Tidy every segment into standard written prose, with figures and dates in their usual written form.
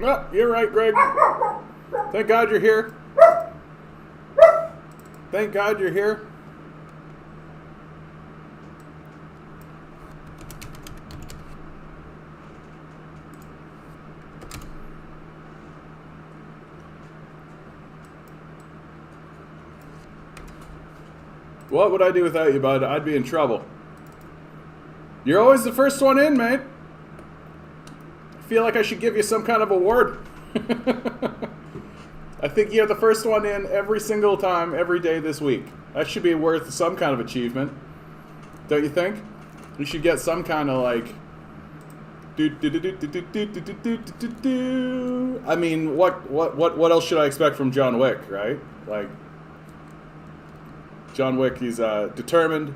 Oh, you're right, Greg. Thank God you're here. Thank God you're here. What would I do without you, bud? I'd be in trouble. You're always the first one in, mate. I feel like I should give you some kind of award. I think you're the first one in every single time, every day this week. That should be worth some kind of achievement. Don't you think? You should get some kind of like... I mean, what else should I expect from John Wick, right? Like... John Wick, he's determined,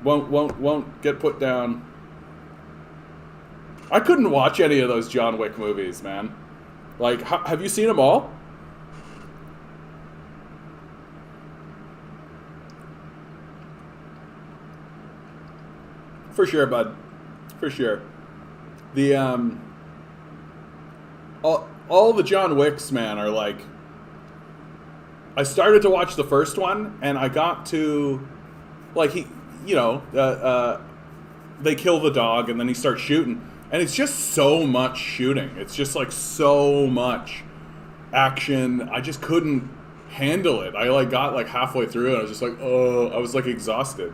won't get put down. I couldn't watch any of those John Wick movies, man. Like, have you seen them all? For sure, bud. For sure. The all the John Wicks, man, are like... I started to watch the first one, and I got to, like, they kill the dog, and then he starts shooting. And it's just so much shooting. It's just, like, so much action. I just couldn't handle it. I, like, got, like, halfway through, and I was just like, oh, I was, like, exhausted.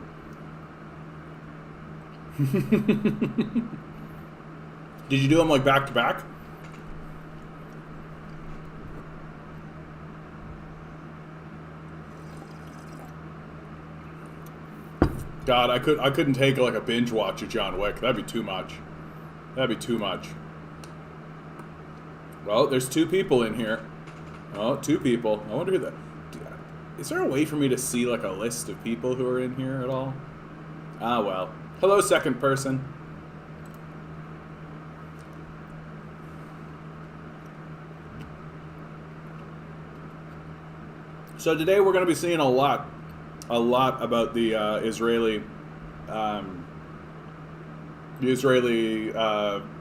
Did you do them, like, back to back? God, I couldn't take like a binge watch of John Wick. That'd be too much. That'd be too much. Well, there's 2 people in here. Oh, 2 people. I wonder who that... Is there a way for me to see like a list of people who are in here at all? Ah, well. Hello, second person. So today we're going to be seeing a lot about the Israeli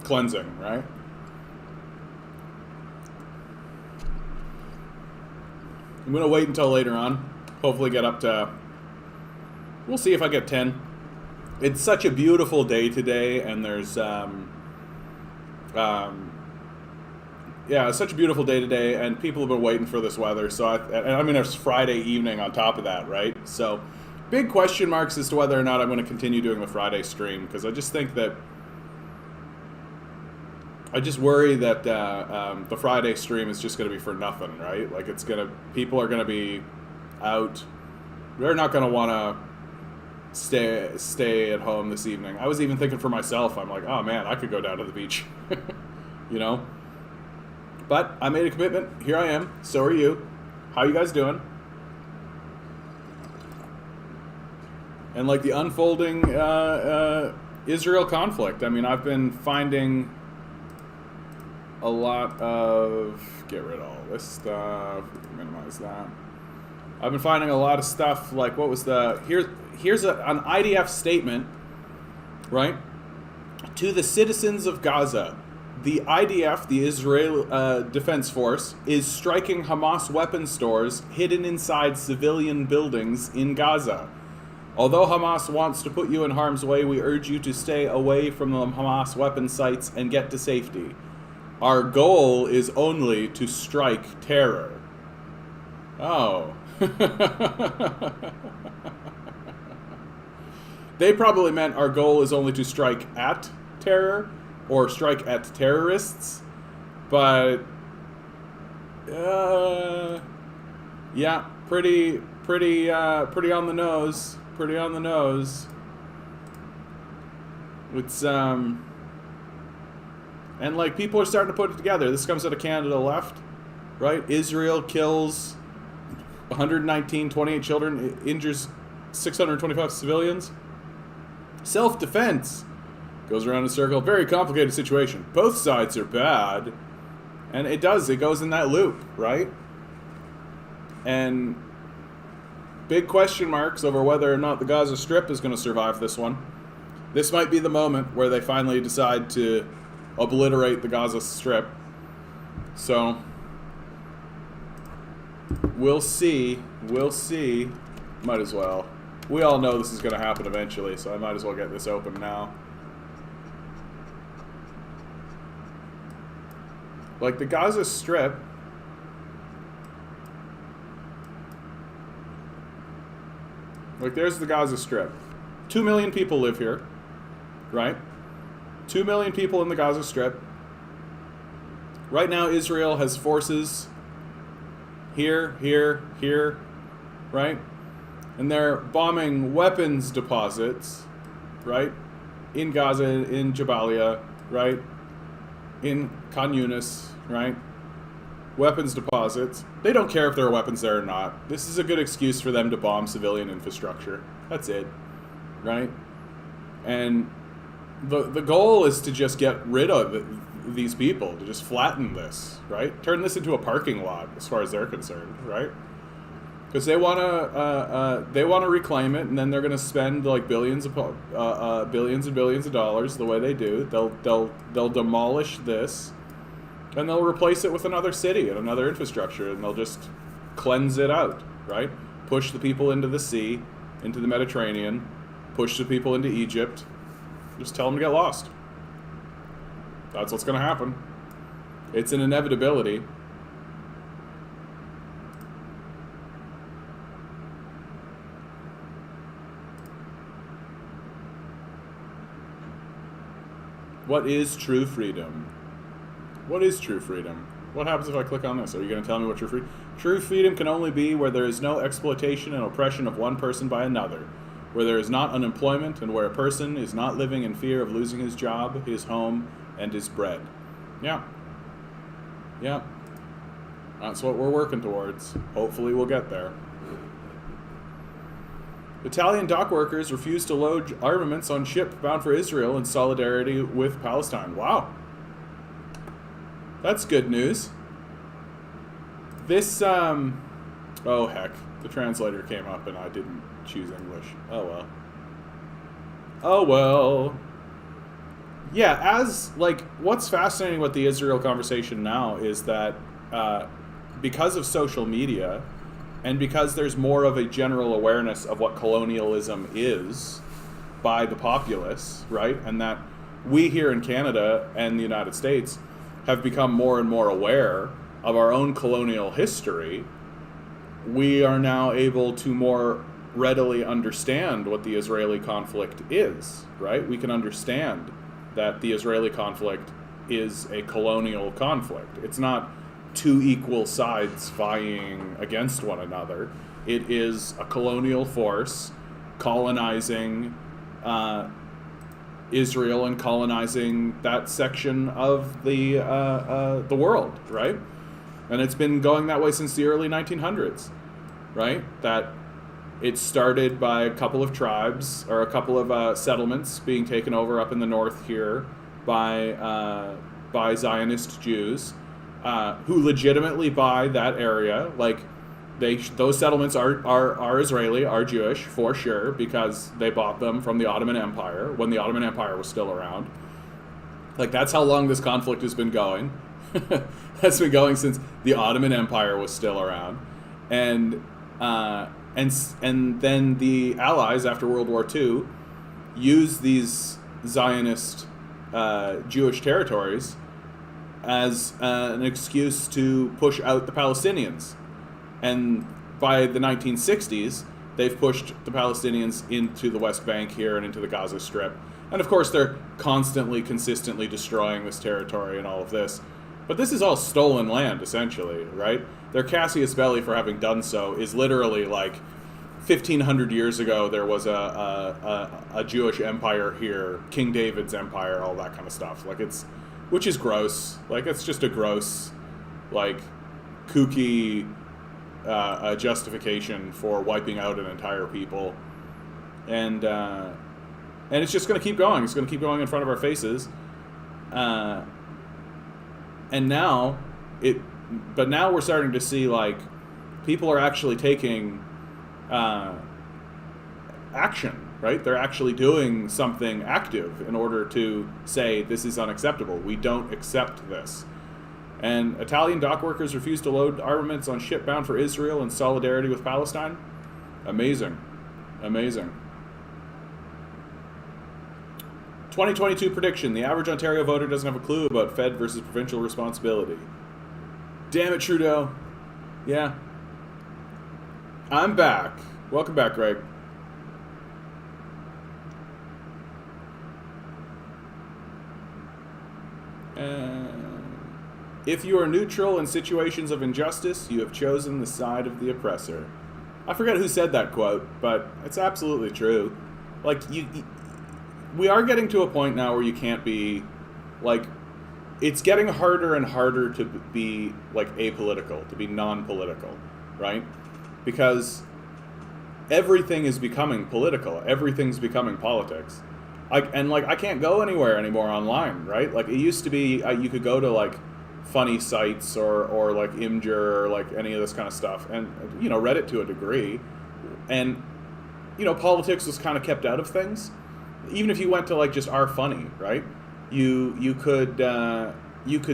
cleansing, right? I'm gonna wait until later on. Hopefully, get up to. We'll see if I get 10. It's such a beautiful day today, and there's yeah, it's such a beautiful day today, and people have been waiting for this weather. So, I mean, it's Friday evening on top of that, right? So, big question marks as to whether or not I'm going to continue doing the Friday stream, because I just think that... I just worry that the Friday stream is just going to be for nothing, right? Like, it's going to... People are going to be out. They're not going to want to stay at home this evening. I was even thinking for myself, I'm like, oh man, I could go down to the beach. You know? But I made a commitment. Here I am. So are you. How you guys doing? And like the unfolding Israel conflict. I mean, I've been finding a lot of... Get rid of all this stuff. Minimize that. I've been finding a lot of stuff like, what was the... Here's an IDF statement, right? To the citizens of Gaza. The IDF, the Israel Defense Force, is striking Hamas weapon stores hidden inside civilian buildings in Gaza. Although Hamas wants to put you in harm's way, we urge you to stay away from the Hamas weapon sites and get to safety. Our goal is only to strike terror. Oh. They probably meant our goal is only to strike at terror. Or strike at terrorists, but yeah, pretty on the nose. Pretty on the nose. It's and like people are starting to put it together. This comes out of Canada Left, right? Israel kills 119, 28 children, injures 625 civilians. Self-defense. Goes around in a circle. Very complicated situation. Both sides are bad. And it goes in that loop, right? And big question marks over whether or not the Gaza Strip is going to survive this one. This might be the moment where they finally decide to obliterate the Gaza Strip. So we'll see. Might as well. We all know this is going to happen eventually, so I might as well get this open now. Like the Gaza Strip, like there's the Gaza Strip. 2 million people live here, right? 2 million people in the Gaza Strip. Right now, Israel has forces here, right? And they're bombing weapons deposits, right? In Gaza, in Jabalia, right? In Khan Yunis, right? Weapons deposits. They don't care if there are weapons there or not. This is a good excuse for them to bomb civilian infrastructure. That's it, right? And the goal is to just get rid of these people, to just flatten this, right? Turn this into a parking lot, as far as they're concerned, right? Because they want to reclaim it, and then they're going to spend like billions and billions of dollars the way they do. They'll demolish this, and they'll replace it with another city and another infrastructure, and they'll just cleanse it out, right? Push the people into the sea, into the Mediterranean, push the people into Egypt. Just tell them to get lost. That's what's going to happen. It's an inevitability. What is true freedom? What is true freedom? What happens if I click on this? Are you going to tell me what true freedom? True freedom can only be where there is no exploitation and oppression of one person by another, where there is not unemployment, and where a person is not living in fear of losing his job, his home, and his bread. Yeah. That's what we're working towards. Hopefully we'll get there. Italian dock workers refused to load armaments on ship bound for Israel in solidarity with Palestine. Wow. That's good news. This, oh heck, the translator came up and I didn't choose English. Oh well. Yeah, what's fascinating with the Israel conversation now is that because of social media, and because there's more of a general awareness of what colonialism is by the populace, right? And that we here in Canada and the United States have become more and more aware of our own colonial history, we are now able to more readily understand what the Israeli conflict is, right? We can understand that the Israeli conflict is a colonial conflict. It's not two equal sides vying against one another. It is a colonial force colonizing Israel and colonizing that section of the world, right? And it's been going that way since the early 1900s, right? That it started by a couple of tribes or a couple of settlements being taken over up in the north here by Zionist Jews. Who legitimately buy that area. Like, those settlements are Israeli, are Jewish, for sure, because they bought them from the Ottoman Empire, when the Ottoman Empire was still around. Like, that's how long this conflict has been going. That's been going since the Ottoman Empire was still around. And then the Allies, after World War II, used these Zionist Jewish territories as an excuse to push out the Palestinians. And by the 1960s, they've pushed the Palestinians into the West Bank here and into the Gaza Strip. And of course, they're consistently destroying this territory and all of this. But this is all stolen land, essentially, right? Their Cassius Belli for having done so is literally like 1,500 years ago, there was a Jewish empire here, King David's empire, all that kind of stuff. Like, which is gross. Like, it's just a gross, like, kooky justification for wiping out an entire people. And it's just going to keep going. It's going to keep going in front of our faces. And now, now we're starting to see, like, people are actually taking action. Right? They're actually doing something active in order to say this is unacceptable. We don't accept this. And Italian dock workers refuse to load armaments on ship bound for Israel in solidarity with Palestine. Amazing. Amazing. 2022 prediction. The average Ontario voter doesn't have a clue about Fed versus provincial responsibility. Damn it, Trudeau. Yeah. I'm back. Welcome back, Greg. If you are neutral in situations of injustice, you have chosen the side of the oppressor. I forget who said that quote, but it's absolutely true. Like, we are getting to a point now where you can't be, like, it's getting harder and harder to be, like, apolitical, to be non-political, right? Because everything is becoming political. Everything's becoming politics. I can't go anywhere anymore online, right? Like, it used to be, you could go to, like, funny sites or like Imgur or like any of this kind of stuff, and you know, Reddit to a degree, and you know, politics was kind of kept out of things. Even if you went to like just R Funny, right? You could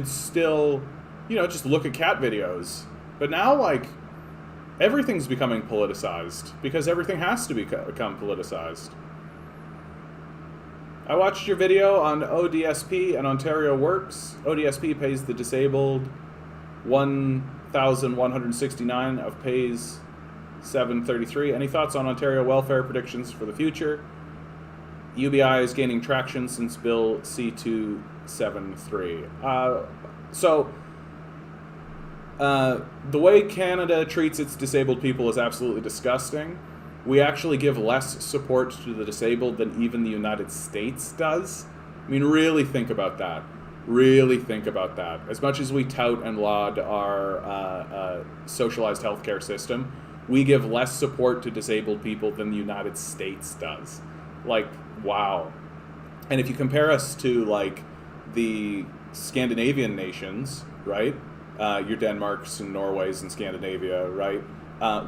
still, you know, just look at cat videos. But now, like, everything's becoming politicized because everything has to become politicized. I watched your video on ODSP and Ontario Works. ODSP pays the disabled $1,169 of pays $733. Any thoughts on Ontario welfare predictions for the future? UBI is gaining traction since Bill C273. The way Canada treats its disabled people is absolutely disgusting. We actually give less support to the disabled than even the United States does. I mean, really think about that. Really think about that. As much as we tout and laud our socialized healthcare system, we give less support to disabled people than the United States does. Like, wow. And if you compare us to, like, the Scandinavian nations, right? Your Denmarks and Norways and Scandinavia, right?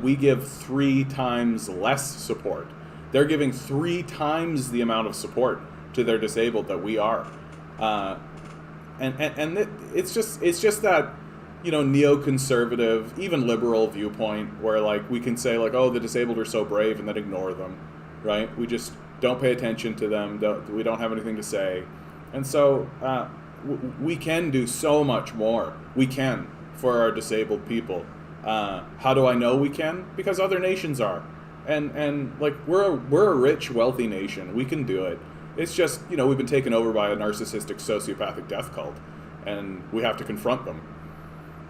We give 3 times less support. They're giving 3 times the amount of support to their disabled that we are, and it's just that, you know, neoconservative, even liberal viewpoint where like we can say like, oh, the disabled are so brave, and then ignore them, right? We just don't pay attention to them. We don't have anything to say, and so we can do so much more. We can for our disabled people. How do I know we can? Because other nations are, and like we're a rich, wealthy nation. We can do it. It's just, you know, we've been taken over by a narcissistic, sociopathic death cult, and we have to confront them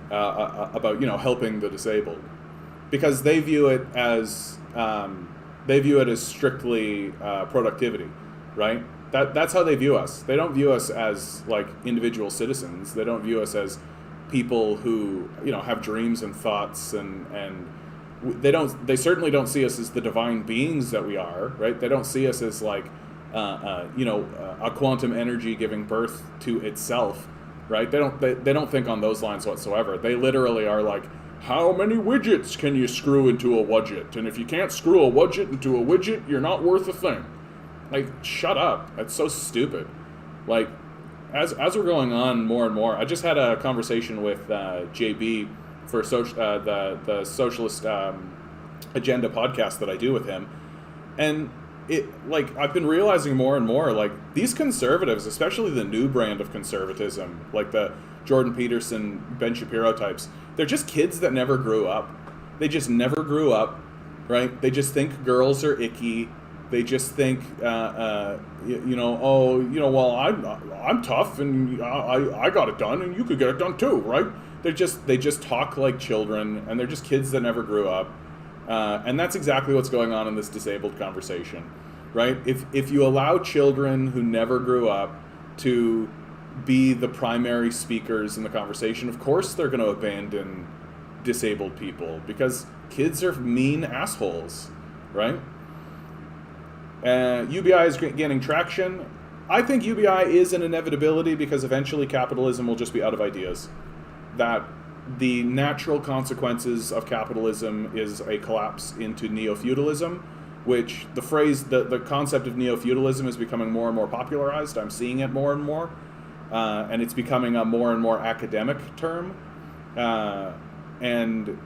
about, you know, helping the disabled, because they view it as strictly productivity, right? That's how they view us. They don't view us as like individual citizens. They don't view us as people who, you know, have dreams and thoughts, and they certainly don't see us as the divine beings that we are, right? They don't see us as like a quantum energy giving birth to itself, right? They don't think on those lines whatsoever. They literally are like, how many widgets can you screw into a widget? And if you can't screw a widget into a widget, you're not worth a thing. Like, shut up. That's so stupid. Like, as we're going on more and more, I just had a conversation with JB for the Socialist Agenda podcast that I do with him, and I've been realizing more and more, like, these conservatives, especially the new brand of conservatism, like the Jordan Peterson, Ben Shapiro types, they're just kids that never grew up. They just never grew up, right? They just think girls are icky. They just think, well, I'm tough and I got it done and you could get it done too, right? They just talk like children, and they're just kids that never grew up. And that's exactly what's going on in this disabled conversation, right? If you allow children who never grew up to be the primary speakers in the conversation, of course they're going to abandon disabled people, because kids are mean assholes, right? UBI is gaining traction. I think UBI is an inevitability because eventually capitalism will just be out of ideas. That the natural consequences of capitalism is a collapse into neo-feudalism, which the concept of neo-feudalism is becoming more and more popularized. I'm seeing it more and more. and it's becoming a more and more academic term. And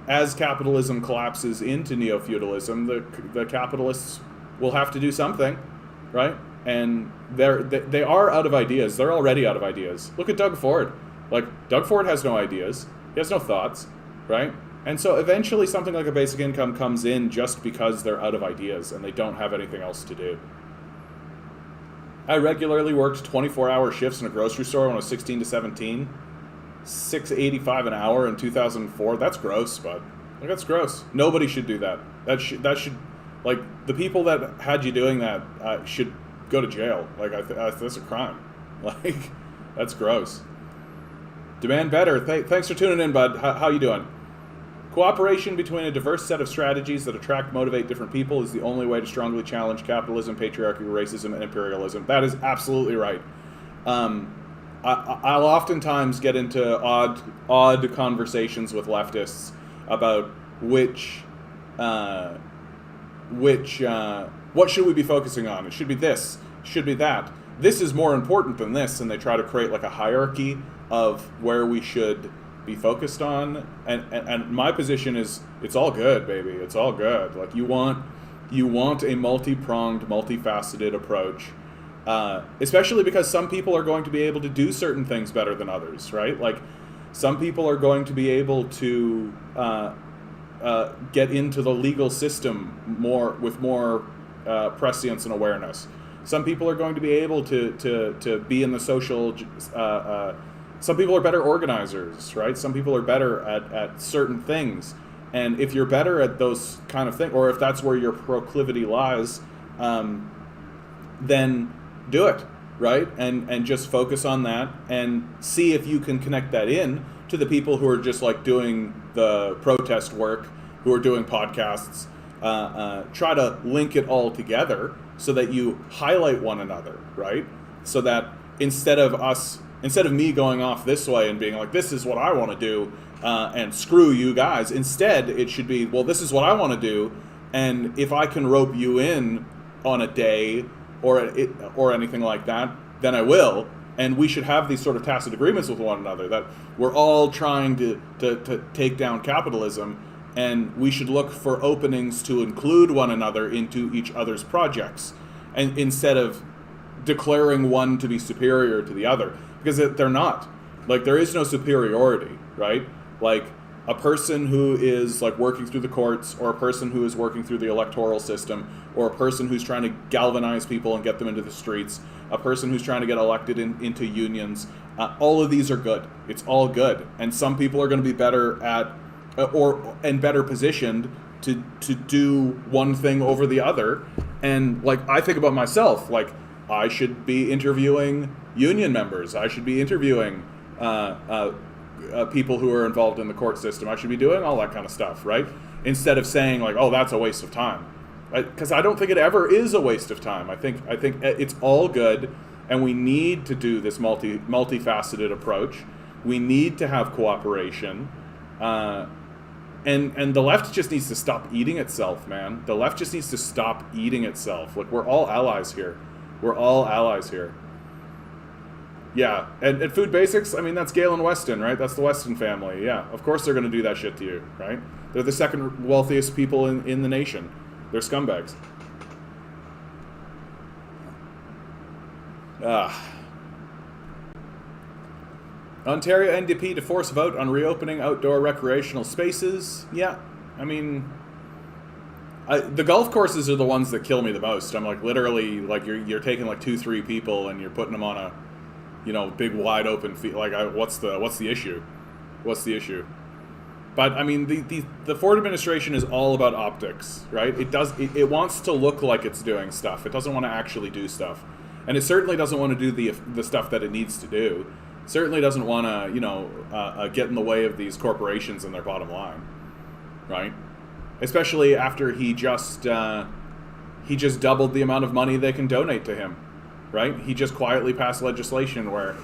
as capitalism collapses into neo-feudalism, the capitalists will have to do something, right? And they are out of ideas. They're already out of ideas. Look at Doug Ford. Like, Doug Ford has no ideas. He has no thoughts, right? And so eventually something like a basic income comes in just because they're out of ideas and they don't have anything else to do. I regularly worked 24-hour shifts in a grocery store when I was 16 to 17. $6.85 an hour in 2004. That's gross, bud. Like, that's gross. Nobody should do that. That should, like, the people that had you doing that should go to jail. Like, that's a crime. Like, that's gross. Demand better. Thanks for tuning in, bud. How you doing? Cooperation between a diverse set of strategies that attract, motivate different people is the only way to strongly challenge capitalism, patriarchy, racism, and imperialism. That is absolutely right. I'll oftentimes get into odd conversations with leftists about what should we be focusing on? It should be this, should be that. This is more important than this, and they try to create like a hierarchy of where we should be focused on. And my position is, it's all good, baby. It's all good. Like, you want a multi-pronged, multifaceted approach. Especially because some people are going to be able to do certain things better than others, right? Like, some people are going to be able to get into the legal system with more prescience and awareness. Some people are going to be able to be in the social. Some people are better organizers, right? Some people are better at certain things, and if you're better at those kind of things, or if that's where your proclivity lies, then do it, right? And just focus on that and see if you can connect that in to the people who are just like doing the protest work, who are doing podcasts. Try to link it all together so that you highlight one another, right? So that instead of me going off this way and being like, this is what I want to do, and screw you guys, instead it should be, well, this is what I want to do, and if I can rope you in on a day or anything like that, then I will. And we should have these sort of tacit agreements with one another that we're all trying to take down capitalism, and we should look for openings to include one another into each other's projects, and instead of declaring one to be superior to the other, because they're not. Like, there is no superiority, right? Like, a person who is like working through the courts, or a person who is working through the electoral system, or a person who's trying to galvanize people and get them into the streets, a person who's trying to get elected into unions, all of these are good. It's all good. And some people are going to be better at and better positioned to do one thing over the other. And like, I think about myself, like, I should be interviewing union members. I should be interviewing people who are involved in the court system. I should be doing all that kind of stuff, right? Instead of saying like, oh, that's a waste of time. Because I don't think it ever is a waste of time. I think it's all good, and we need to do this multifaceted approach. We need to have cooperation, and the left just needs to stop eating itself, man. The left just needs to stop eating itself. Like, we're all allies here. We're all allies here. Yeah, and Food Basics, I mean, that's Gale and Weston, right? That's the Weston family. Yeah, of course they're going to do that shit to you, right? They're the second wealthiest people in the nation. They're scumbags. Ontario NDP to force vote on reopening outdoor recreational spaces. Yeah, I mean, the golf courses are the ones that kill me the most. I'm like, literally, like, you're taking like 2-3 people and you're putting them on a, big wide open field. Like, what's the issue? What's the issue? But I mean, the Ford administration is all about optics, right? It wants to look like it's doing stuff. It doesn't want to actually do stuff, and it certainly doesn't want to do the stuff that it needs to do. It certainly doesn't want to, get in the way of these corporations and their bottom line, right? Especially after he just doubled the amount of money they can donate to him, right? He just quietly passed legislation where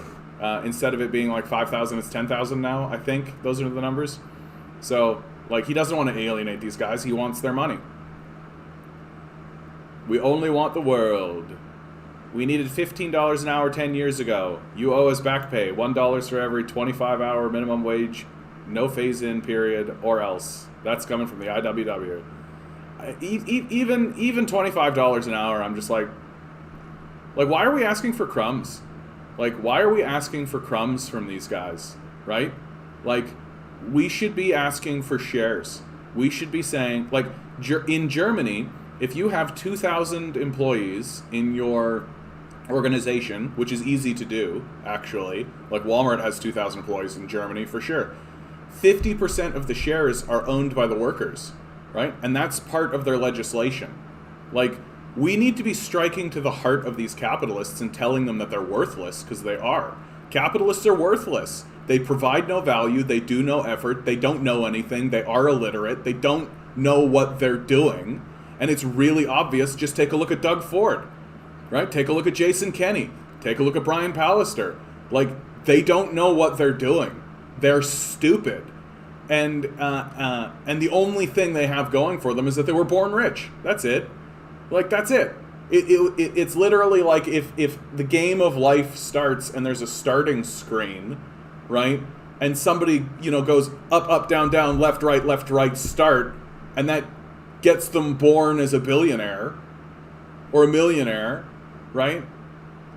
instead of it being like 5,000, it's 10,000 now. I think those are the numbers. So, like, he doesn't want to alienate these guys. He wants their money. We only want the world. We needed $15 an hour 10 years ago. You owe us back pay. $1 for every 25-hour minimum wage, no phase-in period, or else. That's coming from the IWW. Even $25 an hour, I'm just like, why are we asking for crumbs? Like, why are we asking for crumbs from these guys, right? Like, we should be asking for shares. We should be saying, like, in Germany, if you have 2,000 employees in your organization, which is easy to do, actually, like Walmart has 2,000 employees in Germany for sure, 50% of the shares are owned by the workers, right? And that's part of their legislation. Like, we need to be striking to the heart of these capitalists and telling them that they're worthless, because they are. Capitalists are worthless. They provide no value, they do no effort, they don't know anything, they are illiterate, they don't know what they're doing, and it's really obvious. Just take a look at Doug Ford, right? Take a look at Jason Kenney, take a look at Brian Pallister. Like, they don't know what they're doing. They're stupid. And the only thing they have going for them is that they were born rich. That's it. Like, that's it. It's literally like if the game of life starts and there's a starting screen, right? And somebody, goes up, down, left, right, start, and that gets them born as a billionaire or a millionaire, right?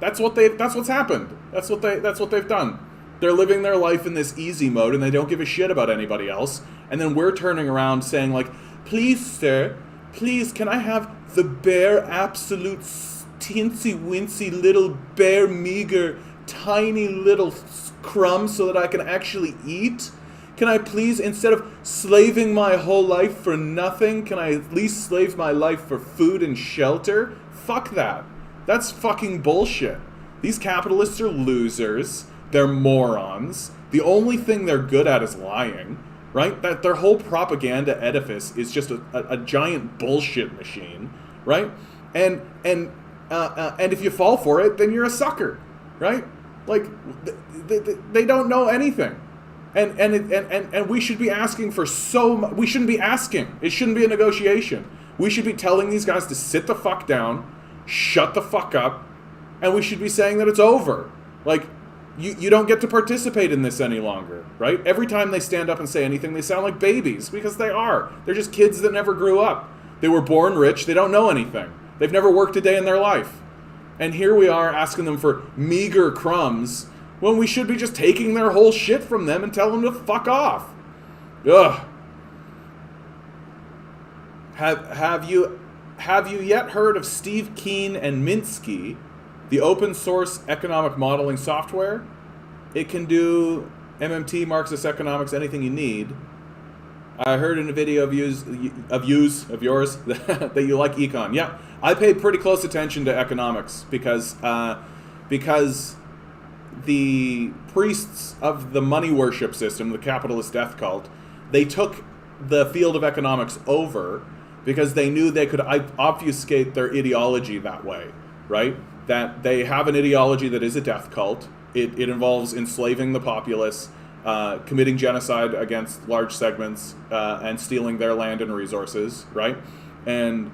That's what's happened. That's what they've done. They're living their life in this easy mode, and they don't give a shit about anybody else. And then we're turning around saying, like, please, sir, please, can I have the bare, absolute, teensy-wincy, little, bare, meager, tiny little crumbs so that I can actually eat? Can I please, instead of slaving my whole life for nothing, can I at least slave my life for food and shelter? Fuck that. That's fucking bullshit. These capitalists are losers. They're morons. The only thing they're good at is lying, right? That their whole propaganda edifice is just a giant bullshit machine, right? And if you fall for it, then you're a sucker, right? Like, they don't know anything. And we should be asking for so much. We shouldn't be asking. It shouldn't be a negotiation. We should be telling these guys to sit the fuck down, shut the fuck up, and we should be saying that it's over. Like, you don't get to participate in this any longer, right? Every time they stand up and say anything, they sound like babies, because they are. They're just kids that never grew up. They were born rich. They don't know anything. They've never worked a day in their life. And here we are asking them for meager crumbs when we should be just taking their whole shit from them and telling them to fuck off. Ugh. Have you yet heard of Steve Keen and Minsky, the open source economic modeling software? It can do MMT, Marxist economics, anything you need. I heard in a video of yours that you like econ. Yeah, I pay pretty close attention to economics because the priests of the money worship system, the capitalist death cult, they took the field of economics over because they knew they could obfuscate their ideology that way, right? That they have an ideology that is a death cult. It involves enslaving the populace, committing genocide against large segments, and stealing their land and resources, right? And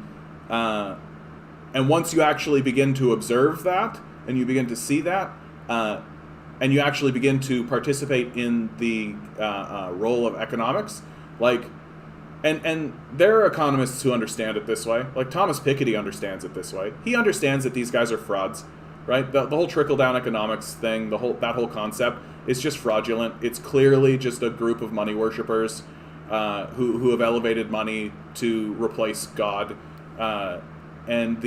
once you actually begin to observe that, and you begin to see that, and you actually begin to participate in the role of economics, like, and there are economists who understand it this way. Like Thomas Piketty understands it this way. He understands that these guys are frauds, right? The whole trickle-down economics thing, that whole concept is just fraudulent. It's clearly just a group of money worshippers who have elevated money to replace God, but I'll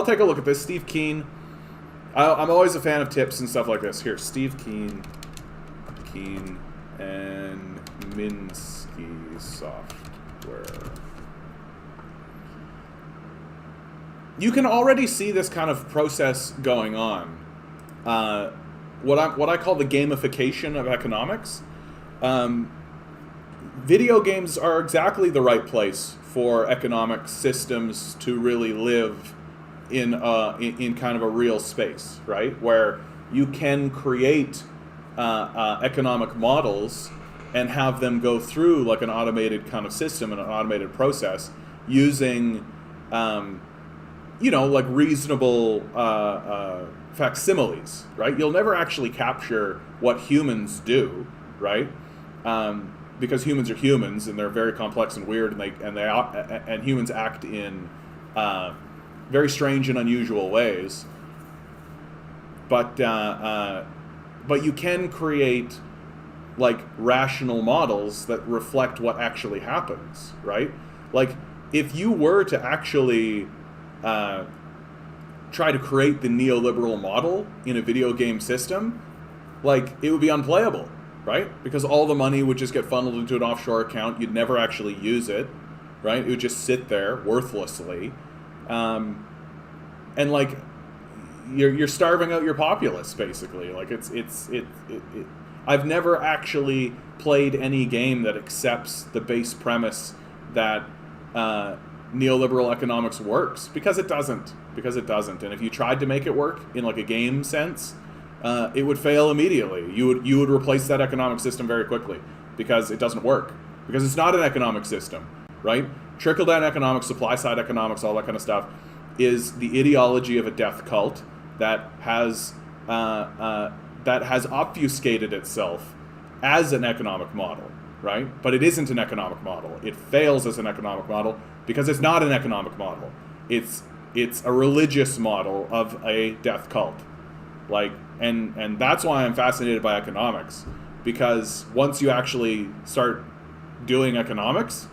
take a look at this. Steve Keen. I'm always a fan of tips and stuff like this. Here, Steve Keen, and Minsky software. You can already see this kind of process going on. What I call the gamification of economics. Video games are exactly the right place for economic systems to really live in kind of a real space, right? Where you can create economic models and have them go through like an automated kind of system and an automated process using you know, like reasonable facsimiles, right? You'll never actually capture what humans do, right? Because humans are humans, and they're very complex and weird, and humans act in very strange and unusual ways. But you can create like rational models that reflect what actually happens, right? Like if you were to actually try to create the neoliberal model in a video game system, like it would be unplayable, right? Because all the money would just get funneled into an offshore account. You'd never actually use it, right? It would just sit there worthlessly, and like you're starving out your populace basically. Like I've never actually played any game that accepts the base premise that neoliberal economics works, because it doesn't. And if you tried to make it work in like a game sense, it would fail immediately. You would replace that economic system very quickly, because it doesn't work, because it's not an economic system, right? Trickle down economics, supply side economics, all that kind of stuff is the ideology of a death cult that has obfuscated itself as an economic model, right? But it isn't an economic model. It fails as an economic model because it's not an economic model. It's a religious model of a death cult. Like, and that's why I'm fascinated by economics, because once you actually start doing economics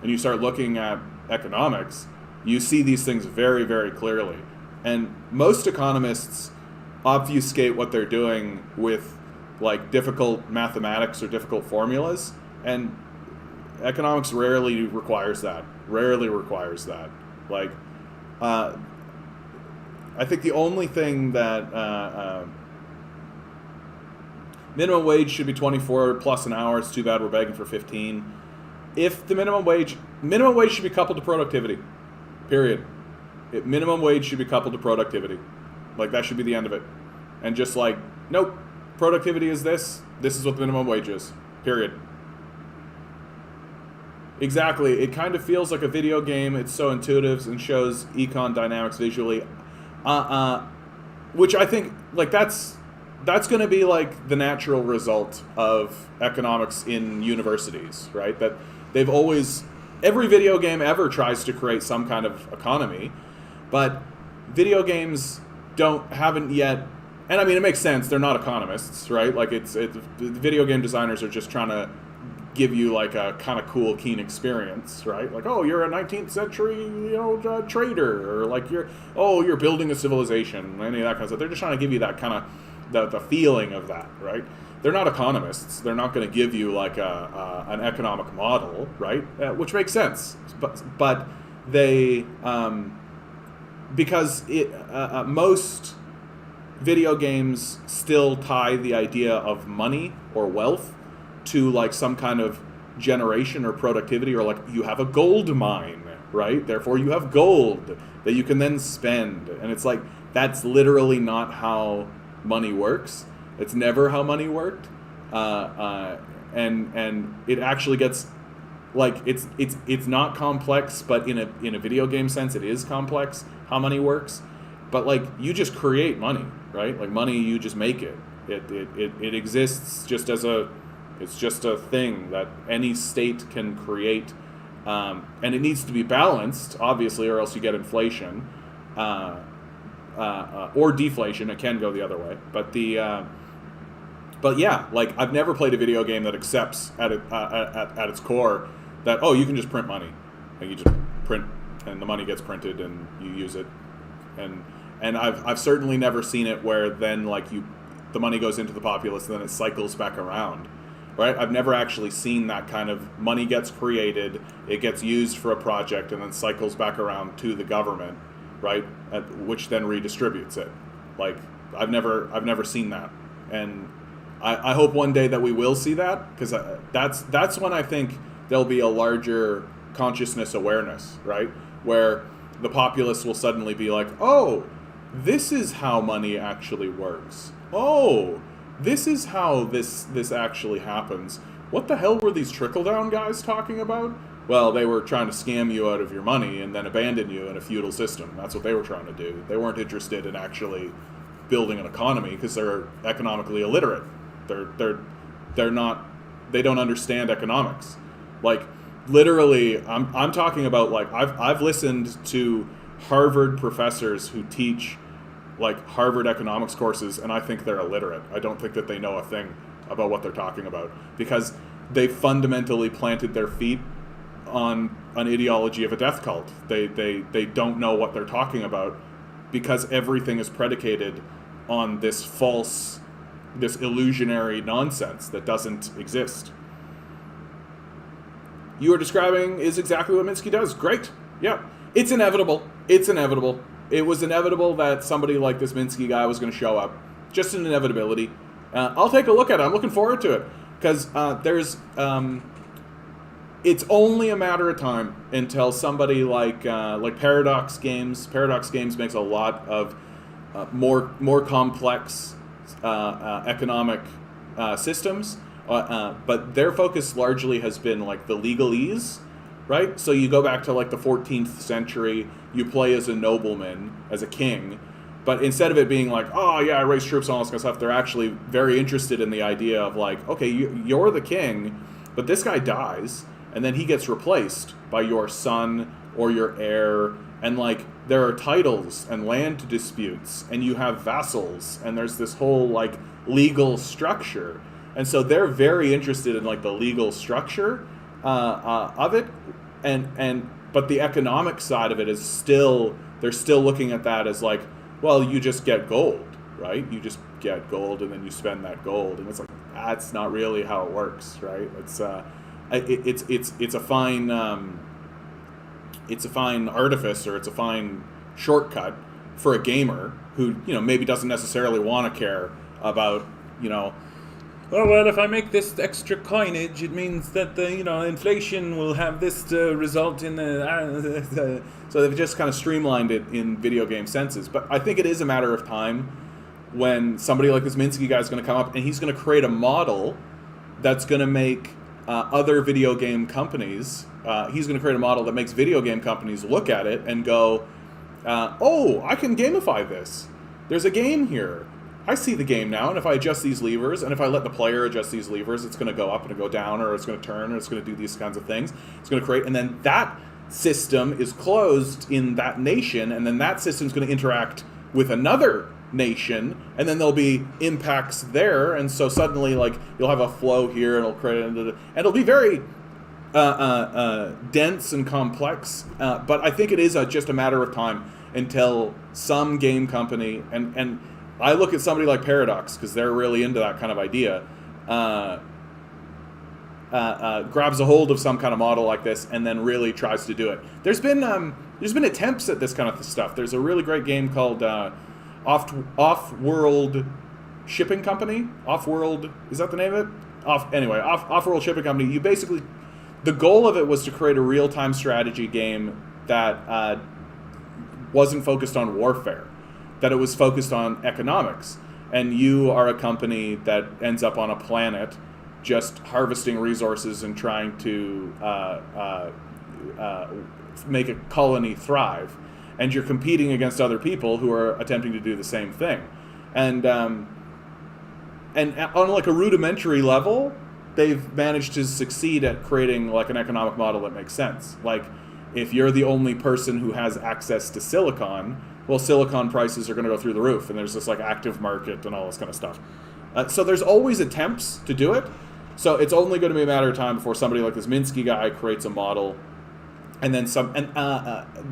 and you start looking at economics, you see these things very, very clearly. And most economists obfuscate what they're doing with like difficult mathematics or difficult formulas, and economics rarely requires that. Like, I think the only thing that minimum wage should be 24 plus an hour. It's too bad we're begging for 15. If the minimum wage should be coupled to productivity, period. Minimum wage should be coupled to productivity. Like, that should be the end of it. And just like, nope, productivity is this is what the minimum wage is, period. Exactly. It kind of feels like a video game. It's so intuitive and shows econ dynamics visually. Which I think, like, that's going to be like the natural result of economics in universities, right? That they've always, every video game ever tries to create some kind of economy, but video games haven't yet. And I mean, it makes sense. They're not economists, right? Like, the video game designers are just trying to give you like a kind of cool, keen experience, right? Like, oh, you're a 19th century, trader, or like you're building a civilization, any of that kind of stuff. They're just trying to give you that kind of the feeling of that, right? They're not economists. They're not going to give you like an economic model, right? Which makes sense, but they because most video games still tie the idea of money or wealth to like some kind of generation or productivity, or like you have a gold mine, right? Therefore you have gold that you can then spend. And it's like, that's literally not how money works. It's never how money worked. And it actually gets like, it's not complex, but in a video game sense, it is complex how money works. But like, you just create money, right? Like, money, you just make it. It exists just as it's just a thing that any state can create, and it needs to be balanced, obviously, or else you get inflation, or deflation. It can go the other way, but but yeah, like, I've never played a video game that accepts at its core that, oh, you can just print money, like, you just print and the money gets printed and you use it, and I've certainly never seen it where then like the money goes into the populace and then it cycles back around. Right? I've never actually seen that kind of money gets created, it gets used for a project, and then cycles back around to the government, right? Which then redistributes it. Like, I've never seen that, and I hope one day that we will see that, because that's when I think there'll be a larger consciousness awareness, right? Where the populace will suddenly be like, oh, this is how money actually works. Oh, this is how this actually happens. What the hell were these trickle-down guys talking about? Well, they were trying to scam you out of your money and then abandon you in a feudal system. That's what they were trying to do. They weren't interested in actually building an economy because they're economically illiterate. They're not. They don't understand economics. Like literally, I'm talking about like I've listened to Harvard professors who teach like Harvard economics courses, and I think they're illiterate. I don't think that they know a thing about what they're talking about because they fundamentally planted their feet on an ideology of a death cult. They don't know what they're talking about because everything is predicated on this false, this illusionary nonsense that doesn't exist. You are describing is exactly what Minsky does. Great. Yeah. It's inevitable. It's inevitable. It was inevitable that somebody like this Minsky guy was going to show up. Just an inevitability. I'll take a look at it. I'm looking forward to it because there's... it's only a matter of time until somebody like Paradox Games. Paradox Games makes a lot of more complex economic systems, but their focus largely has been like the legalese, right? So you go back to like the 14th century, you play as a nobleman, as a king, but instead of it being like, oh yeah, I raise troops and all this kind of stuff, they're actually very interested in the idea of like, okay, you're the king, but this guy dies, and then he gets replaced by your son or your heir, and like there are titles and land disputes, and you have vassals, and there's this whole like legal structure, and so they're very interested in like the legal structure of it, but the economic side of it is still, they're still looking at that as like, well, you just get gold, right? You just get gold and then you spend that gold, and it's like that's not really how it works, right? It's a fine artifice, or it's a fine shortcut for a gamer who maybe doesn't necessarily want to care about Oh, well, if I make this extra coinage, it means that the inflation will have this to result in the. So they've just kind of streamlined it in video game senses. But I think it is a matter of time when somebody like this Minsky guy is going to come up and he's going to create a model that's going to make other video game companies. He's going to create a model that makes video game companies look at it and go, "Oh, I can gamify this. There's a game here. I see the game now, and if I adjust these levers, and if I let the player adjust these levers, it's going to go up and go down, or it's going to turn, or it's going to do these kinds of things. It's going to create, and then that system is closed in that nation, and then that system is going to interact with another nation, and then there'll be impacts there, and so suddenly, like, you'll have a flow here, and it'll create, and it'll be very dense and complex, but I think it is just a matter of time until some game company, and I look at somebody like Paradox, because they're really into that kind of idea, grabs a hold of some kind of model like this and then really tries to do it. There's been attempts at this kind of stuff. There's a really great game called Off-World Shipping Company. Off-World, is that the name of it? Off-World Shipping Company. You basically, the goal of it was to create a real-time strategy game that wasn't focused on warfare, that it was focused on economics. And you are a company that ends up on a planet just harvesting resources and trying to make a colony thrive. And you're competing against other people who are attempting to do the same thing. And on like a rudimentary level, they've managed to succeed at creating like an economic model that makes sense. Like, if you're the only person who has access to silicon, well, silicon prices are going to go through the roof, and there's this like active market and all this kind of stuff. So there's always attempts to do it. So it's only going to be a matter of time before somebody like this Minsky guy creates a model, and then some. And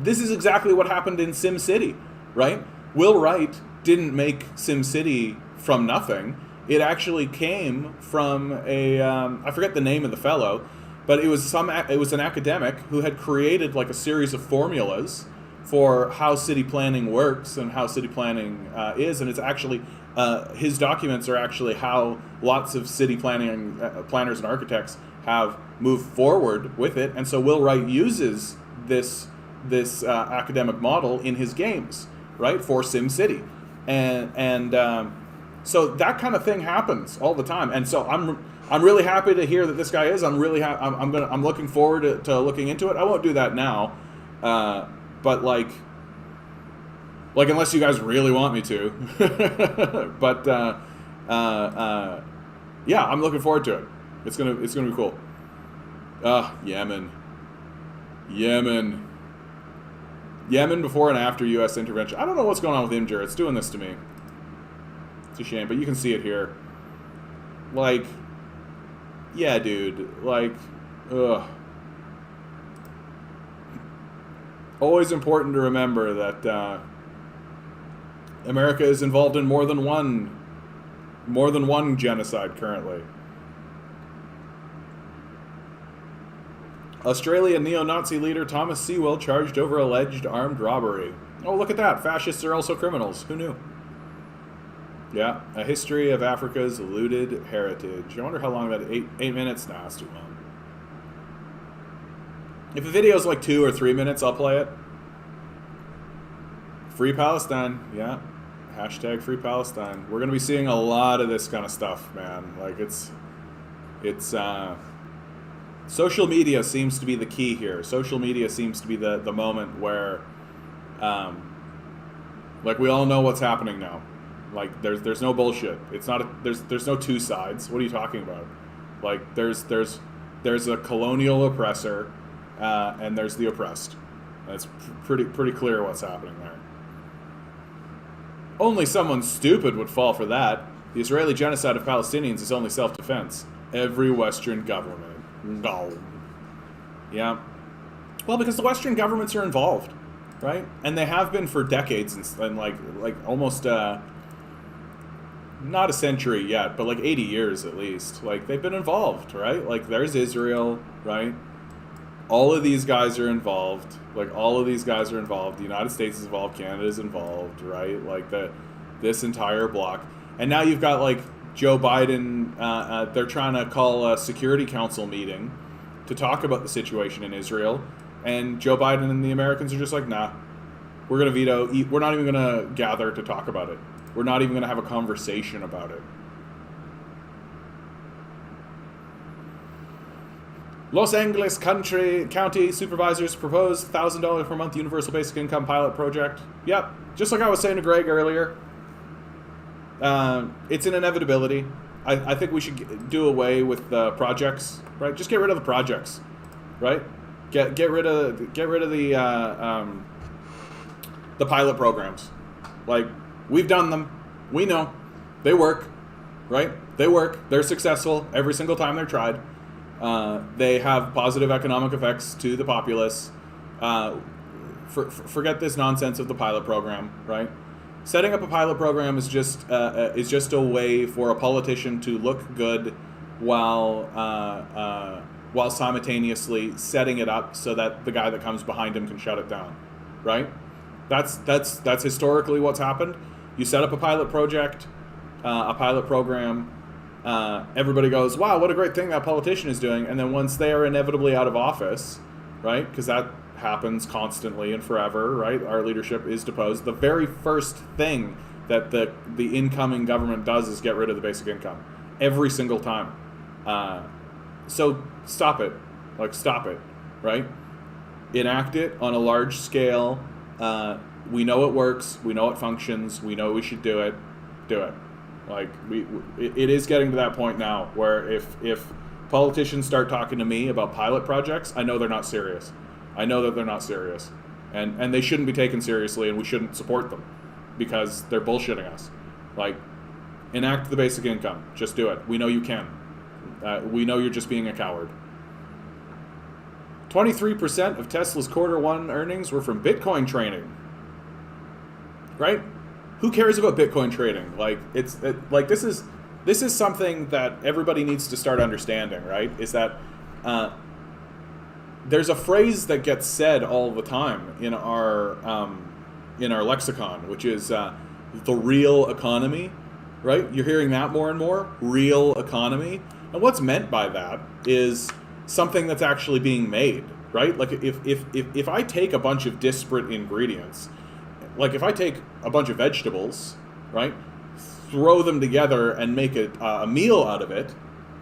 this is exactly what happened in SimCity, right? Will Wright didn't make SimCity from nothing. It actually came from a I forget the name of the fellow, but it was an academic who had created like a series of formulas for how city planning works and how city planning is, and it's actually his documents are actually how lots of city planning planners and architects have moved forward with it. And so Will Wright uses this academic model in his games, right, for SimCity, and So that kind of thing happens all the time, and so I'm really happy to hear that this guy is. I'm really I'm looking forward to looking into it. I won't do that now, but like unless you guys really want me to, but yeah, I'm looking forward to it. It's gonna be cool. Yemen before and after U.S. intervention. I don't know what's going on with Imgur. It's doing this to me. It's a shame, but you can see it here. Like, yeah, dude. Like, ugh. Always important to remember that America is involved in more than one genocide currently. Australian neo-Nazi leader Thomas Sewell charged over alleged armed robbery. Oh, look at that. Fascists are also criminals. Who knew? Yeah, a history of Africa's looted heritage. I wonder how long that 8 minutes? Nah, it's too long. If a video's like 2 or 3 minutes, I'll play it. Free Palestine, yeah. Hashtag Free Palestine. We're gonna be seeing a lot of this kind of stuff, man. Like it's social media seems to be the key here. Social media seems to be the moment where, like, we all know what's happening now. Like, there's no bullshit. It's not there's no two sides. What are you talking about? Like, there's a colonial oppressor, and there's the oppressed. It's pretty clear what's happening there. Only someone stupid would fall for that. The Israeli genocide of Palestinians is only self-defense. Every Western government. No. Yeah. Well, because the Western governments are involved, right? And they have been for decades, and like almost not a century yet, but like 80 years at least. Like, they've been involved, right? Like, there's Israel, right? All of these guys are involved. Like, all of these guys are involved. The United States is involved. Canada is involved, right? Like, this entire block. And now you've got, like, Joe Biden, they're trying to call a Security Council meeting to talk about the situation in Israel. And Joe Biden and the Americans are just like, nah, we're going to veto. We're not even going to gather to talk about it. We're not even going to have a conversation about it. Los Angeles County Supervisors proposed $1,000 per month universal basic income pilot project. Yep, just like I was saying to Greg earlier. It's an inevitability. I think we should do away with the projects, right? Just get rid of the projects, right? Get rid of the pilot programs. Like, we've done them. We know they work, right? They work. They're successful every single time they're tried. They have positive economic effects to the populace. Forget this nonsense of the pilot program, right? Setting up a pilot program is just a way for a politician to look good while simultaneously setting it up so that the guy that comes behind him can shut it down, right? That's historically what's happened. You set up a pilot project, a pilot program. Everybody goes, wow, what a great thing that politician is doing. And then once they are inevitably out of office, right, because that happens constantly and forever, right, our leadership is deposed, the very first thing that the incoming government does is get rid of the basic income. Every single time. So stop it. Like, stop it, right? Enact it on a large scale. We know it works. We know it functions. We know we should do it. Do it. Like, it is getting to that point now where if politicians start talking to me about pilot projects, I know they're not serious. I know that they're not serious. And they shouldn't be taken seriously, and we shouldn't support them because they're bullshitting us. Like, enact the basic income. Just do it. We know you can. We know you're just being a coward. 23% of Tesla's Q1 earnings were from Bitcoin trading. Right? Who cares about Bitcoin trading? Like, this is something that everybody needs to start understanding, right? Is that there's a phrase that gets said all the time in our lexicon, which is the real economy, right? You're hearing that more and more, real economy. And what's meant by that is something that's actually being made, right? Like, if I take a bunch of disparate ingredients, like if I take a bunch of vegetables, right, throw them together and make a meal out of it,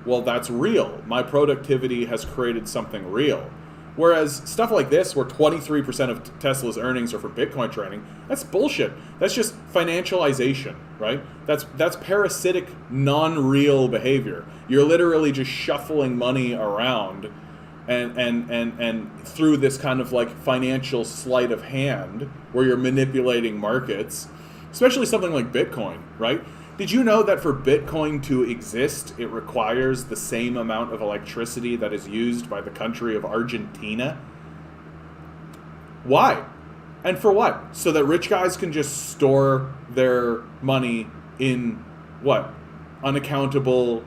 well, that's real. My productivity has created something real. Whereas stuff like this, where 23% of Tesla's earnings are for Bitcoin trading, that's bullshit. That's just financialization, right? That's parasitic, non-real behavior. You're literally just shuffling money around and through this kind of like financial sleight of hand where you're manipulating markets, especially something like Bitcoin, right? Did you know that for Bitcoin to exist, it requires the same amount of electricity that is used by the country of Argentina? Why? And for what? So that rich guys can just store their money in, what? Unaccountable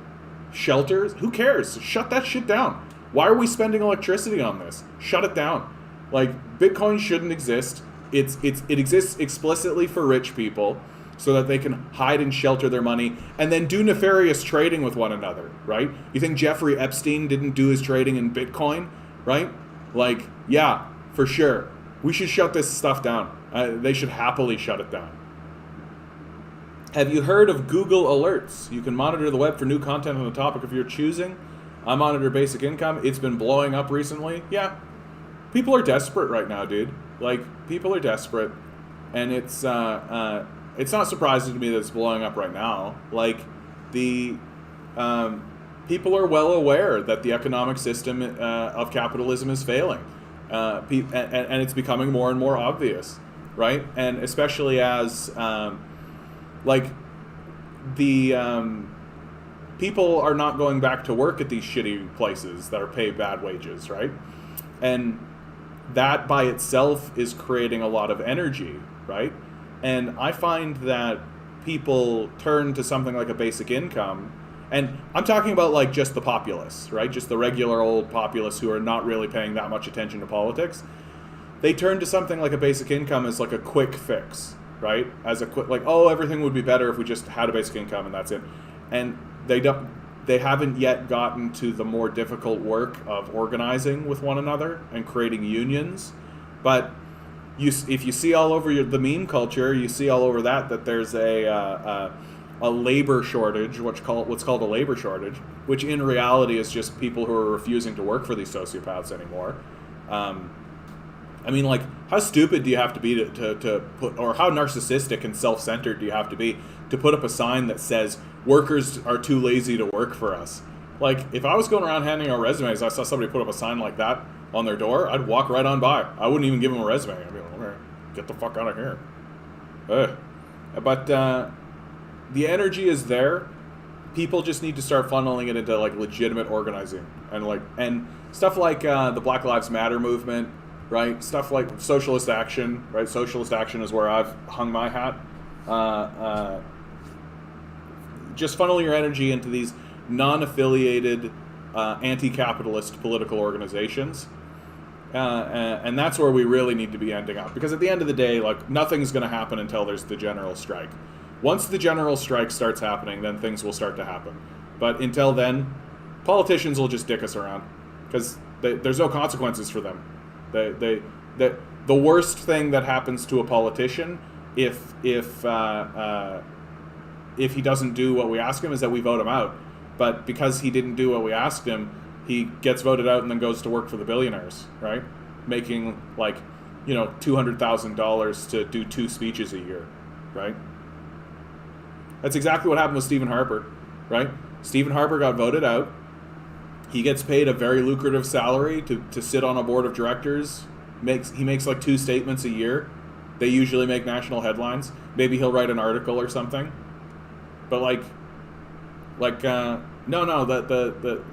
shelters? Who cares? Shut that shit down. Why are we spending electricity on this? Shut it down. Like, Bitcoin shouldn't exist. It exists explicitly for rich people, so that they can hide and shelter their money and then do nefarious trading with one another, right? You think Jeffrey Epstein didn't do his trading in Bitcoin, right? Like, yeah, for sure. We should shut this stuff down. They should happily shut it down. Have you heard of Google Alerts? You can monitor the web for new content on the topic of your choosing. I monitor basic income. It's been blowing up recently. Yeah. People are desperate right now, dude. Like, people are desperate. And it's not surprising to me that it's blowing up right now. Like, the people are well aware that the economic system of capitalism is failing, and it's becoming more and more obvious, right? And especially as people are not going back to work at these shitty places that are paid bad wages, right? And that by itself is creating a lot of energy, right? And I find that people turn to something like a basic income, and I'm talking about like just the populace, right? Just the regular old populace who are not really paying that much attention to politics. They turn to something like a basic income as like a quick fix, right? As a quick, like, oh, everything would be better if we just had a basic income and that's it. And they haven't yet gotten to the more difficult work of organizing with one another and creating unions. But if you see all over the meme culture, you see all over that there's a labor shortage, what's called a labor shortage, which in reality is just people who are refusing to work for these sociopaths anymore. I mean, like, how stupid do you have to be to put, or how narcissistic and self-centered do you have to be to put up a sign that says workers are too lazy to work for us? Like, if I was going around handing out resumes, I saw somebody put up a sign like that on their door, I'd walk right on by. I wouldn't even give them a resume. I'd be like, okay, get the fuck out of here. But the energy is there. People just need to start funneling it into like legitimate organizing and stuff like the Black Lives Matter movement, right? Stuff like socialist action, right? Socialist action is where I've hung my hat. Just funnel your energy into these non-affiliated anti-capitalist political organizations. And that's where we really need to be ending up. Because at the end of the day, like, nothing's going to happen until there's the general strike. Once the general strike starts happening, then things will start to happen. But until then, politicians will just dick us around. Because there's no consequences for them. The worst thing that happens to a politician if he doesn't do what we ask him is that we vote him out. But because he didn't do what we asked him, he gets voted out and then goes to work for the billionaires, right? Making like, $200,000 to do 2 speeches a year, right? That's exactly what happened with Stephen Harper, right? Stephen Harper got voted out. He gets paid a very lucrative salary to sit on a board of directors. He makes like 2 statements a year. They usually make national headlines. Maybe he'll write an article or something. But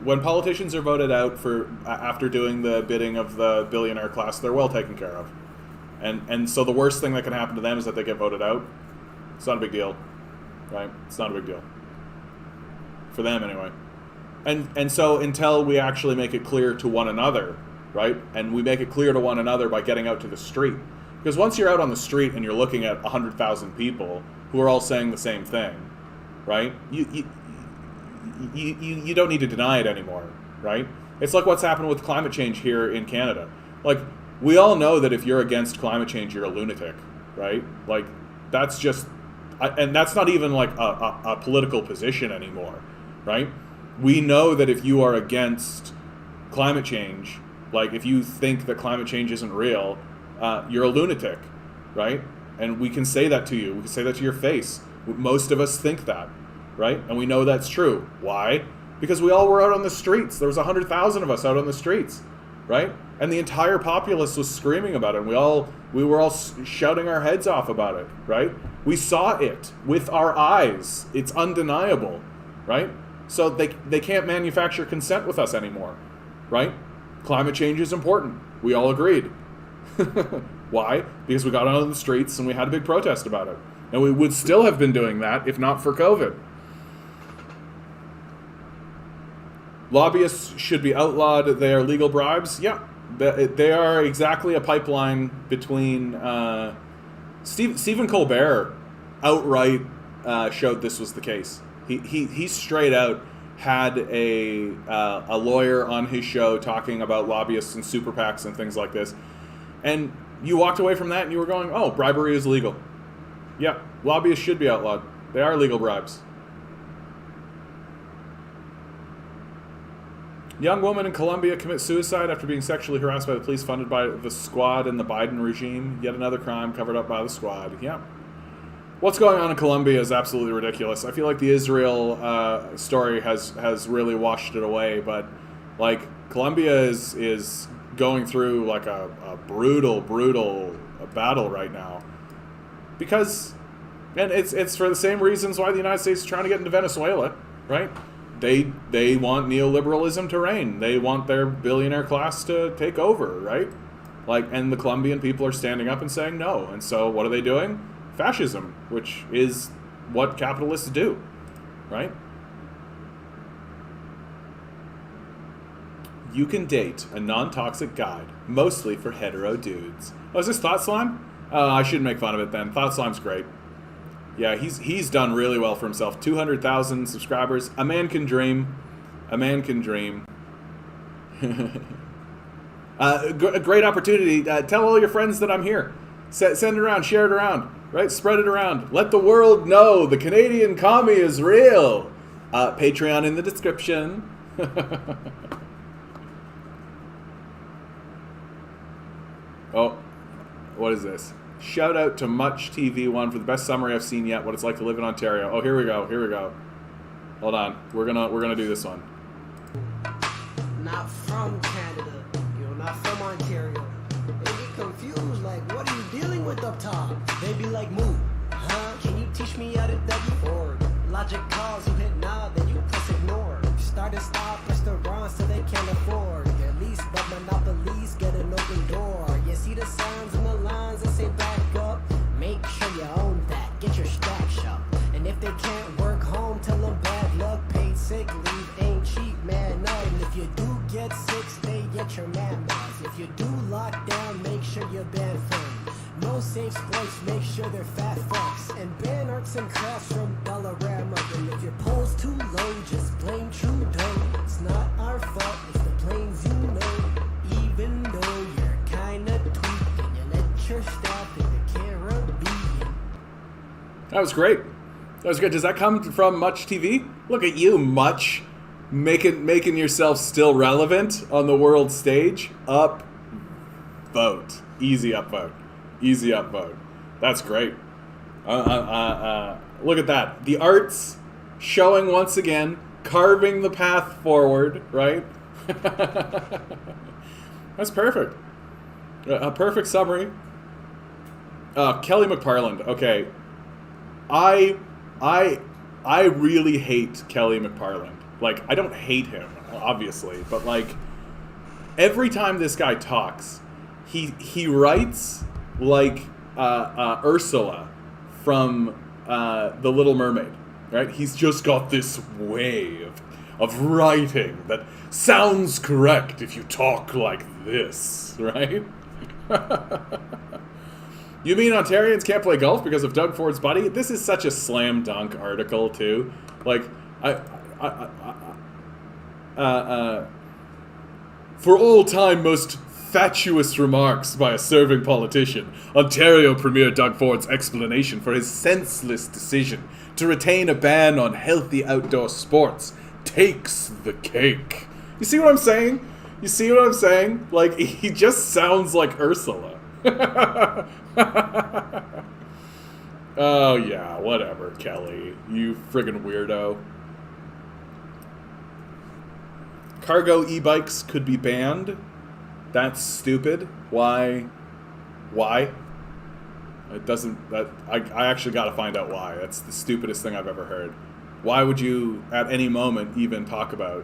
when politicians are voted out for after doing the bidding of the billionaire class, they're well taken care of. And so the worst thing that can happen to them is that they get voted out. It's not a big deal, right? It's not a big deal. For them, anyway. And so until we actually make it clear to one another, right? And we make it clear to one another by getting out to the street. Because once you're out on the street and you're looking at 100,000 people who are all saying the same thing, right? You don't need to deny it anymore, right? It's like what's happened with climate change here in Canada. Like, we all know that if you're against climate change, you're a lunatic, right? Like, that's just and that's not even like a political position anymore, right? We know that if you are against climate change, like if you think that climate change isn't real, you're a lunatic, right? And we can say that to you. We can say that to your face. Most of us think that, right? And we know that's true. Why? Because we all were out on the streets. There was 100,000 of us out on the streets, right? And the entire populace was screaming about it. And we were all shouting our heads off about it, right? We saw it with our eyes. It's undeniable, right? So they can't manufacture consent with us anymore, right? Climate change is important. We all agreed. Why? Because we got out on the streets and we had a big protest about it. And we would still have been doing that if not for COVID. Lobbyists should be outlawed. They are legal bribes. Yeah, they are exactly a pipeline between... Stephen Colbert outright showed this was the case. He straight out had a lawyer on his show talking about lobbyists and super PACs and things like this. And you walked away from that and you were going, oh, bribery is legal. Yeah, lobbyists should be outlawed. They are legal bribes. Young woman in Colombia commits suicide after being sexually harassed by the police funded by the Squad and the Biden regime. Yet another crime covered up by the Squad. Yeah. What's going on in Colombia is absolutely ridiculous. I feel like the Israel story has really washed it away, but like Colombia is going through like a brutal battle right now. Because, and it's for the same reasons why the United States is trying to get into Venezuela, right? They want neoliberalism to reign. They want their billionaire class to take over, right? Like, and the Colombian people are standing up and saying no. And so what are they doing? Fascism, which is what capitalists do, right? You can date a non-toxic guide, mostly for hetero dudes. Oh, is this Thought Slime? I shouldn't make fun of it then. Thought Slime's great. Yeah, he's done really well for himself. 200,000 subscribers. A man can dream. A man can dream. A great opportunity. Tell all your friends that I'm here. Send it around. Share it around. Right? Spread it around. Let the world know the Canadian commie is real. Patreon in the description. Oh, what is this? Shout out to Much TV One for the best summary I've seen yet. What it's like to live in Ontario. Oh, here we go. Here we go. Hold on. We're gonna do this one. Not from Canada, not from Ontario. They get confused, like, what are you dealing with up top? They be like, move, huh? Can you teach me how to dougie? Or logic calls, you hit nod, then you press ignore. Start and stop restaurants so they can't afford their lease, but monopolies get an open door. You see the signs and the lines that say back up. Make sure you own that. Get your stacks up. And if they can't work home, tell them bad luck. Paid sick leave ain't cheap, man. No. And if you do get sick, stay at your mammas. If you do lock down, make sure you're banned from. No safe sports, make sure they're fat fucks. And ban arts and crafts from Dollarama. And if your poll's too low, just blame Trudeau. It's not our fault, it's the planes you know. Even though you're kinda tweaking, you let your staff in the Caribbean. That was great. That was good. Does that come from Much TV? Look at you, Much. Making yourself still relevant on the world stage. Upvote. Easy upvote. Easy upvote. That's great. Look at that. The arts showing once again, carving the path forward, right? That's perfect. A perfect summary. Kelly McParland. Okay. I really hate Kelly McParland. Like, I don't hate him, obviously, but like every time this guy talks, he writes like Ursula from The Little Mermaid, right? He's just got this way of writing that sounds correct if you talk like this, right? You mean Ontarians can't play golf because of Doug Ford's buddy? This is such a slam dunk article too. Like, for all time most Fatuous remarks by a serving politician. Ontario Premier Doug Ford's explanation for his senseless decision to retain a ban on healthy outdoor sports takes the cake. You see what I'm saying? You see what I'm saying? Like, he just sounds like Ursula. Oh, yeah, whatever, Kelly. You friggin' weirdo. Cargo e-bikes could be banned. That's stupid. Why? It doesn't... I actually gotta find out why. That's the stupidest thing I've ever heard. Why would you, at any moment, even talk about...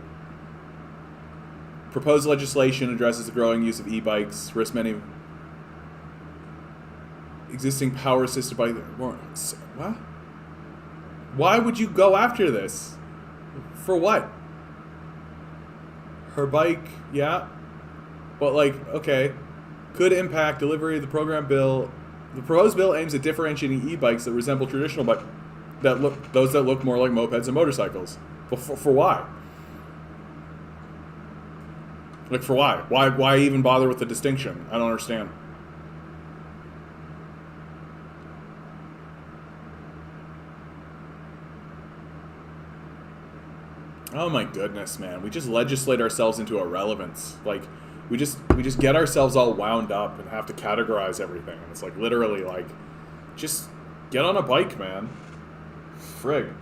Proposed legislation addresses the growing use of e-bikes, risks many... existing power assisted by... What? Why would you go after this? For what? Her bike, yeah. But, like, okay. Could impact delivery of the program bill. The proposed bill aims at differentiating e-bikes that resemble traditional bikes, those that look more like mopeds and motorcycles. But for why? Like, for why? Why even bother with the distinction? I don't understand. Oh my goodness, man. We just legislate ourselves into irrelevance. Like, we just get ourselves all wound up and have to categorize everything. And it's like, literally, like, just get on a bike, man. Frig.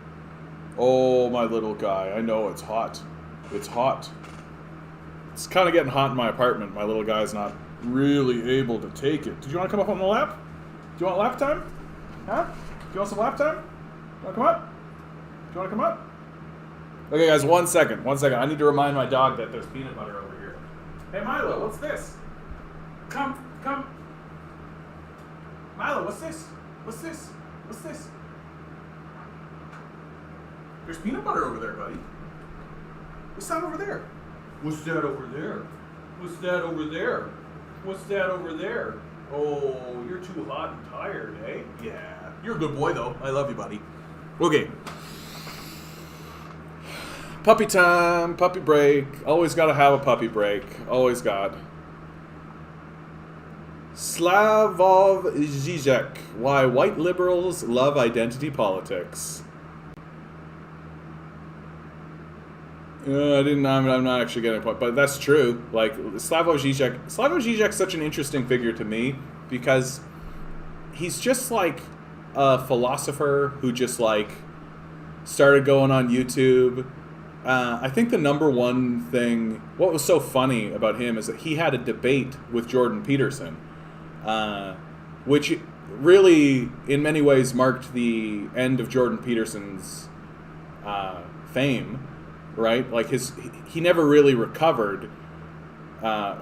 Oh, my little guy. I know it's hot. It's hot. It's kind of getting hot in my apartment. My little guy's not really able to take it. Did you want to come up on the lap? Do you want lap time? Huh? Do you want some lap time? You want to come up? Do you want to come up? Okay, guys, one second. I need to remind my dog that there's peanut butter over here. Hey, Milo, what's this? Come. Milo, what's this? What's this? There's peanut butter over there, buddy. What's that over there? What's that over there? Oh, you're too hot and tired, eh? Yeah. You're a good boy, though. I love you, buddy. Okay. Puppy time, puppy break. Always gotta have a puppy break. Always got. Slavov Zizek. Why white liberals love identity politics. I'm not actually getting a point, but that's true. Like, Slavoj Zizek's such an interesting figure to me because he's just like a philosopher who just like started going on YouTube. I think the number one thing, what was so funny about him is that he had a debate with Jordan Peterson, which really, in many ways, marked the end of Jordan Peterson's fame, right? Like he never really recovered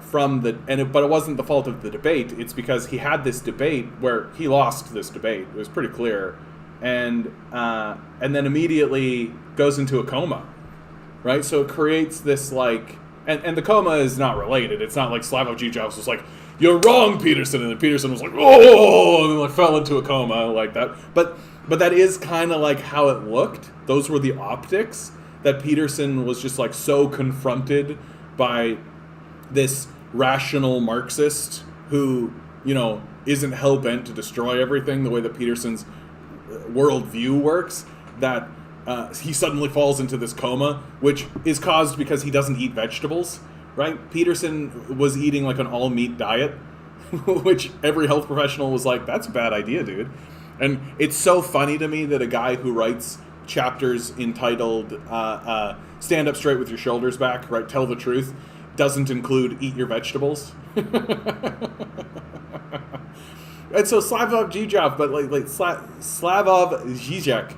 from but it wasn't the fault of the debate. It's because he had this debate where he lost this debate. It was pretty clear, and then immediately goes into a coma. Right, so it creates this like, and the coma is not related. It's not like Slavoj Žižek was like, "You're wrong, Peterson," and then Peterson was like, "Oh," and then like fell into a coma like that. But that is kind of like how it looked. Those were the optics that Peterson was just like so confronted by this rational Marxist who, you know, isn't hell bent to destroy everything the way that Peterson's worldview works, that. He suddenly falls into this coma, which is caused because he doesn't eat vegetables, right? Peterson was eating like an all-meat diet, which every health professional was like, that's a bad idea, dude. And it's so funny to me that a guy who writes chapters entitled Stand Up Straight with Your Shoulders Back, right, Tell the Truth, doesn't include Eat Your Vegetables. And so Slavoj Žižek, but like Slavoj Žižek,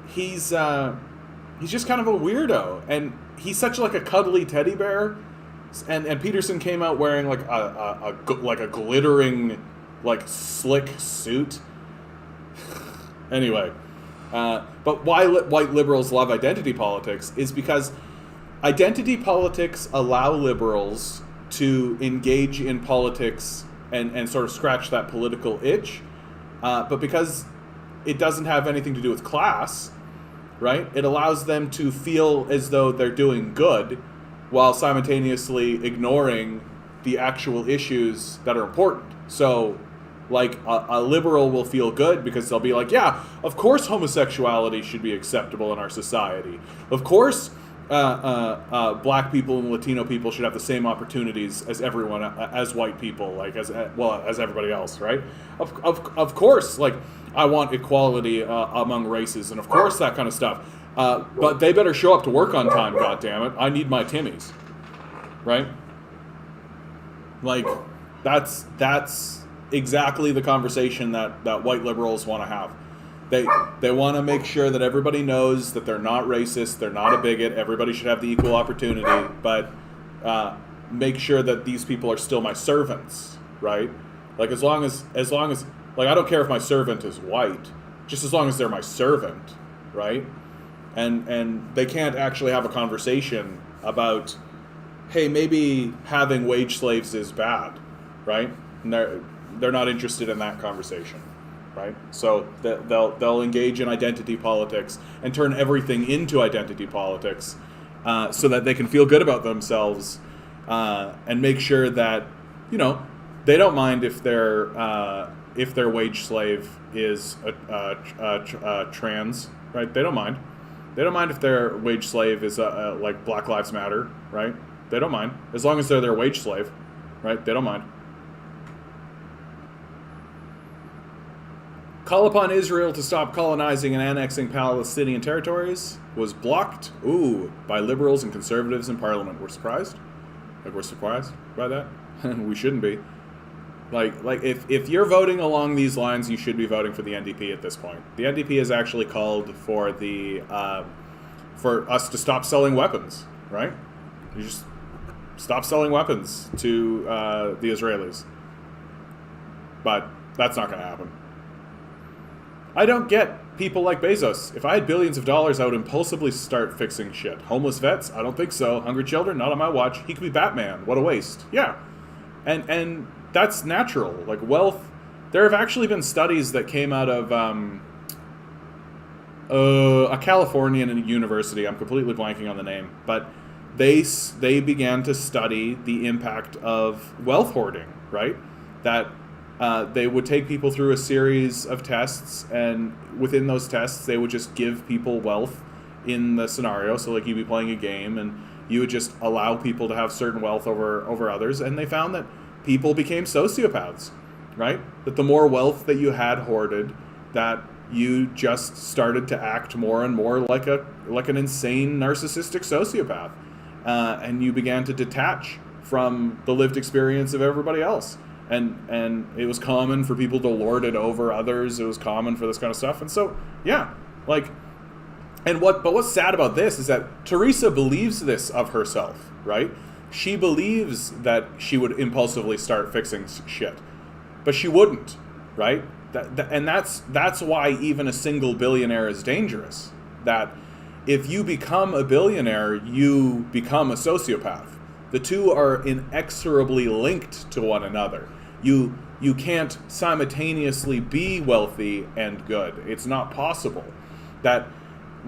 he's just kind of a weirdo, and he's such like a cuddly teddy bear, and Peterson came out wearing like a glittering like slick suit. Anyway, but why white liberals love identity politics is because identity politics allow liberals to engage in politics and sort of scratch that political itch, but because it doesn't have anything to do with class, right? It allows them to feel as though they're doing good while simultaneously ignoring the actual issues that are important. So, like, a liberal will feel good because they'll be like, yeah, of course homosexuality should be acceptable in our society. Of course black people and Latino people should have the same opportunities as everyone, as white people, like, as everybody else, right? Of course, like, I want equality among races, and of course that kind of stuff. But they better show up to work on time, goddammit. I need my Timmies, right? Like, that's exactly the conversation that white liberals want to have. They want to make sure that everybody knows that they're not racist, they're not a bigot, everybody should have the equal opportunity, but make sure that these people are still my servants, right? Like, as long as like, I don't care if my servant is white, just as long as they're my servant, right? And they can't actually have a conversation about, hey, maybe having wage slaves is bad, right? And they're not interested in that conversation, right? So they'll engage in identity politics and turn everything into identity politics, so that they can feel good about themselves, and make sure that, you know, they don't mind if their wage slave is trans, right? They don't mind. They don't mind if their wage slave is like Black Lives Matter, right? They don't mind, as long as they're their wage slave, right? They don't mind. Call upon Israel to stop colonizing and annexing Palestinian territories was blocked, by liberals and conservatives in parliament. We're surprised? Like, we're surprised by that? We shouldn't be. Like if you're voting along these lines, you should be voting for the NDP at this point. The NDP has actually called for for us to stop selling weapons, right? You just stop selling weapons to the Israelis. But that's not going to happen. I don't get people like Bezos. If I had billions of dollars, I would impulsively start fixing shit. Homeless vets? I don't think so. Hungry children? Not on my watch. He could be Batman. What a waste. Yeah. And that's natural. Like, wealth... There have actually been studies that came out of a Californian university. I'm completely blanking on the name. But they began to study the impact of wealth hoarding, right? That... they would take people through a series of tests, and within those tests, they would just give people wealth in the scenario. So, like, you'd be playing a game, and you would just allow people to have certain wealth over others, and they found that people became sociopaths, right? That the more wealth that you had hoarded, that you just started to act more and more like an insane narcissistic sociopath, and you began to detach from the lived experience of everybody else. And it was common for people to lord it over others. It was common for this kind of stuff. And so, yeah, like, but what's sad about this is that Teresa believes this of herself, right? She believes that she would impulsively start fixing shit, but she wouldn't, right? And that's why even a single billionaire is dangerous. That if you become a billionaire, you become a sociopath. The two are inexorably linked to one another. You can't simultaneously be wealthy and good. It's not possible. That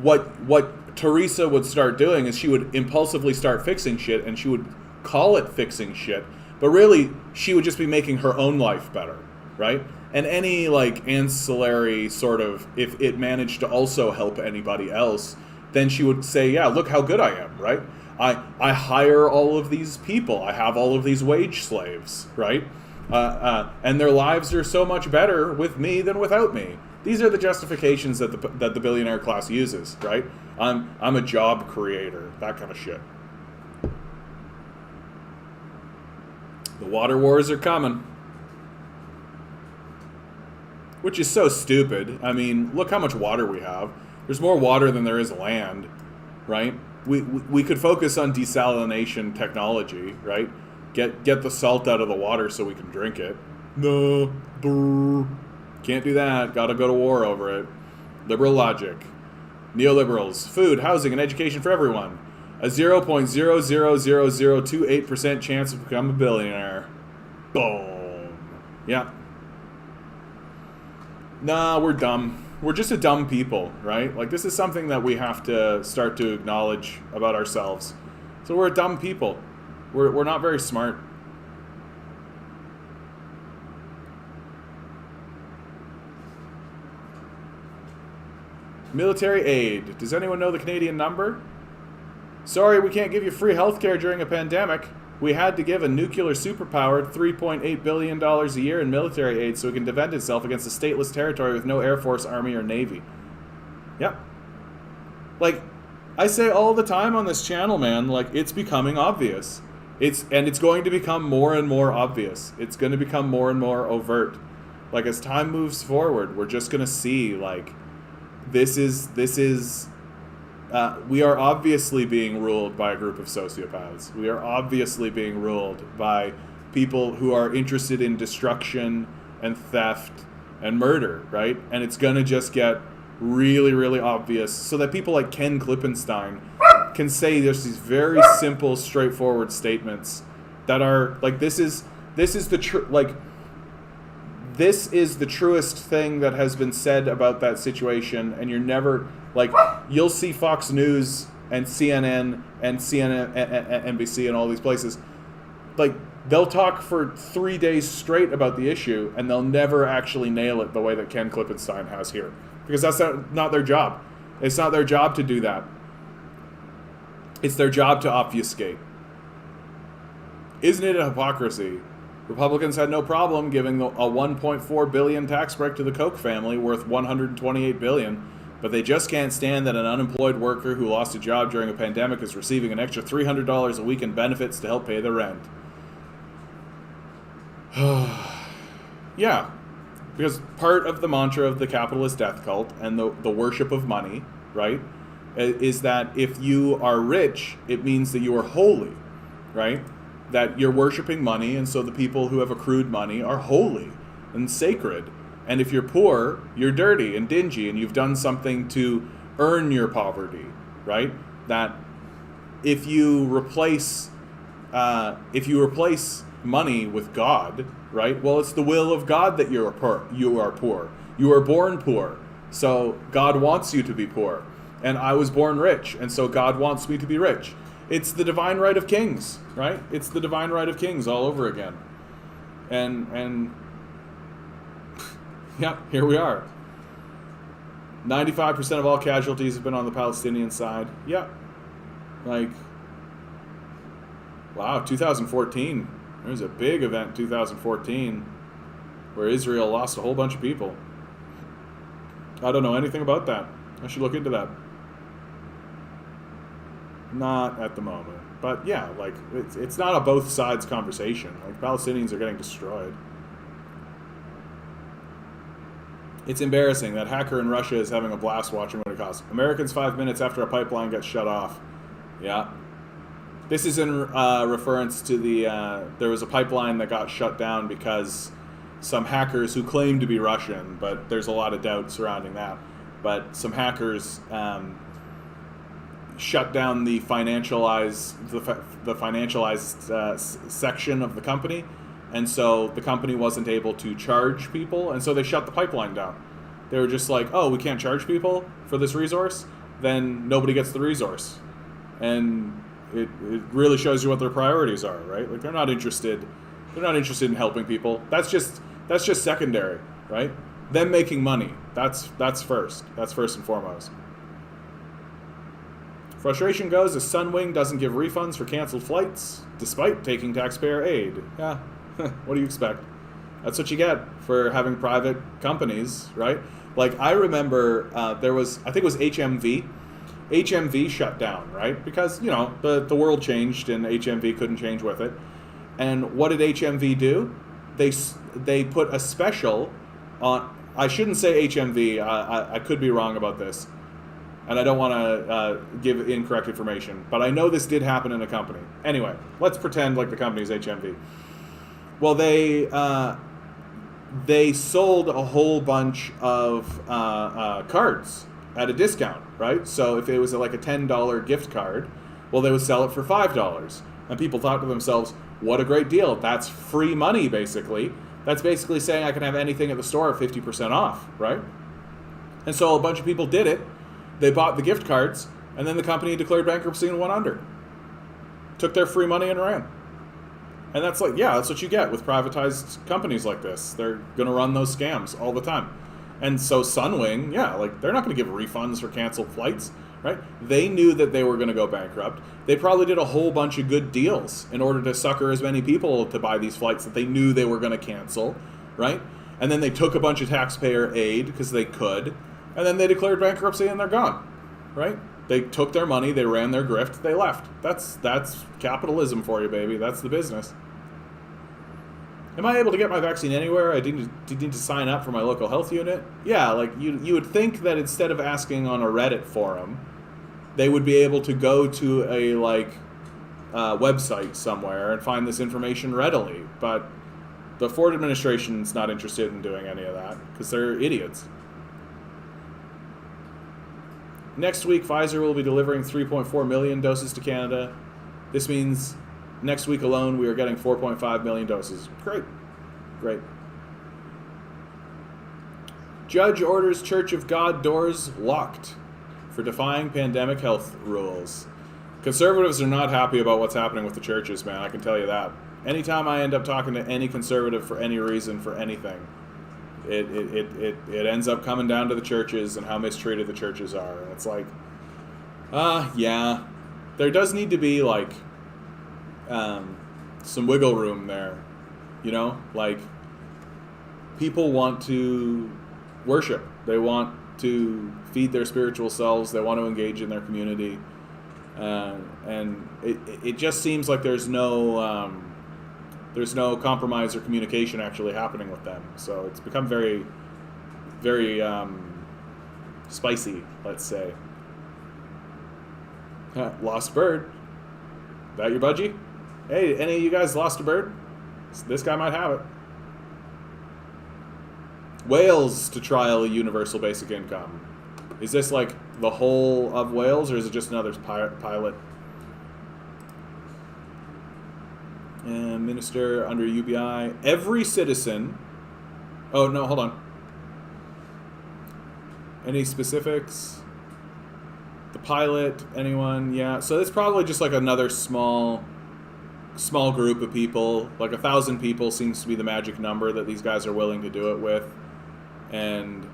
what Teresa would start doing is she would impulsively start fixing shit, and she would call it fixing shit, but really she would just be making her own life better, right? And any, like, ancillary sort of, if it managed to also help anybody else, then she would say, yeah, look how good I am, right? I hire all of these people. I have all of these wage slaves, right? And their lives are so much better with me than without me. These are the justifications that the billionaire class uses, right? I'm a job creator, that kind of shit. The water wars are coming. Which is so stupid. I mean, look how much water we have. There's more water than there is land, right? We could focus on desalination technology, right? Get the salt out of the water so we can drink it. No, can't do that. Gotta go to war over it. Liberal logic. Neoliberals. Food, housing, and education for everyone. A 0.00028% chance to become a billionaire. Boom. Yeah. Nah, we're dumb. We're just a dumb people, right? Like, this is something that we have to start to acknowledge about ourselves. So we're a dumb people. We're not very smart. Military aid. Does anyone know the Canadian number? Sorry, we can't give you free healthcare during a pandemic. We had to give a nuclear superpower $3.8 billion a year in military aid so it can defend itself against a stateless territory with no Air Force, Army, or Navy. Yep. Like, I say all the time on this channel, man, like, it's becoming obvious. It's going to become more and more obvious. It's going to become more and more overt. Like, as time moves forward, we're just going to see, like, we are obviously being ruled by a group of sociopaths. We are obviously being ruled by people who are interested in destruction and theft and murder, right? And it's going to just get really, really obvious so that people like Ken Klippenstein can say there's these very simple, straightforward statements that are like, this is the truest thing that has been said about that situation, and you're never, like, you'll see Fox News and CNN and NBC and all these places, like, they'll talk for 3 days straight about the issue, and they'll never actually nail it the way that Ken Klippenstein has here, because that's not their job. It's not their job to do that. It's their job to obfuscate. Isn't it a hypocrisy? Republicans had no problem giving a $1.4 billion tax break to the Koch family worth $128 billion, but they just can't stand that an unemployed worker who lost a job during a pandemic is receiving an extra $300 a week in benefits to help pay their rent. Yeah, because part of the mantra of the capitalist death cult and the worship of money, right, is that if you are rich, it means that you are holy, right? That you're worshiping money, and so the people who have accrued money are holy and sacred. And if you're poor, you're dirty and dingy, and you've done something to earn your poverty, right? That if you replace money with God, right? Well, it's the will of God that you are poor. You are poor. You are born poor, so God wants you to be poor. And I was born rich, and so God wants me to be rich. It's the divine right of kings, right? It's the divine right of kings all over again. And yeah, here we are. 95% of all casualties have been on the Palestinian side. Yeah. Like, wow, 2014. There was a big event in 2014 where Israel lost a whole bunch of people. I don't know anything about that. I should look into that. Not at the moment. But yeah, like, it's not a both sides conversation. Like, Palestinians are getting destroyed. It's embarrassing. That hacker in Russia is having a blast watching what it costs. Americans 5 minutes after a pipeline gets shut off. Yeah. This is in reference to there was a pipeline that got shut down because some hackers who claim to be Russian, but there's a lot of doubt surrounding that. But some hackers shut down the financialized section of the company, and so the company wasn't able to charge people, and so they shut the pipeline down. They were just like, oh, we can't charge people for this resource, then nobody gets the resource. And it really shows you what their priorities are, right? Like, they're not interested in helping people. That's just secondary, right? Them making money, that's first and foremost. Frustration goes as Sunwing doesn't give refunds for canceled flights despite taking taxpayer aid. Yeah. What do you expect? That's what you get for having private companies, right? Like, I remember I think it was HMV. HMV shut down, right? Because, you know, the world changed and HMV couldn't change with it. And what did HMV do? They put a special on, I shouldn't say HMV, I could be wrong about this. And I don't want to give incorrect information. But I know this did happen in a company. Anyway, let's pretend like the company's HMV. Well, they sold a whole bunch of cards at a discount, right? So if it was like a $10 gift card, well, they would sell it for $5. And people thought to themselves, what a great deal. That's free money, basically. That's basically saying I can have anything at the store at 50% off, right? And so a bunch of people did it. They bought the gift cards, and then the company declared bankruptcy and went under. Took their free money and ran. And that's what you get with privatized companies like this. They're going to run those scams all the time. And so Sunwing, yeah, like they're not going to give refunds for canceled flights, right? They knew that they were going to go bankrupt. They probably did a whole bunch of good deals in order to sucker as many people to buy these flights that they knew they were going to cancel, right? And then they took a bunch of taxpayer aid because they could, and then they declared bankruptcy and they're gone, right? They took their money, they ran their grift, they left. That's capitalism for you, baby. That's the business. Am I able to get my vaccine anywhere? I didn't need to sign up for my local health unit. Yeah, like you would think that instead of asking on a Reddit forum, they would be able to go to a website somewhere and find this information readily. But the Ford administration's not interested in doing any of that because they're idiots. Next week, Pfizer will be delivering 3.4 million doses to Canada. This means next week alone, we are getting 4.5 million doses. Great. Judge orders Church of God doors locked for defying pandemic health rules. Conservatives are not happy about what's happening with the churches, man. I can tell you that. Anytime I end up talking to any conservative for any reason, for anything, it ends up coming down to the churches and how mistreated the churches are. And it's like, yeah, there does need to be like some wiggle room there, you know, like people want to worship, they want to feed their spiritual selves, they want to engage in their community, and it just seems like there's no compromise or communication actually happening with them. So it's become very, very spicy, let's say. Lost bird. That your budgie? Hey, any of you guys lost a bird? This guy might have it. Wales to trial a universal basic income. Is this like the whole of Wales, or is it just another pilot? And minister under UBI. Every citizen. Oh, no, hold on. Any specifics? The pilot, anyone? Yeah, so it's probably just like another small group of people. Like 1,000 people seems to be the magic number that these guys are willing to do it with. And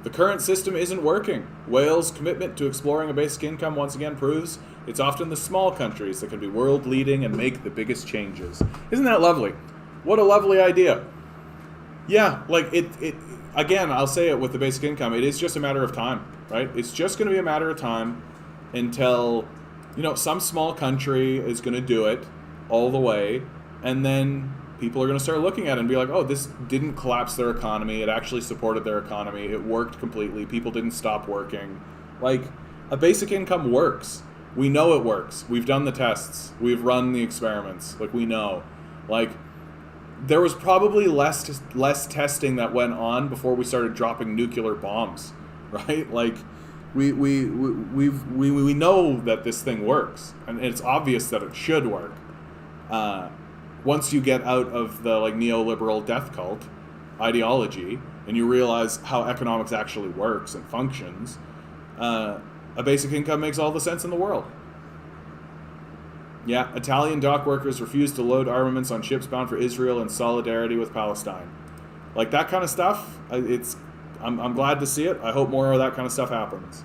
the current system isn't working. Wales' commitment to exploring a basic income once again proves it's often the small countries that can be world leading and make the biggest changes. Isn't that lovely? What a lovely idea. Yeah, like it again, I'll say it with the basic income, it is just a matter of time, right? It's just going to be a matter of time until, you know, some small country is going to do it all the way, and then people are going to start looking at it and be like, oh, this didn't collapse their economy. It actually supported their economy. It worked completely. People didn't stop working. Like, a basic income works. We know it works. We've done the tests. We've run the experiments. Like, we know. Like, there was probably less testing that went on before we started dropping nuclear bombs, right? Like, we know that this thing works, and it's obvious that it should work. Once you get out of the like neoliberal death cult ideology and you realize how economics actually works and functions, a basic income makes all the sense in the world. Yeah, Italian dock workers refuse to load armaments on ships bound for Israel in solidarity with Palestine. Like that kind of stuff, I'm glad to see it. I hope more of that kind of stuff happens.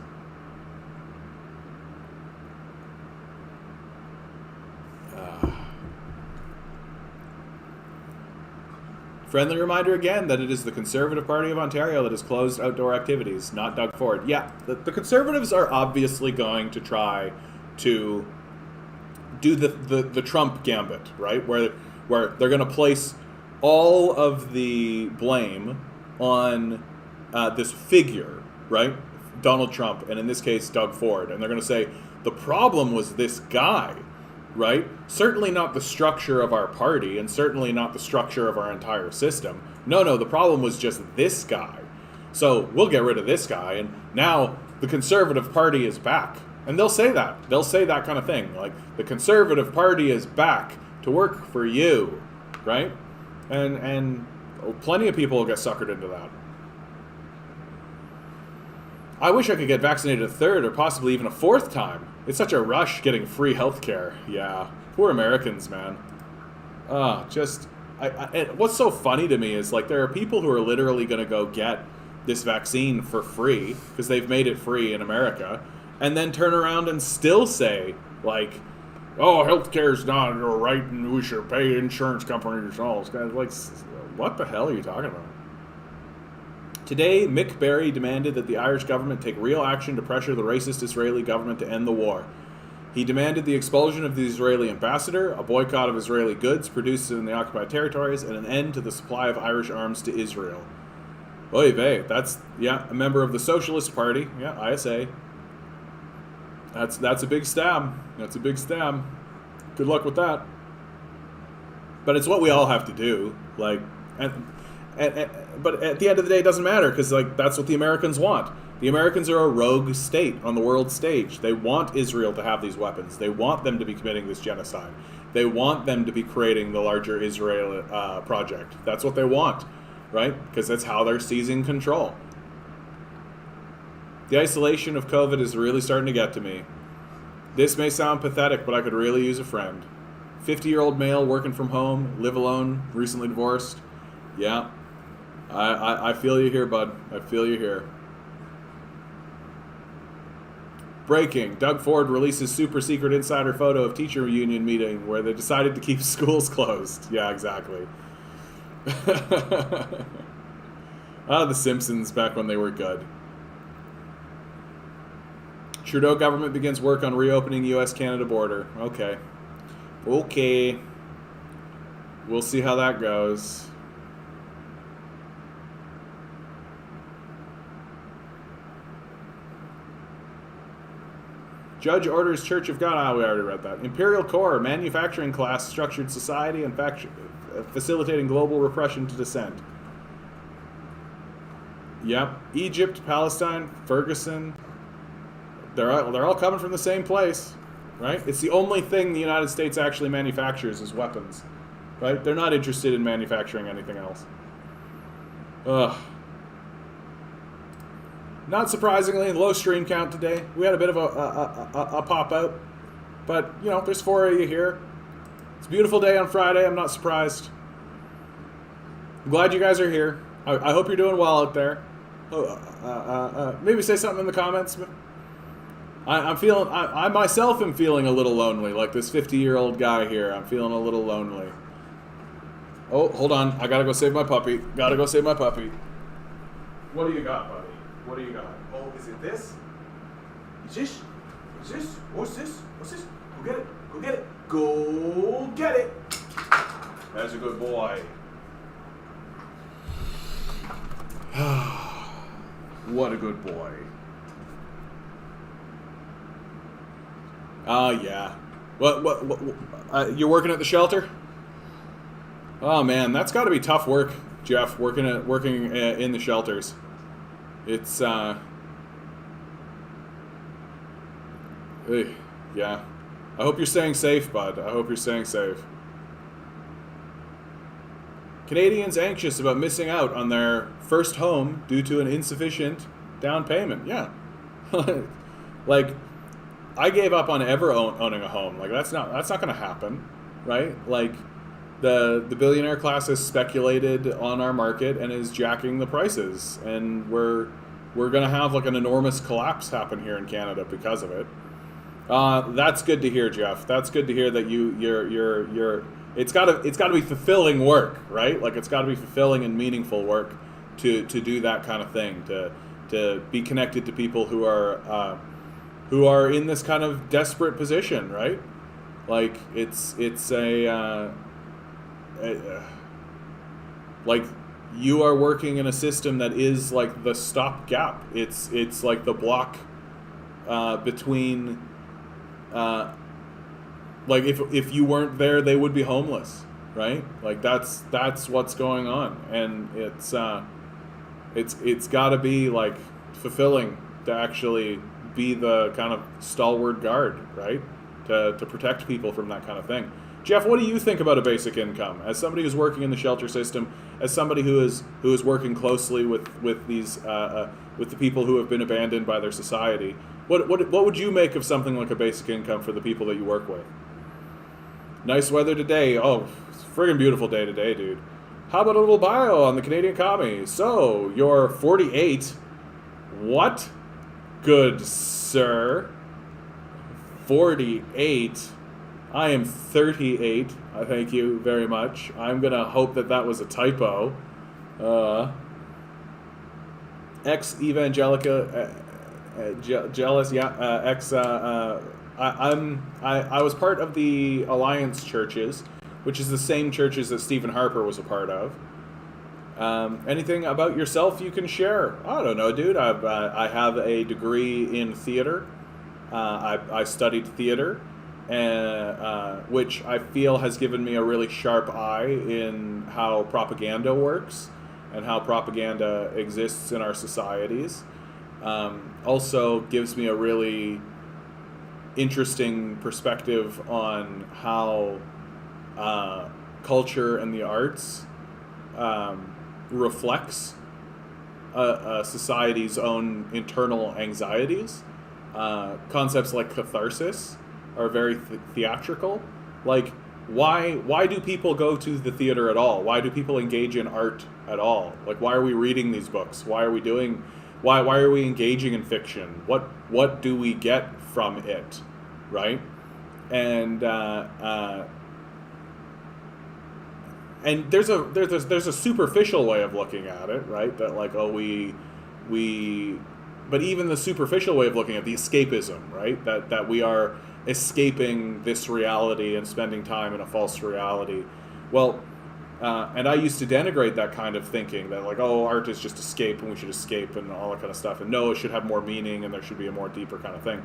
Friendly reminder again that it is the Conservative Party of Ontario that has closed outdoor activities, not Doug Ford. Yeah, the Conservatives are obviously going to try to do the Trump gambit, right? Where they're going to place all of the blame on this figure, right? Donald Trump, and in this case, Doug Ford. And they're going to say, the problem was this guy, right? Certainly not the structure of our party, and certainly not the structure of our entire system. No, the problem was just this guy. So we'll get rid of this guy, and now the Conservative Party is back. And they'll say that. They'll say that kind of thing. Like, the Conservative Party is back to work for you, right? And plenty of people will get suckered into that. I wish I could get vaccinated a third or possibly even a fourth time. It's such a rush getting free healthcare. Yeah, poor Americans, man. and what's so funny to me is like there are people who are literally going to go get this vaccine for free because they've made it free in America, and then turn around and still say like, "Oh, healthcare is not a right, and we should pay insurance companies and all this kind of like, what the hell are you talking about?" Today, Mick Berry demanded that the Irish government take real action to pressure the racist Israeli government to end the war. He demanded the expulsion of the Israeli ambassador, a boycott of Israeli goods produced in the occupied territories, and an end to the supply of Irish arms to Israel. Oy vey, that's, yeah, a member of the Socialist Party, yeah, ISA. That's a big stab. That's a big stab. Good luck with that. But it's what we all have to do. Like, but at the end of the day, it doesn't matter because like that's what the Americans want. The Americans are a rogue state on the world stage. They want Israel to have these weapons. They want them to be committing this genocide. They want them to be creating the larger Israel project. That's what they want, right? Because that's how they're seizing control. The isolation of COVID is really starting to get to me. This may sound pathetic, but I could really use a friend. 50-year-old male working from home, live alone, recently divorced. Yeah, I feel you here, bud. I feel you here. Breaking. Doug Ford releases super secret insider photo of teacher union meeting where they decided to keep schools closed. Yeah, exactly. The Simpsons back when they were good. Trudeau government begins work on reopening U.S.-Canada border. Okay. Okay. We'll see how that goes. Judge orders Church of God. We already read that. Imperial Corps, manufacturing class, structured society, and facilitating global repression to dissent. Yep. Egypt, Palestine, Ferguson. They're all coming from the same place, right? It's the only thing the United States actually manufactures is weapons, right? They're not interested in manufacturing anything else. Ugh. Not surprisingly, low stream count today. We had a bit of a pop out, but you know, there's 4 of you here. It's a beautiful day on Friday. I'm not surprised. I'm glad you guys are here. I hope you're doing well out there. Maybe say something in the comments. I myself am feeling a little lonely, like this 50-year-old guy here. I'm feeling a little lonely. Oh, hold on. I gotta go save my puppy. Gotta go save my puppy. What do you got, buddy? What do you got? Oh, is it this? Is this? Is this? What's this? What's this? Go get it. Go get it. Go get it. That's a good boy. What a good boy. Yeah. What you're working at the shelter? Oh man, that's got to be tough work, Jeff. Working in the shelters. It's yeah. I hope you're staying safe, bud. I hope you're staying safe. Canadians anxious about missing out on their first home due to an insufficient down payment. Yeah. Like, I gave up on ever owning a home. Like, that's not going to happen, right? Like, the billionaire class has speculated on our market and is jacking the prices, and we're going to have like an enormous collapse happen here in Canada because of it. That's good to hear, Jeff. That's good to hear that you're. It's got to be fulfilling work, right? Like, it's got to be fulfilling and meaningful work to do that kind of thing, to be connected to people who are in this kind of desperate position, right? Like, it's like, you are working in a system that is like the stopgap. It's like the block between. Like, if you weren't there, they would be homeless, right? Like, that's what's going on, and it's got to be like fulfilling to actually be the kind of stalwart guard, right? To protect people from that kind of thing. Jeff, what do you think about a basic income? As somebody who's working in the shelter system, as somebody who is working closely with these with the people who have been abandoned by their society, what would you make of something like a basic income for the people that you work with? Nice weather today. Oh, it's a friggin' beautiful day today, dude. How about a little bio on the Canadian commie? So, you're 48. What? Good sir. 48. I am 38. Thank you very much. I'm gonna hope that that was a typo. Ex-evangelica, jealous, yeah. I was part of the Alliance churches, which is the same churches that Stephen Harper was a part of. Anything about yourself you can share? I don't know, dude. I have a degree in theater. I studied theater, which I feel has given me a really sharp eye in how propaganda works and how propaganda exists in our societies. Also gives me a really interesting perspective on how culture and the arts reflects a society's own internal anxieties. Concepts like catharsis are very theatrical. Like, why do people go to the theater at all? Why do people engage in art at all? Like, why are we reading these books? Why are we doing? Why are we engaging in fiction? What do we get from it, right? And there's a superficial way of looking at it, right? That like, oh, but even the superficial way of looking at the escapism, right? That we are escaping this reality and spending time in a false reality. Well, and I used to denigrate that kind of thinking, that like, oh, art is just escape and we should escape and all that kind of stuff. And no, it should have more meaning and there should be a more deeper kind of thing.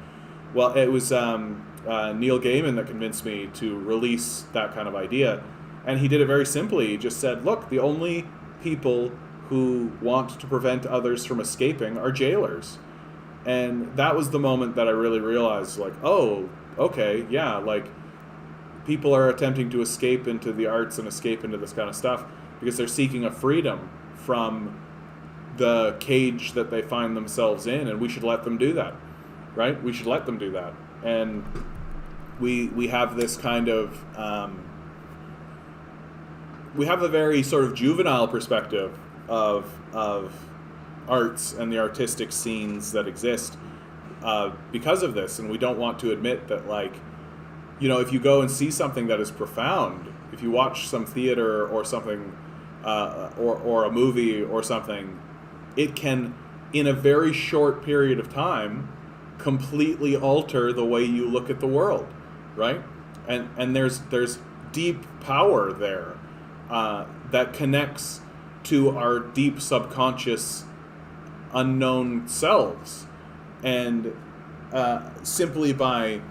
Well, it was Neil Gaiman that convinced me to release that kind of idea. And he did it very simply. He just said, look, the only people who want to prevent others from escaping are jailers. And that was the moment that I really realized, like, oh, okay, yeah, like, people are attempting to escape into the arts and escape into this kind of stuff because they're seeking a freedom from the cage that they find themselves in, and we should let them do that, right? We should let them do that. And we have this kind of... we have a very sort of juvenile perspective of arts and the artistic scenes that exist because of this, and we don't want to admit that, like, you know, if you go and see something that is profound, if you watch some theater or something, or a movie or something, it can, in a very short period of time, completely alter the way you look at the world, right? And there's deep power there that connects to our deep subconscious unknown selves. And simply by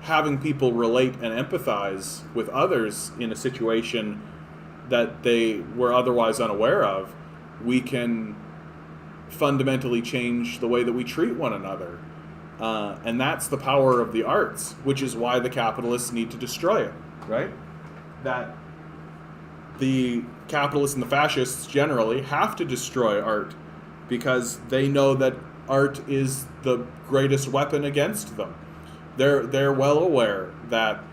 having people relate and empathize with others in a situation that they were otherwise unaware of, we can fundamentally change the way that we treat one another. And that's the power of the arts, which is why the capitalists need to destroy it, right? That the capitalists and the fascists generally have to destroy art because they know that art is the greatest weapon against them. They're well aware that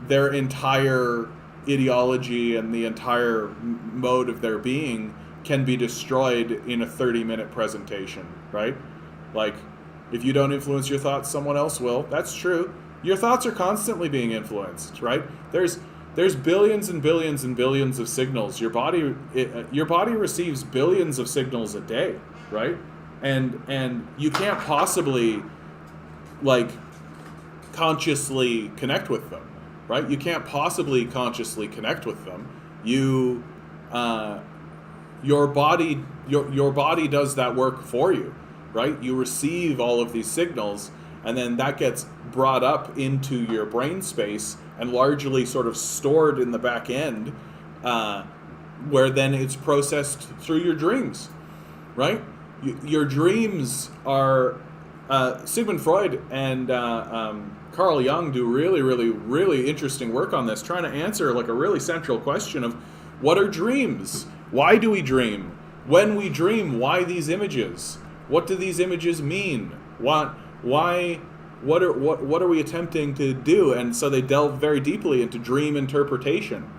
their entire ideology and the entire mode of their being can be destroyed in a 30-minute presentation, right? Like, if you don't influence your thoughts, someone else will. That's true. Your thoughts are constantly being influenced, right? There's billions and billions and billions of signals. Your body receives billions of signals a day, right? And you can't possibly, like, consciously connect with them, right? You can't possibly consciously connect with them. Your body does that work for you, right? You receive all of these signals, and then that gets brought up into your brain space and largely sort of stored in the back end, where then it's processed through your dreams, right? Your dreams are... Sigmund Freud and Carl Jung do really, really, really interesting work on this, trying to answer like a really central question of what are dreams? Why do we dream? When we dream, why these images? What do these images mean? Why what are we attempting to do? And so they delve very deeply into dream interpretation.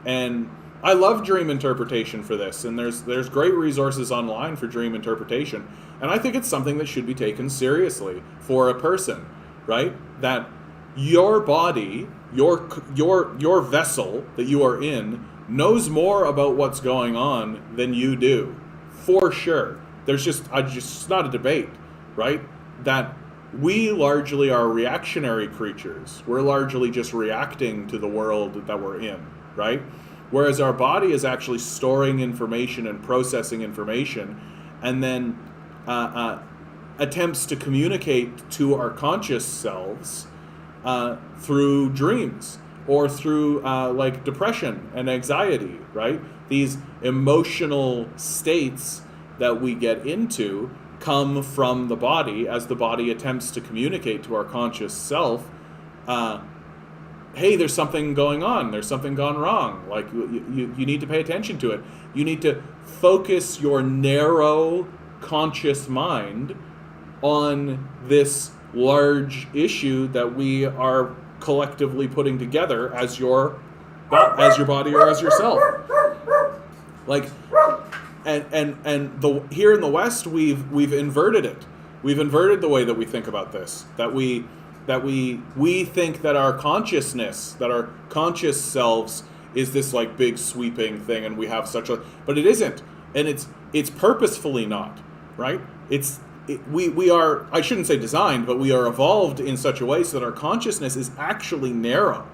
And I love dream interpretation for this, and there's great resources online for dream interpretation. And I think it's something that should be taken seriously for a person, right? That your body, your vessel that you are in knows more about what's going on than you do, for sure. There's just it's not a debate, right? That we largely are reactionary creatures. We're largely just reacting to the world that we're in, right? Whereas our body is actually storing information and processing information, and then attempts to communicate to our conscious selves through dreams or through like depression and anxiety, right? These emotional states that we get into come from the body as the body attempts to communicate to our conscious self, hey, there's something going on, there's something gone wrong, like you need to pay attention to it. You need to focus your narrow conscious mind on this large issue that we are collectively putting together as your body or as yourself. Like, and here in the West, we've inverted it. We've inverted the way that we think about this. That we think that our consciousness, that our conscious selves is this like big sweeping thing, and we have but it isn't, and it's purposefully not, right? We are, I shouldn't say designed, but we are evolved in such a way so that our consciousness is actually narrow,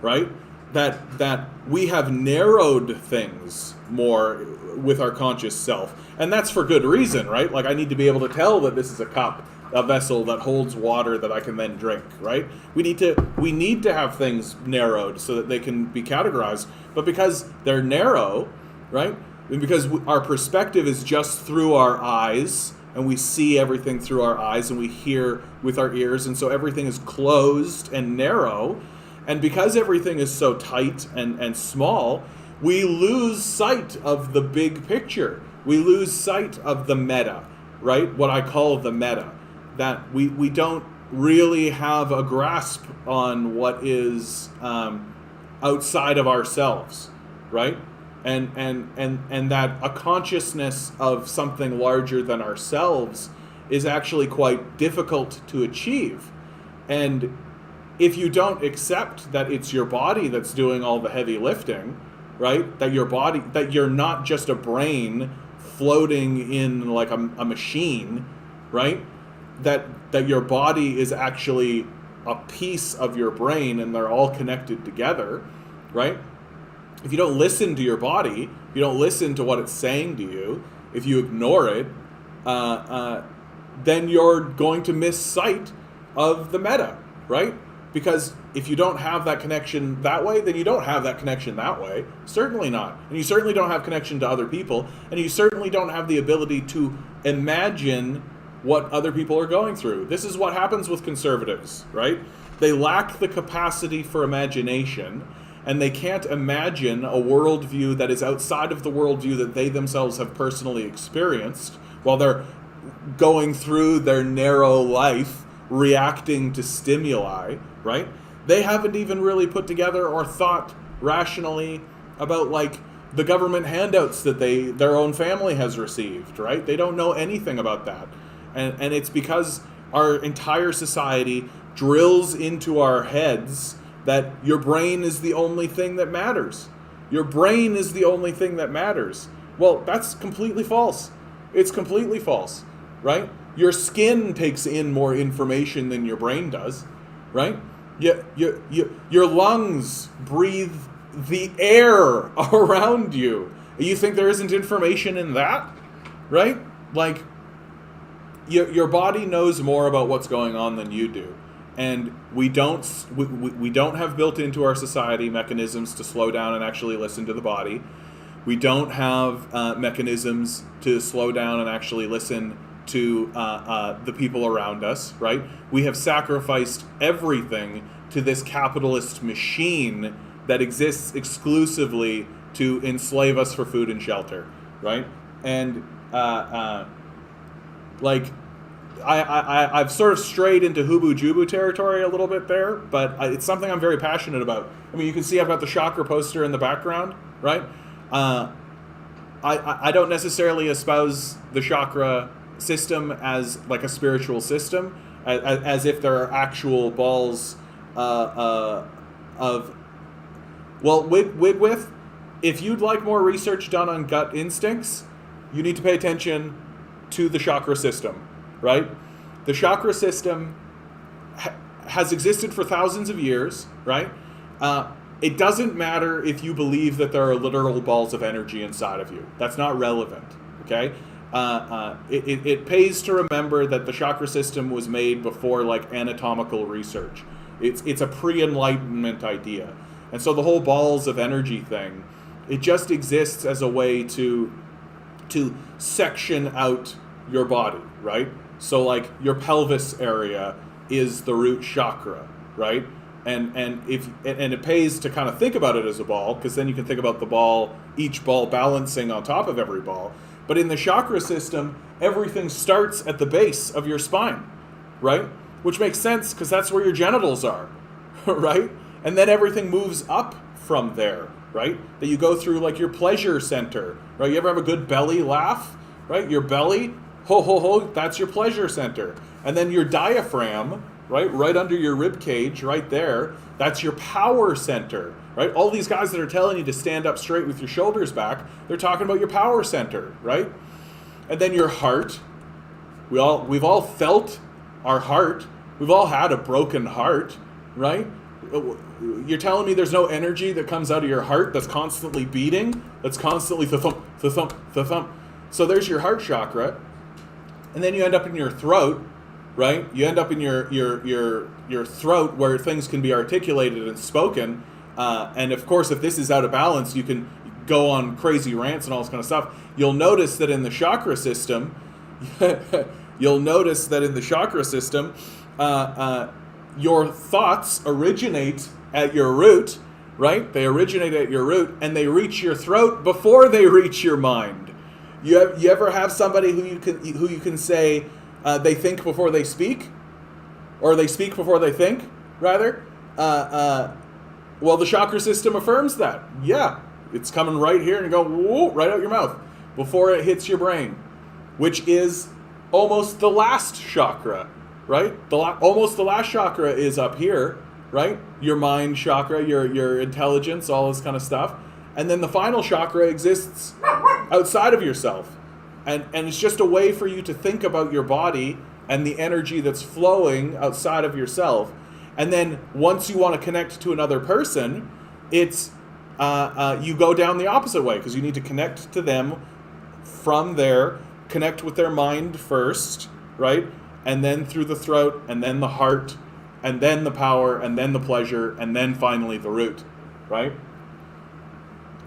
right? That we have narrowed things more with our conscious self, and that's for good reason, right? Like, I need to be able to tell that this is a vessel that holds water that I can then drink, right? We need to have things narrowed so that they can be categorized, but because they're narrow, right? And because our perspective is just through our eyes, and we see everything through our eyes, and we hear with our ears, and so everything is closed and narrow. And because everything is so tight and small, we lose sight of the big picture. We lose sight of the meta, right? What I call the meta. That we don't really have a grasp on what is outside of ourselves, right? And that a consciousness of something larger than ourselves is actually quite difficult to achieve. And if you don't accept that it's your body that's doing all the heavy lifting, right? That you're not just a brain floating in like a machine, right? That your body is actually a piece of your brain and they're all connected together, right? If you don't listen to your body, if you don't listen to what it's saying to you, if you ignore it, then you're going to miss sight of the meta, right? Because if you don't have that connection that way, then you don't have that connection that way. Certainly not. And you certainly don't have connection to other people. And you certainly don't have the ability to imagine what other people are going through. This is what happens with conservatives, right? They lack the capacity for imagination, and they can't imagine a worldview that is outside of the worldview that they themselves have personally experienced while they're going through their narrow life, reacting to stimuli, right? They haven't even really put together or thought rationally about like the government handouts that their own family has received, right? They don't know anything about that. And it's because our entire society drills into our heads that your brain is the only thing that matters. Your brain is the only thing that matters. Well, that's completely false. It's completely false, right? Your skin takes in more information than your brain does, right? Your lungs breathe the air around you. You think there isn't information in that, right? Like, your body knows more about what's going on than you do. And we don't have built into our society mechanisms to slow down and actually listen to the body. We don't have mechanisms to slow down and actually listen to the people around us, right? We have sacrificed everything to this capitalist machine that exists exclusively to enslave us for food and shelter, right? And like, I've sort of strayed into Hubu Jubu territory a little bit there, but it's something I'm very passionate about. I mean, you can see I've got the chakra poster in the background, right? I don't necessarily espouse the chakra system as like a spiritual system, as if there are actual balls of... Well, Wigwith, if you'd like more research done on gut instincts, you need to pay attention to the chakra system, right? The chakra system has existed for thousands of years, right? It doesn't matter if you believe that there are literal balls of energy inside of you. That's not relevant, okay? It pays to remember that the chakra system was made before like anatomical research. It's a pre-enlightenment idea. And so the whole balls of energy thing, it just exists as a way to section out your body, right? So like your pelvis area is the root chakra, right? And it pays to kind of think about it as a ball, because then you can think about the ball, each ball balancing on top of every ball. But in the chakra system, everything starts at the base of your spine, right? Which makes sense because that's where your genitals are, right? And then everything moves up from there, right? That you go through like your pleasure center, right? You ever have a good belly laugh, right? Your belly, ho, ho, ho, that's your pleasure center. And then your diaphragm, right under your rib cage, right there, that's your power center, right? All these guys that are telling you to stand up straight with your shoulders back, they're talking about your power center, right? And then your heart. We've all felt our heart. We've all had a broken heart, right? You're telling me there's no energy that comes out of your heart that's constantly beating, that's constantly thump, thump, thump. So there's your heart chakra, and then you end up in your throat, right? You end up in your throat where things can be articulated and spoken, and of course, if this is out of balance, you can go on crazy rants and all this kind of stuff. You'll notice that in the chakra system, your thoughts originate at your root, right? They originate at your root, and they reach your throat before they reach your mind. You ever have somebody who you can say they think before they speak, or they speak before they think, rather? Well, the chakra system affirms that. Yeah, it's coming right here and go whoa, right out your mouth before it hits your brain, which is almost the last chakra. Right? Almost the last chakra is up here, right? Your mind chakra, your intelligence, all this kind of stuff. And then the final chakra exists outside of yourself. And it's just a way for you to think about your body and the energy that's flowing outside of yourself. And then once you want to connect to another person, it's you go down the opposite way, because you need to connect to them from there, connect with their mind first, right? And then through the throat, and then the heart, and then the power, and then the pleasure, and then finally the root, right?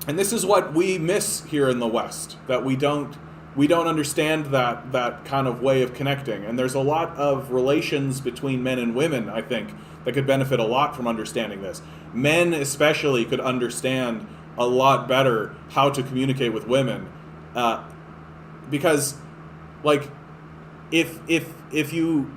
And this is what we miss here in the West, that we don't understand that kind of way of connecting. And there's a lot of relations between men and women, I think, that could benefit a lot from understanding this. Men especially could understand a lot better how to communicate with women, because, like, if you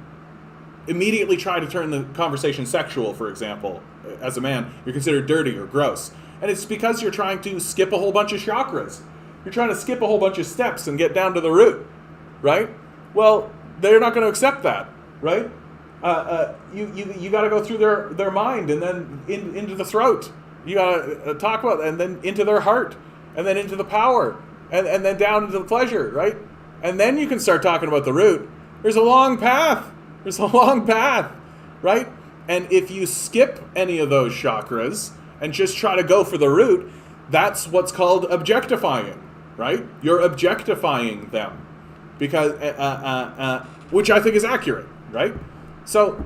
immediately try to turn the conversation sexual, for example, as a man, you're considered dirty or gross. And it's because you're trying to skip a whole bunch of chakras. You're trying to skip a whole bunch of steps and get down to the root, right? Well, they're not going to accept that, right? You got to go through their mind, and then into the throat. You got to talk about, and then into their heart, and then into the power, and then down into the pleasure, right? And then you can start talking about the root. There's a long path. Right? And if you skip any of those chakras and just try to go for the root, that's what's called objectifying, right? You're objectifying them, because which I think is accurate, right? So,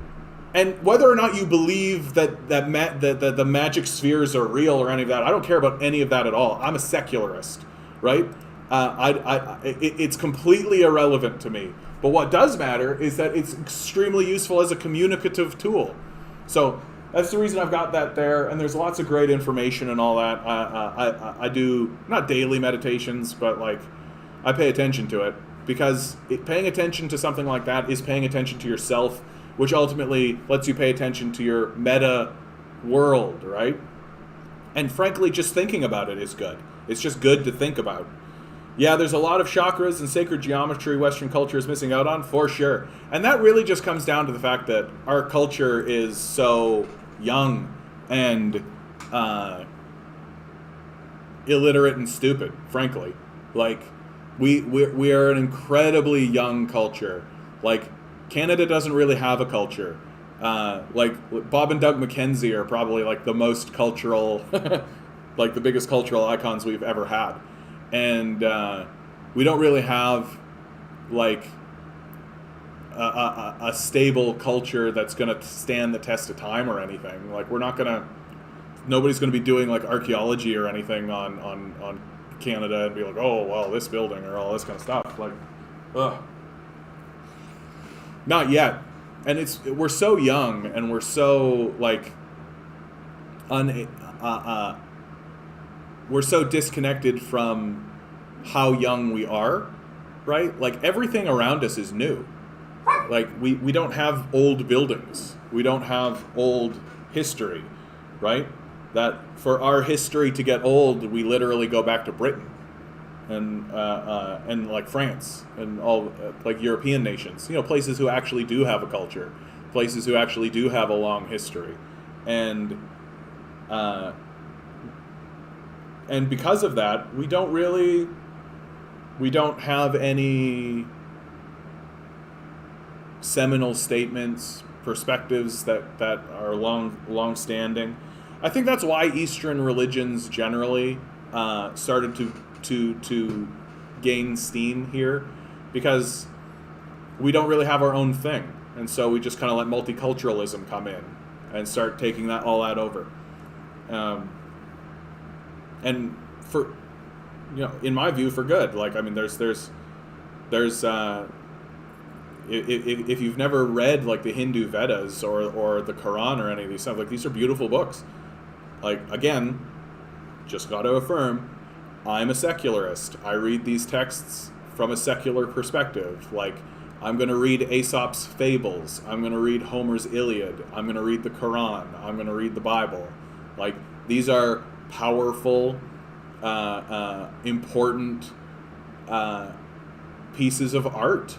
and whether or not you believe that the magic spheres are real or any of that, I don't care about any of that at all. I'm a secularist, right? It's completely irrelevant to me. But what does matter is that it's extremely useful as a communicative tool. So that's the reason I've got that there. And there's lots of great information and all that. I do not daily meditations, but like I pay attention to it because paying attention to something like that is paying attention to yourself, which ultimately lets you pay attention to your meta world, right? And frankly, just thinking about it is good. It's just good to think about. Yeah, there's a lot of chakras and sacred geometry Western culture is missing out on, for sure. And that really just comes down to the fact that our culture is so young and illiterate and stupid, frankly. Like, we are an incredibly young culture. Like, Canada doesn't really have a culture. Like, Bob and Doug McKenzie are probably like the most cultural, like the biggest cultural icons we've ever had. And we don't really have like a stable culture that's going to stand the test of time or anything. Like, nobody's going to be doing like archaeology or anything on Canada and be like, oh, well, this building or all this kind of stuff. Like, ugh. Not yet. And we're so young and we're so like we're so disconnected from how young we are, right? Like, everything around us is new. Like, we don't have old buildings. We don't have old history, right? That for our history to get old, we literally go back to Britain and like France and all like European nations, places who actually do have a culture, places who actually do have a long history. And because of that, we don't have any seminal statements, perspectives that are long standing. I think that's why Eastern religions generally started to gain steam here, because we don't really have our own thing, and so we just kind of let multiculturalism come in and start taking all that over. And for, in my view, for good. Like, I mean, there's if you've never read like the Hindu Vedas or the Quran or any of these stuff, like, these are beautiful books. Like, again, just got to affirm, I'm a secularist. I read these texts from a secular perspective. Like, I'm going to read Aesop's Fables. I'm going to read Homer's Iliad. I'm going to read the Quran. I'm going to read the Bible. Like, these are powerful, important pieces of art,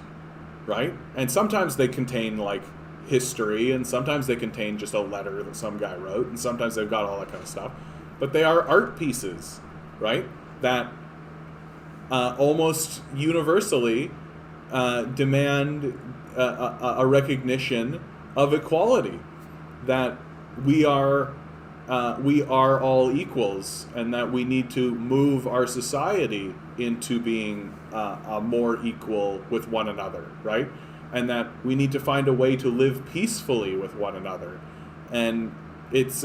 right? And sometimes they contain, like, history, and sometimes they contain just a letter that some guy wrote, and sometimes they've got all that kind of stuff. But they are art pieces, right? That almost universally demand a recognition of equality, that we are all equals, and that we need to move our society into being more equal with one another, right? And that we need to find a way to live peacefully with one another. And it's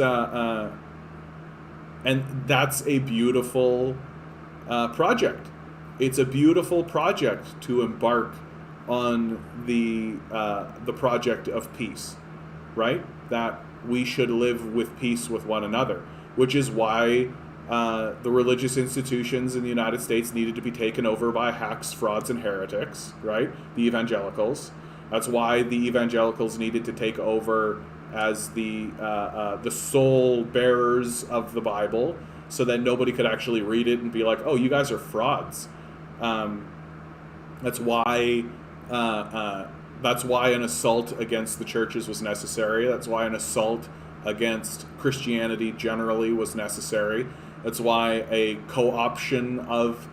and that's a beautiful project. It's a beautiful project to embark on the project of peace, right? That we should live with peace with one another, which is why the religious institutions in the United States needed to be taken over by hacks, frauds, and heretics, right? The evangelicals. That's why the evangelicals needed to take over as the sole bearers of the Bible, so that nobody could actually read it and be like, oh, you guys are frauds. That's why an assault against the churches was necessary. That's why an assault against Christianity generally was necessary. That's why a co-option of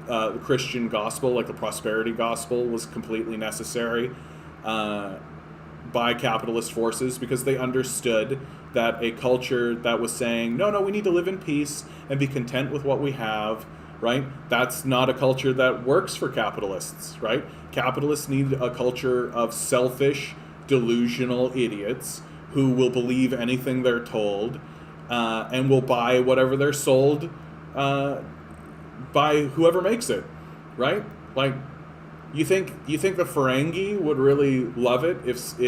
the Christian gospel, like the prosperity gospel, was completely necessary by capitalist forces, because they understood that a culture that was saying, no, we need to live in peace and be content with what we have, right? That's not a culture that works for capitalists, right? Capitalists need a culture of selfish, delusional idiots who will believe anything they're told and will buy whatever they're sold by whoever makes it, right? Like, you think the Ferengi would really love it if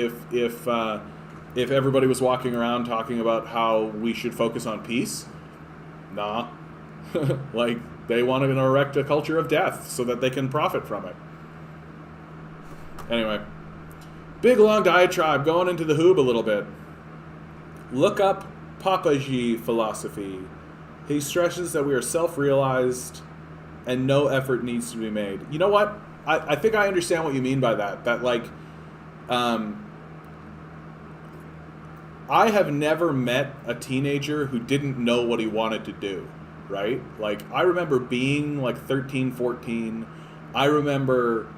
everybody was walking around talking about how we should focus on peace? Nah. Like, they want to erect a culture of death so that they can profit from it. Anyway, big long diatribe going into the hoob a little bit. Look up Papaji philosophy. He stresses that we are self-realized and no effort needs to be made. You know what? I think I understand what you mean by that. That, like, I have never met a teenager who didn't know what he wanted to do, right? Like, I remember being, like, 13, 14. I remember,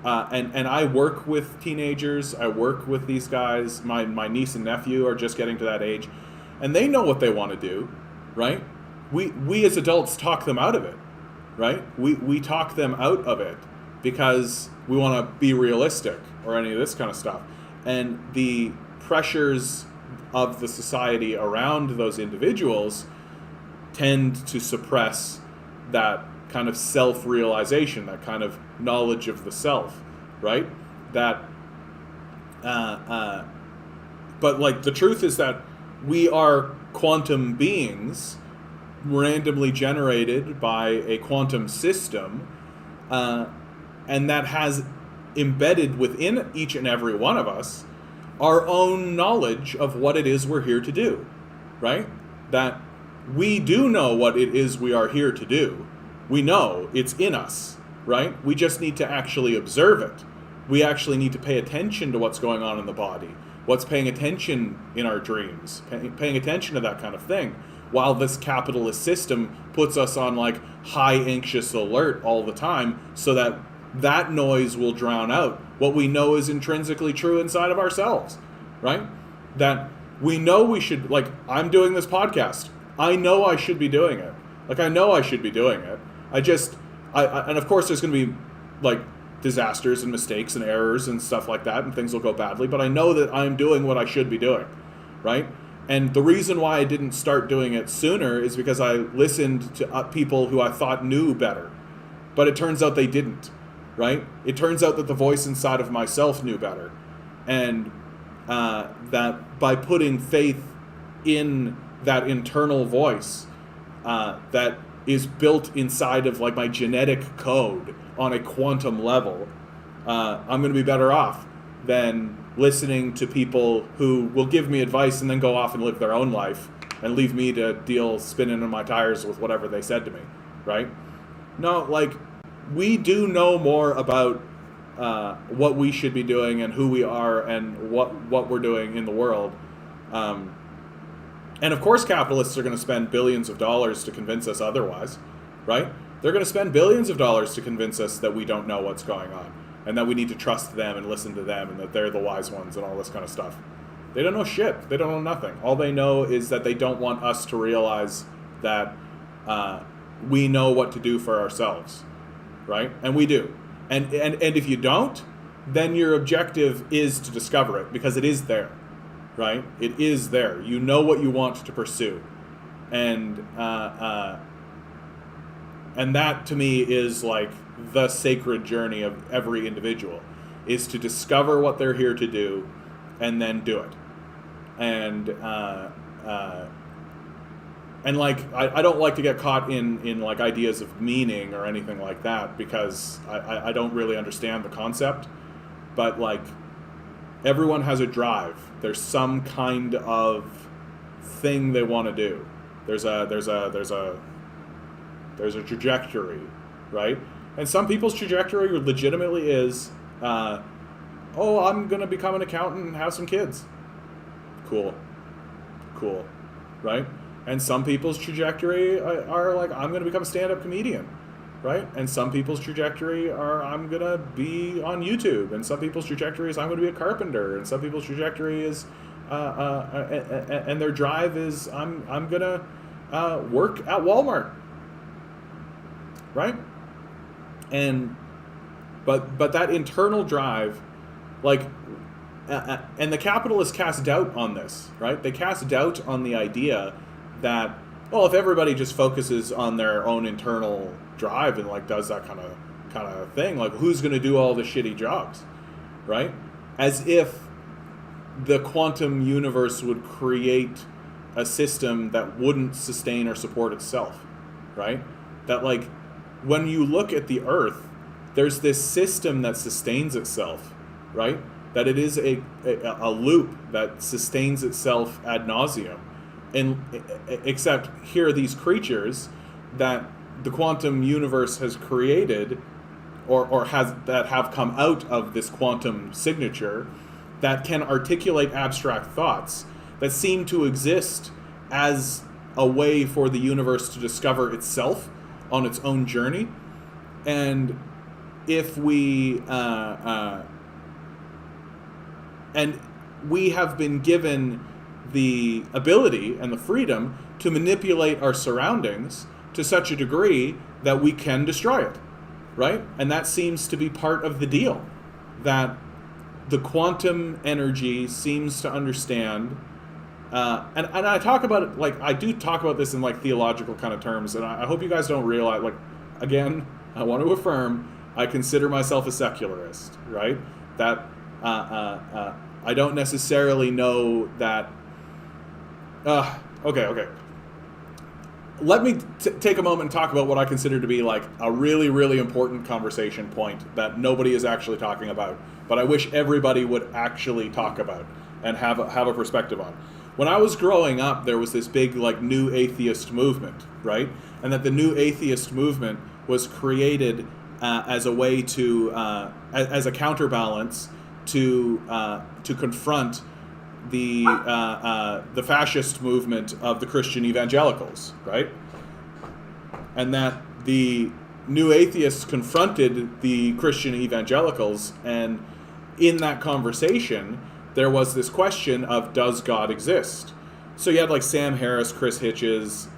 and I work with teenagers. I work with these guys. My niece and nephew are just getting to that age. And they know what they want to do, right? We as adults talk them out of it, right? We talk them out of it because we want to be realistic or any of this kind of stuff. And the pressures of the society around those individuals tend to suppress that kind of self-realization, that kind of knowledge of the self, right? That, but like the truth is that we are quantum beings randomly generated by a quantum system, and that has embedded within each and every one of us our own knowledge of what it is we're here to do, right? That we do know what it is we are here to do. We know it's in us, right? We just need to actually observe it. We actually need to pay attention to what's going on in the body, what's paying attention in our dreams, paying attention to that kind of thing, while this capitalist system puts us on like high anxious alert all the time so that that noise will drown out what we know is intrinsically true inside of ourselves, right? That we know we should, like, I'm doing this podcast. I know I should be doing it. Like, I know I should be doing it. And of course there's going to be, like, disasters and mistakes and errors and stuff like that, and things will go badly, but I know that I'm doing what I should be doing, right? And the reason why I didn't start doing it sooner is because I listened to people who I thought knew better, but it turns out they didn't. Right? It turns out that the voice inside of myself knew better. And that by putting faith in that internal voice that is built inside of like my genetic code on a quantum level, I'm going to be better off than listening to people who will give me advice and then go off and live their own life and leave me to deal spinning on my tires with whatever they said to me. Right? No, like, we do know more about what we should be doing and who we are and what we're doing in the world. And of course capitalists are going to spend billions of dollars to convince us otherwise, right? They're going to spend billions of dollars to convince us that we don't know what's going on and that we need to trust them and listen to them and that they're the wise ones and all this kind of stuff. They don't know shit. They don't know nothing. All they know is that they don't want us to realize that we know what to do for ourselves. Right? And we do. And if you don't, then your objective is to discover it because it is there. Right? It is there. You know what you want to pursue. And that to me is like the sacred journey of every individual, is to discover what they're here to do and then do it. And like, I don't like to get caught in like ideas of meaning or anything like that because I don't really understand the concept. But like, everyone has a drive. There's some kind of thing they want to do. There's a trajectory, right? And some people's trajectory legitimately is, I'm gonna become an accountant and have some kids. Cool, right? And some people's trajectory are like, I'm going to become a stand-up comedian, right? And some people's trajectory are, I'm going to be on YouTube. And some people's trajectory is, I'm going to be a carpenter. And some people's trajectory is, and their drive is, I'm going to work at Walmart, right? And, but that internal drive, like, and the capitalists cast doubt on this, right? They cast doubt on the idea that, well, if everybody just focuses on their own internal drive and like does that kind of thing, like who's going to do all the shitty jobs, right? As if the quantum universe would create a system that wouldn't sustain or support itself, right? That like when you look at the Earth, there's this system that sustains itself right? That it is a loop that sustains itself ad nauseum. And except here are these creatures that the quantum universe has created, or have come out of this quantum signature, that can articulate abstract thoughts that seem to exist as a way for the universe to discover itself on its own journey. And if we and we have been given the ability and the freedom to manipulate our surroundings to such a degree that we can destroy it, right? And that seems to be part of the deal, that the quantum energy seems to understand, and I talk about it, like, I do talk about this in, like, theological kind of terms, and I hope you guys don't realize, like, again, I want to affirm, I consider myself a secularist, right? That, I don't necessarily know that, okay. Let me take a moment and talk about what I consider to be, like, a really, really important conversation point that nobody is actually talking about, but I wish everybody would actually talk about and have a perspective on. When I was growing up, there was this big, like, new atheist movement, right? And that the new atheist movement was created as a way to, as a counterbalance to confront the fascist movement of the Christian evangelicals, right? And that the new atheists confronted the Christian evangelicals, and in that conversation, there was this question of, does God exist? So you had, like, Sam Harris, Chris Hitchens,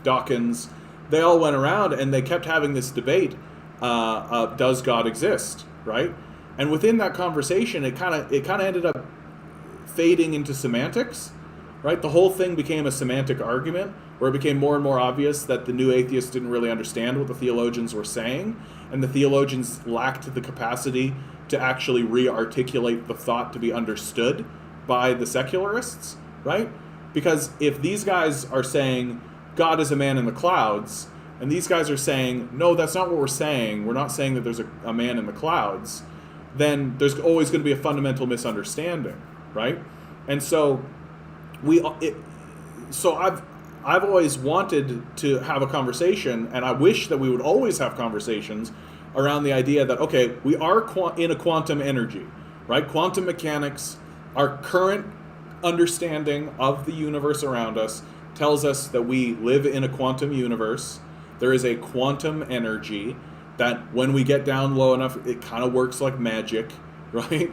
Dawkins. They all went around and they kept having this debate of, does God exist, right? And within that conversation, it kind of ended up fading into semantics, right? The whole thing became a semantic argument where it became more and more obvious that the new atheists didn't really understand what the theologians were saying, and the theologians lacked the capacity to actually re-articulate the thought to be understood by the secularists, right? Because if these guys are saying God is a man in the clouds, and these guys are saying, no, that's not what we're saying, we're not saying that there's a man in the clouds, then there's always going to be a fundamental misunderstanding, right? And so I've always wanted to have a conversation, and I wish that we would always have conversations around the idea that, okay, we are in a quantum energy, right? Quantum mechanics, our current understanding of the universe around us tells us that we live in a quantum universe. There is a quantum energy that when we get down low enough, it kind of works like magic, right?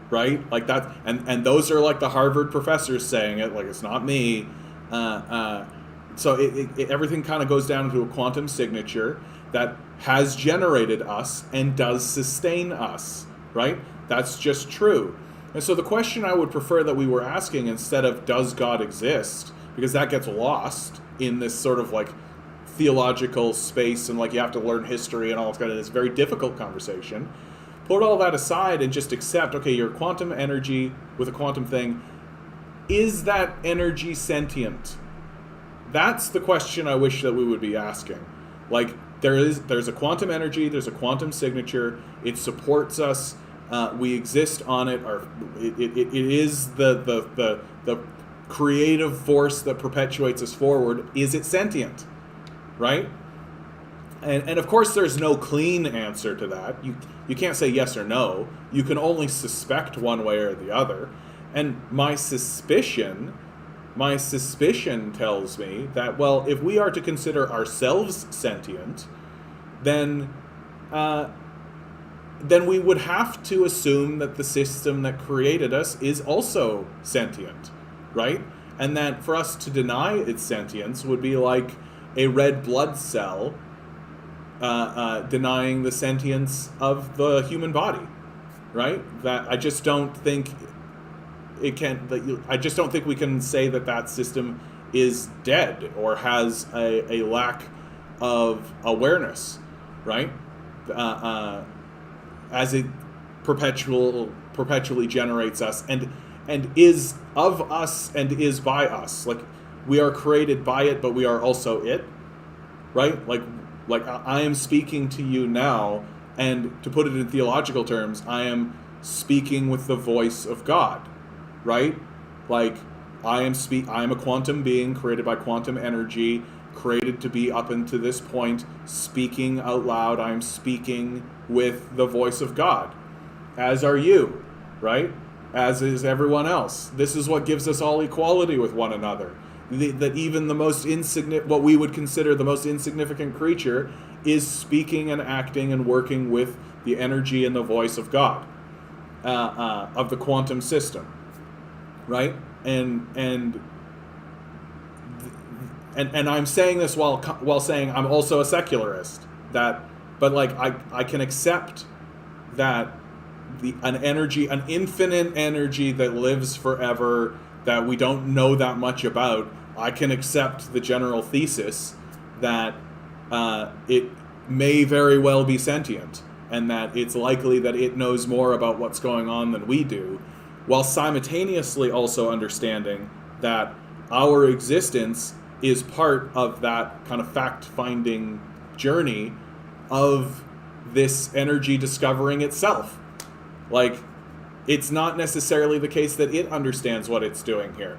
Right? Like that, and those are, like, the Harvard professors saying it, like, it's not me. So everything kind of goes down to a quantum signature that has generated us and does sustain us, right? That's just true. And so the question I would prefer that we were asking, instead of does God exist, because that gets lost in this sort of, like, theological space, and, like, you have to learn history and all this kind of this very difficult conversation. Put all that aside and just accept, okay, your quantum energy with a quantum thing, is that energy sentient? That's the question I wish that we would be asking. Like, there's a quantum energy, there's a quantum signature, it supports us, we exist on it, it is the creative force that perpetuates us forward. Is it sentient? Right? And of course there's no clean answer to that. You can't say yes or no. You can only suspect one way or the other. And my suspicion tells me that, well, if we are to consider ourselves sentient, then we would have to assume that the system that created us is also sentient, right? And that for us to deny its sentience would be like a red blood cell denying the sentience of the human body, right? That I just don't think it can. I just don't think we can say that system is dead or has a lack of awareness, right? As it perpetually generates us and is of us and is by us. Like, we are created by it, but we are also it, right? Like I am speaking to you now And to put it in theological terms, I am speaking with the voice of God, right? Like, I am a quantum being created by quantum energy, created to be up until this point, speaking out loud. I am speaking with the voice of God, as are you, right? As is everyone else. This is what gives us all equality with one another. That even the most what we would consider the most insignificant creature is speaking and acting and working with the energy and the voice of God, of the quantum system, right? And I'm saying this while saying I'm also a secularist. But like I can accept that an infinite energy that lives forever, that we don't know that much about. I can accept the general thesis that it may very well be sentient, and that it's likely that it knows more about what's going on than we do, while simultaneously also understanding that our existence is part of that kind of fact-finding journey of this energy discovering itself. Like, it's not necessarily the case that it understands what it's doing here,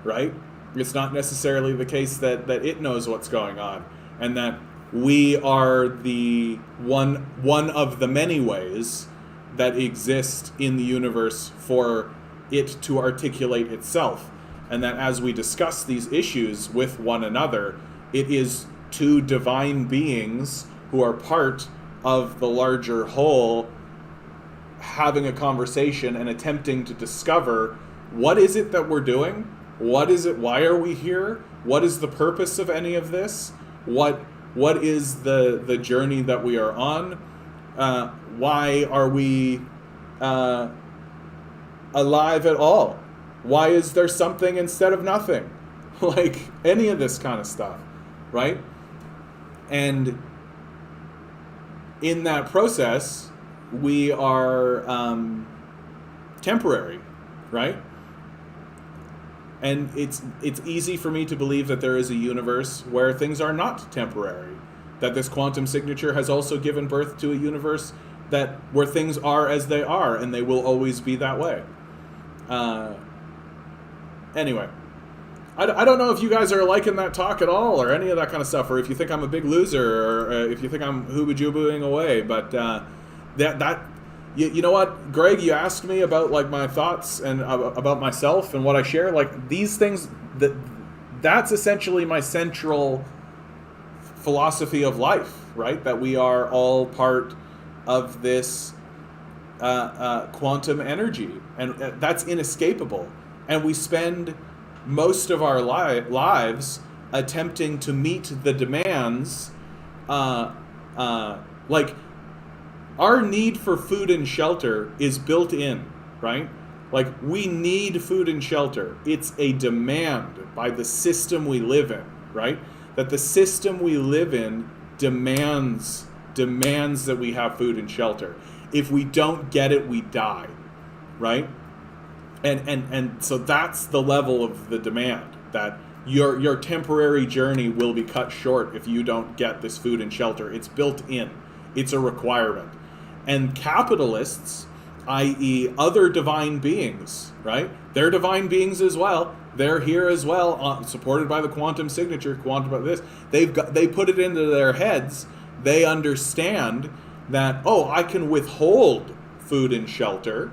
right? It's not necessarily the case that it knows what's going on, and that we are the one of the many ways that exist in the universe for it to articulate itself. And that as we discuss these issues with one another, it is two divine beings who are part of the larger whole having a conversation and attempting to discover what is it that we're doing? What is it? Why are we here? What is the purpose of any of this? What is the journey that we are on? Why are we alive at all? Why is there something instead of nothing? Like, any of this kind of stuff, right? And in that process, we are temporary, right? And it's easy for me to believe that there is a universe where things are not temporary. That this quantum signature has also given birth to a universe where things are as they are, and they will always be that way. Anyway, I don't know if you guys are liking that talk at all, or any of that kind of stuff, or if you think I'm a big loser, or if you think I'm hooba-joobaing away. But you know what, Greg, you asked me about like my thoughts and about myself and what I share. Like, these things, that's essentially my central philosophy of life, right? That we are all part of this quantum energy, and that's inescapable. And we spend most of our lives attempting to meet the demands, like, our need for food and shelter is built in, right? Like, we need food and shelter. It's a demand by the system we live in, right? That the system we live in demands that we have food and shelter. If we don't get it, we die, right? And so that's the level of the demand, that your temporary journey will be cut short if you don't get this food and shelter. It's built in. It's a requirement. And capitalists, i.e. other divine beings, right? They're divine beings as well. They're here as well, supported by the quantum signature, they put it into their heads. They understand that, I can withhold food and shelter,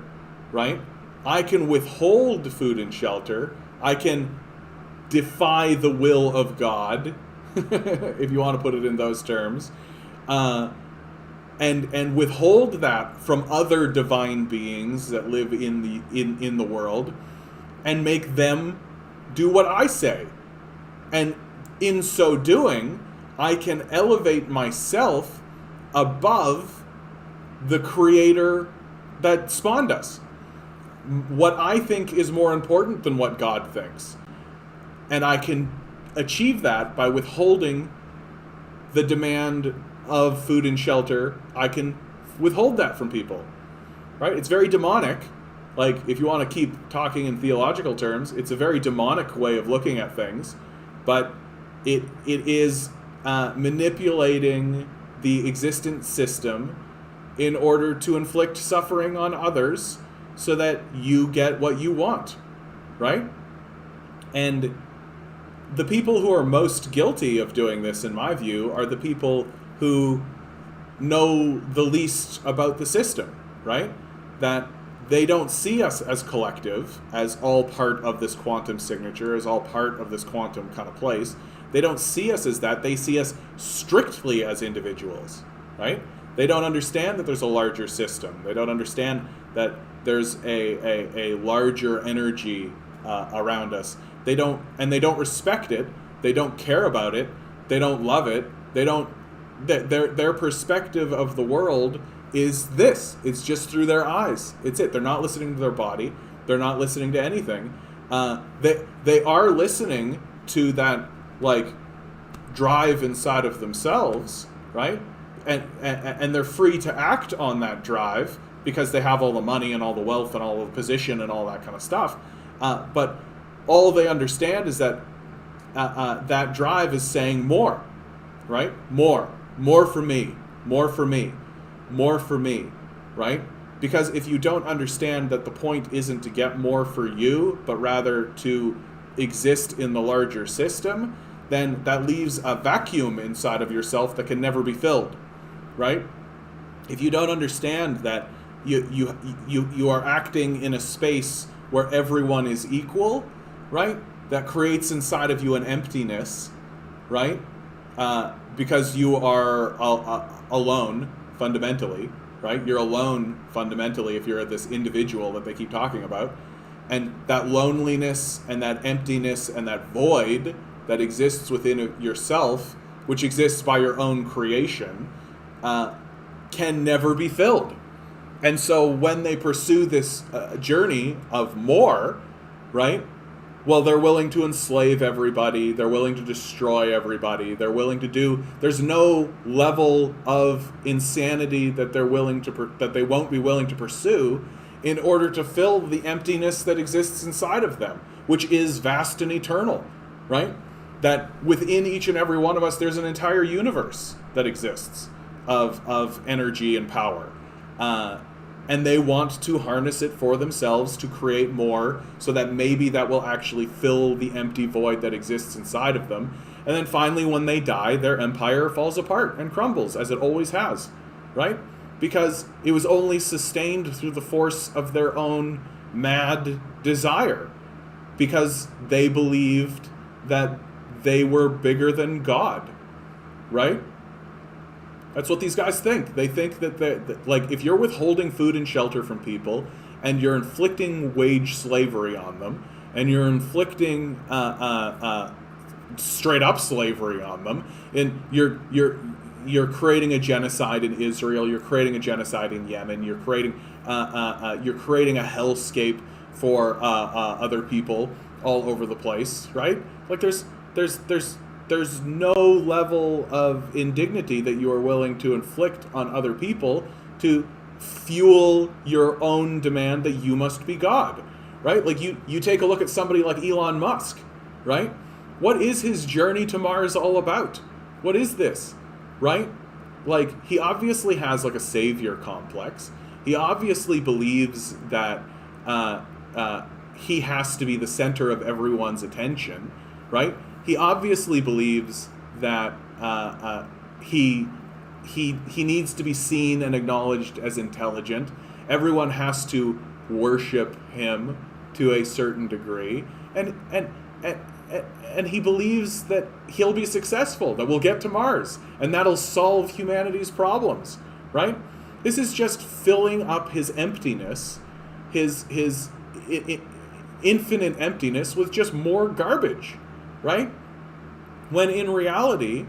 right? I can withhold food and shelter. I can defy the will of God, if you want to put it in those terms, and withhold that from other divine beings that live in the world, and make them do what I say. And in so doing, I can elevate myself above the creator that spawned us. What I think is more important than what God thinks. And I can achieve that by withholding the demand of food and shelter. I can withhold that from people, right? It's very demonic. Like, if you want to keep talking in theological terms, it's a very demonic way of looking at things, but it is manipulating the existent system in order to inflict suffering on others so that you get what you want, right? And the people who are most guilty of doing this, in my view, are the people who know the least about the system, right? That they don't see us as collective, as all part of this quantum signature, as all part of this quantum kind of place. They don't see us as that. They see us strictly as individuals, right? They don't understand that there's a larger system. They don't understand that there's a larger energy around us. They don't respect it. They don't care about it. They don't love it. Their perspective of the world is this. It's just through their eyes. It's it. They're not listening to their body. They're not listening to anything. They are listening to that like drive inside of themselves, right? And they're free to act on that drive because they have all the money and all the wealth and all the position and all that kind of stuff. But all they understand is that that drive is saying more, right? More for me, more for me, more for me, right? Because if you don't understand that the point isn't to get more for you, but rather to exist in the larger system, then that leaves a vacuum inside of yourself that can never be filled, right? If you don't understand that you are acting in a space where everyone is equal, right? That creates inside of you an emptiness, right? Because you are alone fundamentally, right? You're alone fundamentally if you're this individual that they keep talking about. And that loneliness and that emptiness and that void that exists within yourself, which exists by your own creation, can never be filled. And so when they pursue this journey of more, right? Well, they're willing to enslave everybody. They're willing to destroy everybody. They're willing to do. There's no level of insanity that they're willing to that they won't be willing to pursue in order to fill the emptiness that exists inside of them, which is vast and eternal, right? That within each and every one of us, there's an entire universe that exists of energy and power. And they want to harness it for themselves to create more so that maybe that will actually fill the empty void that exists inside of them. And then finally, when they die, their empire falls apart and crumbles, as it always has, right? Because it was only sustained through the force of their own mad desire, because they believed that they were bigger than God, right? That's what these guys think. They think that like, if you're withholding food and shelter from people, and you're inflicting wage slavery on them, and you're inflicting straight up slavery on them, and you're creating a genocide in Israel, you're creating a genocide in Yemen, you're creating a hellscape for other people all over the place, right? Like there's no level of indignity that you are willing to inflict on other people to fuel your own demand that you must be God, right? Like you take a look at somebody like Elon Musk, right? What is his journey to Mars all about? What is this, right? Like, he obviously has like a savior complex. He obviously believes that he has to be the center of everyone's attention, right? He obviously believes that he needs to be seen and acknowledged as intelligent. Everyone has to worship him to a certain degree, and he believes that he'll be successful, that we'll get to Mars, and that'll solve humanity's problems, right? This is just filling up his emptiness, his infinite emptiness, with just more garbage, right? When in reality,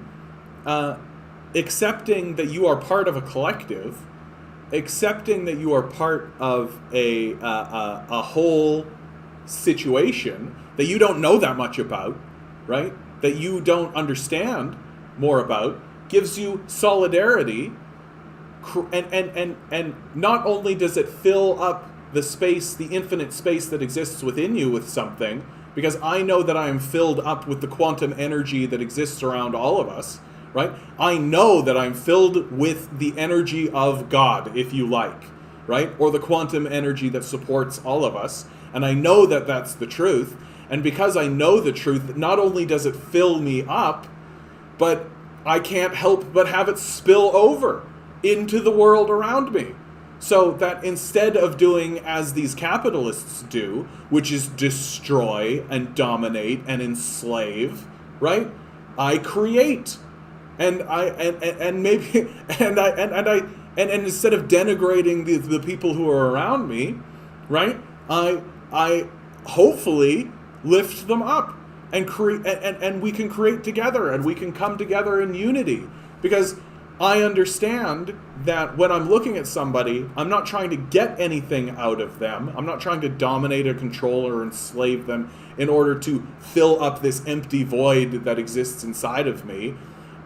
accepting that you are part of a collective, accepting that you are part of a whole situation that you don't know that much about, right? That you don't understand more about, gives you solidarity, and not only does it fill up the space, the infinite space that exists within you with something, because I know that I am filled up with the quantum energy that exists around all of us, right? I know that I'm filled with the energy of God, if you like, right? Or the quantum energy that supports all of us. And I know that that's the truth. And because I know the truth, not only does it fill me up, but I can't help but have it spill over into the world around me. So that instead of doing as these capitalists do, which is destroy and dominate and enslave, right? I create. And maybe and instead of denigrating the people who are around me, right? I hopefully lift them up and create, and we can create together, and we can come together in unity, because I understand that when I'm looking at somebody, I'm not trying to get anything out of them. I'm not trying to dominate or control or enslave them in order to fill up this empty void that exists inside of me.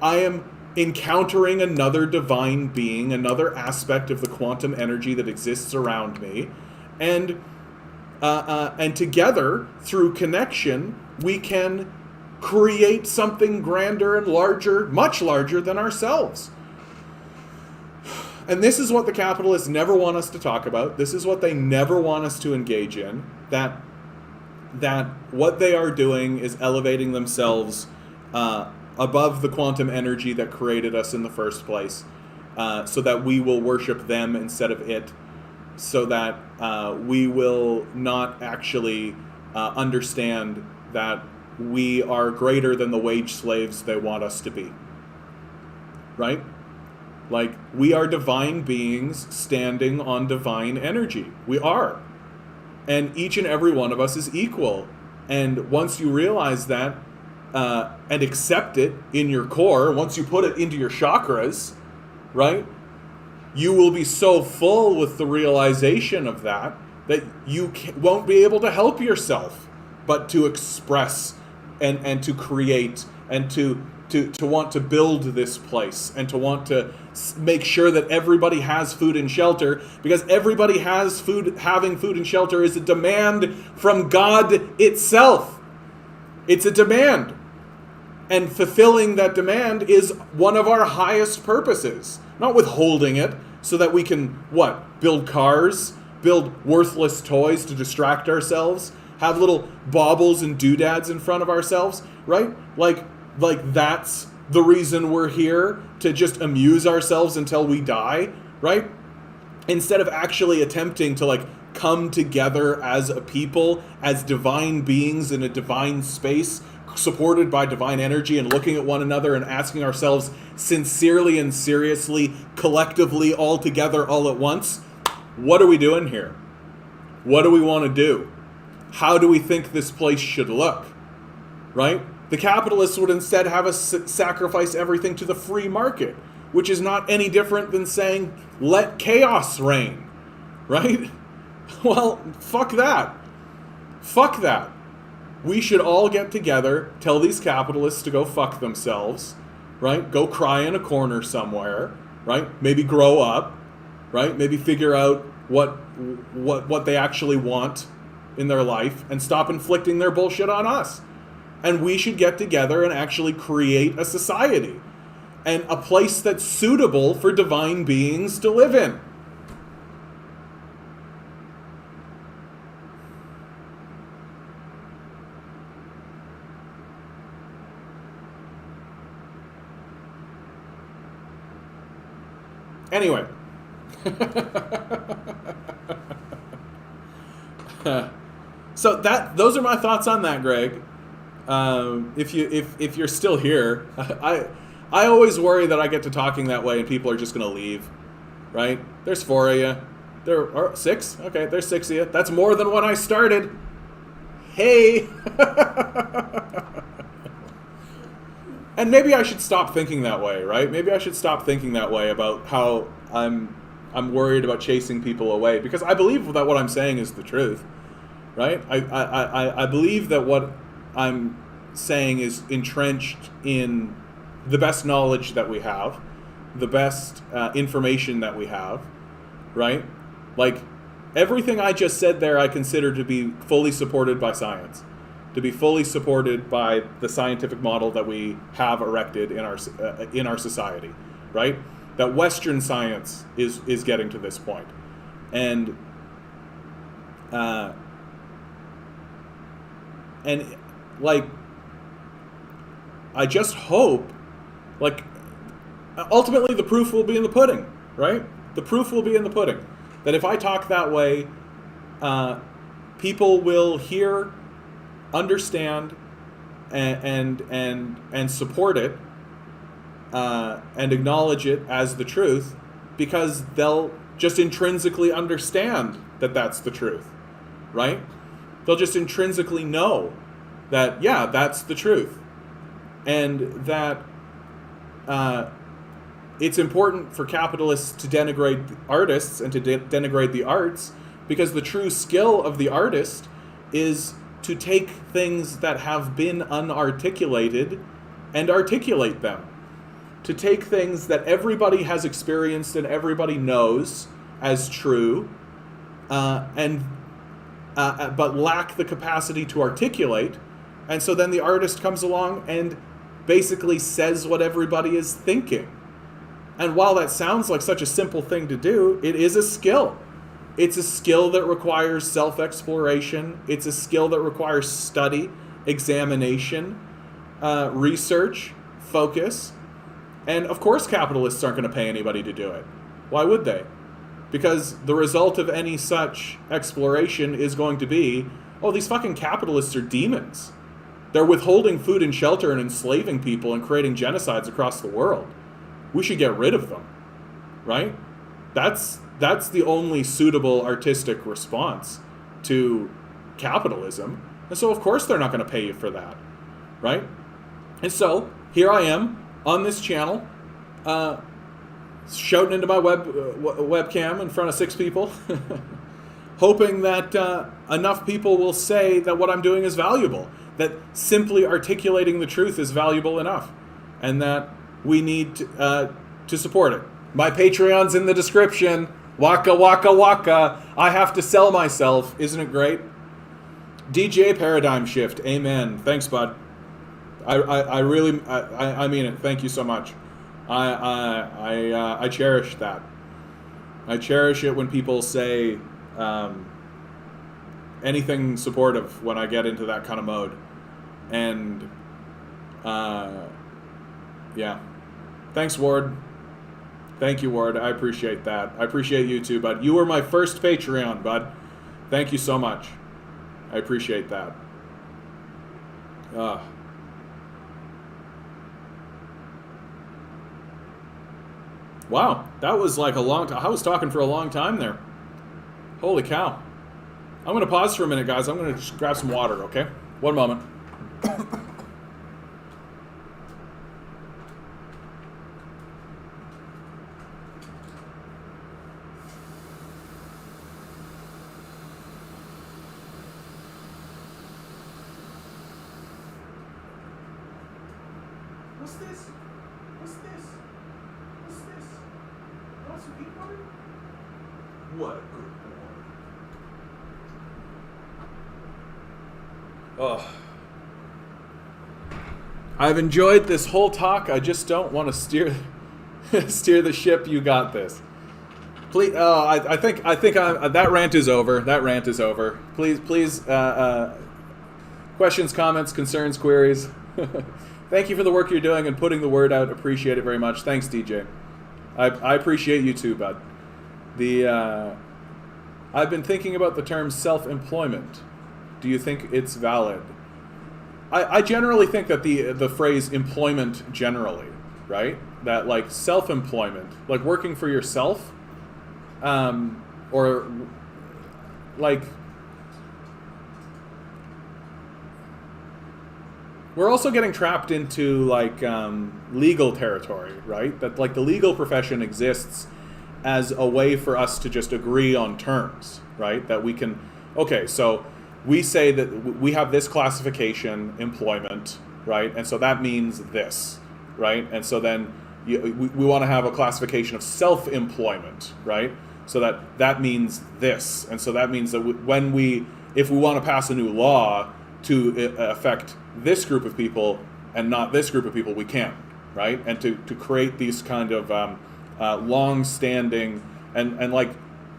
I am encountering another divine being, another aspect of the quantum energy that exists around me, and together, through connection, we can create something grander and larger, much larger than ourselves. And this is what the capitalists never want us to talk about. This is what they never want us to engage in. That what they are doing is elevating themselves above the quantum energy that created us in the first place, so that we will worship them instead of it, so that we will not actually understand that we are greater than the wage slaves they want us to be. Right? Like, we are divine beings standing on divine energy. We are. And each and every one of us is equal. And once you realize that, and accept it in your core, once you put it into your chakras, right, you will be so full with the realization of that you won't be able to help yourself but to express and to create and to want to build this place and to want to make sure that everybody has food and shelter, because everybody has food. Having food and shelter is a demand from God itself. It's a demand. And fulfilling that demand is one of our highest purposes. Not withholding it so that we can, what? Build cars, build worthless toys to distract ourselves, have little baubles and doodads in front of ourselves, right? Like that's the reason we're here, to just amuse ourselves until we die, right? Instead of actually attempting to come together as a people, as divine beings in a divine space, supported by divine energy, and looking at one another and asking ourselves sincerely and seriously, collectively, all together, all at once, what are we doing here? What do we want to do? How do we think this place should look? Right? The capitalists would instead have us sacrifice everything to the free market, which is not any different than saying, let chaos reign. Right? Well, fuck that. Fuck that. We should all get together, tell these capitalists to go fuck themselves, right? Go cry in a corner somewhere, right? Maybe grow up, right? Maybe figure out what they actually want in their life and stop inflicting their bullshit on us. And we should get together and actually create a society and a place that's suitable for divine beings to live in. Anyway. So those are my thoughts on that, Greg. If you're still here, I always worry that I get to talking that way and people are just going to leave, right? There's 4 of you. There are 6? Okay, there's 6 of you. That's more than when I started. Hey! And maybe I should stop thinking that way, right? Maybe I should stop thinking that way about how I'm worried about chasing people away, because I believe that what I'm saying is the truth, right? I believe that what I'm saying is entrenched in the best knowledge that we have, the best information that we have, right? Like, everything I just said there I consider to be fully supported by science. to be fully supported by the scientific model that we have erected in our society, right? That Western science is getting to this point, and like, I just hope, like, ultimately the proof will be in the pudding, right? The proof will be in the pudding. That if I talk that way, people will hear, understand, and support it, and acknowledge it as the truth, because they'll just intrinsically understand that that's the truth, right? They'll just intrinsically know that, yeah, that's the truth, and that it's important for capitalists to denigrate artists and to denigrate the arts, because the true skill of the artist is to take things that have been unarticulated and articulate them. To take things that everybody has experienced and everybody knows as true, but lack the capacity to articulate, and so then the artist comes along and basically says what everybody is thinking. And while that sounds like such a simple thing to do, it is a skill. It's a skill that requires self-exploration. It's a skill that requires study, examination, research, focus. And of course capitalists aren't going to pay anybody to do it. Why would they? Because the result of any such exploration is going to be, oh, these fucking capitalists are demons. They're withholding food and shelter and enslaving people and creating genocides across the world. We should get rid of them, right? That's the only suitable artistic response to capitalism. And so of course they're not going to pay you for that, right? And so here I am on this channel, shouting into my webcam in front of 6 people, hoping that enough people will say that what I'm doing is valuable, that simply articulating the truth is valuable enough, and that we need to support it. My Patreon's in the description. Waka waka waka. I have to sell myself. Isn't it great? DJ Paradigm Shift. Amen. Thanks, bud. I really mean it. Thank you so much. I cherish that. I cherish it when people say anything supportive when I get into that kind of mode. And yeah. Thanks, Ward. Thank you, Ward. I appreciate that. I appreciate you too, bud. You were my first Patreon, bud. Thank you so much. I appreciate that. Wow, that was like a long time. I was talking for a long time there. Holy cow. I'm going to pause for a minute, guys. I'm going to just grab some water, okay? One moment. What's this? What's this? What's this? Want some peanut butter? What a good boy. Oh. I've enjoyed this whole talk. I just don't want to steer the ship. You got this. Please. I think that rant is over. That rant is over. Please. Questions, comments, concerns, queries. Thank you for the work you're doing and putting the word out. Appreciate it very much. Thanks, DJ. I appreciate you too, bud. I've been thinking about the term self-employment. Do you think it's valid? I generally think that the phrase employment generally, right? That like self-employment, like working for yourself, or like we're also getting trapped into like legal territory, right? That like the legal profession exists as a way for us to just agree on terms, right? That we can, okay, so we say that we have this classification, employment, right? And so that means this, right? And so then we want to have a classification of self-employment, right? So that means this. And so that means that if we want to pass a new law to affect this group of people and not this group of people, we can't, right? And to create these kind of long-standing, and like,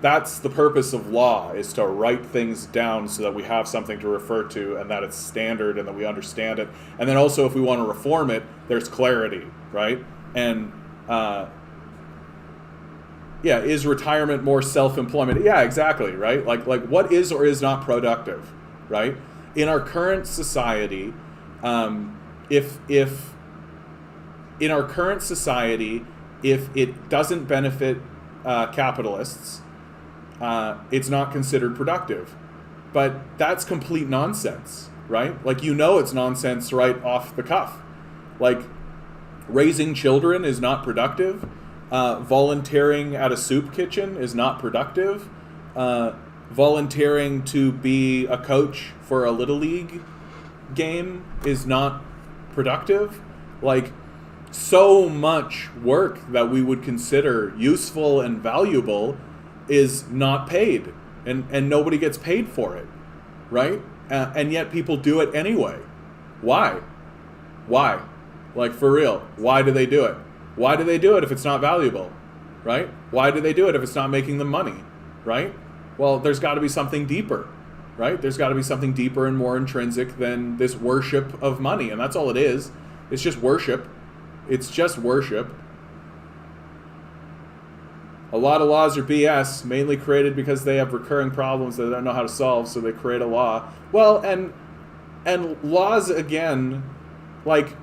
that's the purpose of law, is to write things down so that we have something to refer to and that it's standard and that we understand it. And then also, if we want to reform it, there's clarity, right? And yeah, is retirement more self-employment? Yeah, exactly, right? Like what is or is not productive, right? In our current society, if it doesn't benefit capitalists, it's not considered productive. But that's complete nonsense, right? Like, it's nonsense right off the cuff. Like, raising children is not productive. Volunteering at a soup kitchen is not productive. Volunteering to be a coach for a Little League game is not productive. Like, so much work that we would consider useful and valuable is not paid, and nobody gets paid for it, right? And yet people do it anyway. Why? Like, for real, why do they do it? Why do they do it if it's not valuable, right? Why do they do it if it's not making them money, right? Well, there's got to be something deeper, right? There's got to be something deeper and more intrinsic than this worship of money, and that's all it is. It's just worship. It's just worship. A lot of laws are BS, mainly created because they have recurring problems that they don't know how to solve, so they create a law. Well, and laws, again, like,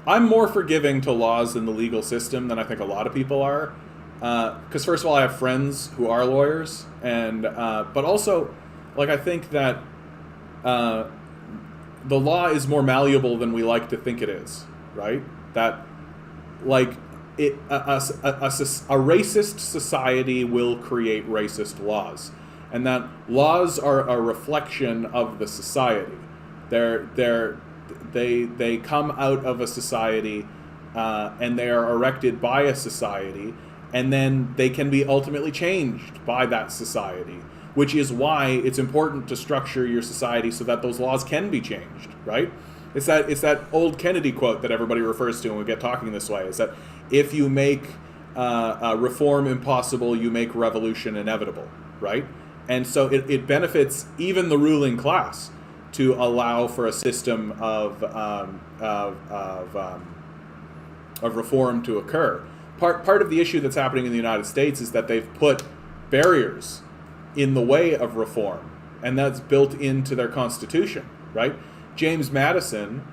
I'm more forgiving to laws in the legal system than I think a lot of people are. Because first of all, I have friends who are lawyers, and but also, like, I think that the law is more malleable than we like to think it is, right? That, like, a racist society will create racist laws, and that laws are a reflection of the society. They come out of a society, and they are erected by a society, and then they can be ultimately changed by that society, which is why it's important to structure your society so that those laws can be changed, right? It's that old Kennedy quote that everybody refers to when we get talking this way, is that if you make reform impossible, you make revolution inevitable, right? And so it benefits even the ruling class to allow for a system of reform to occur. Part of the issue that's happening in the United States is that they've put barriers in the way of reform, and that's built into their Constitution, right? James Madison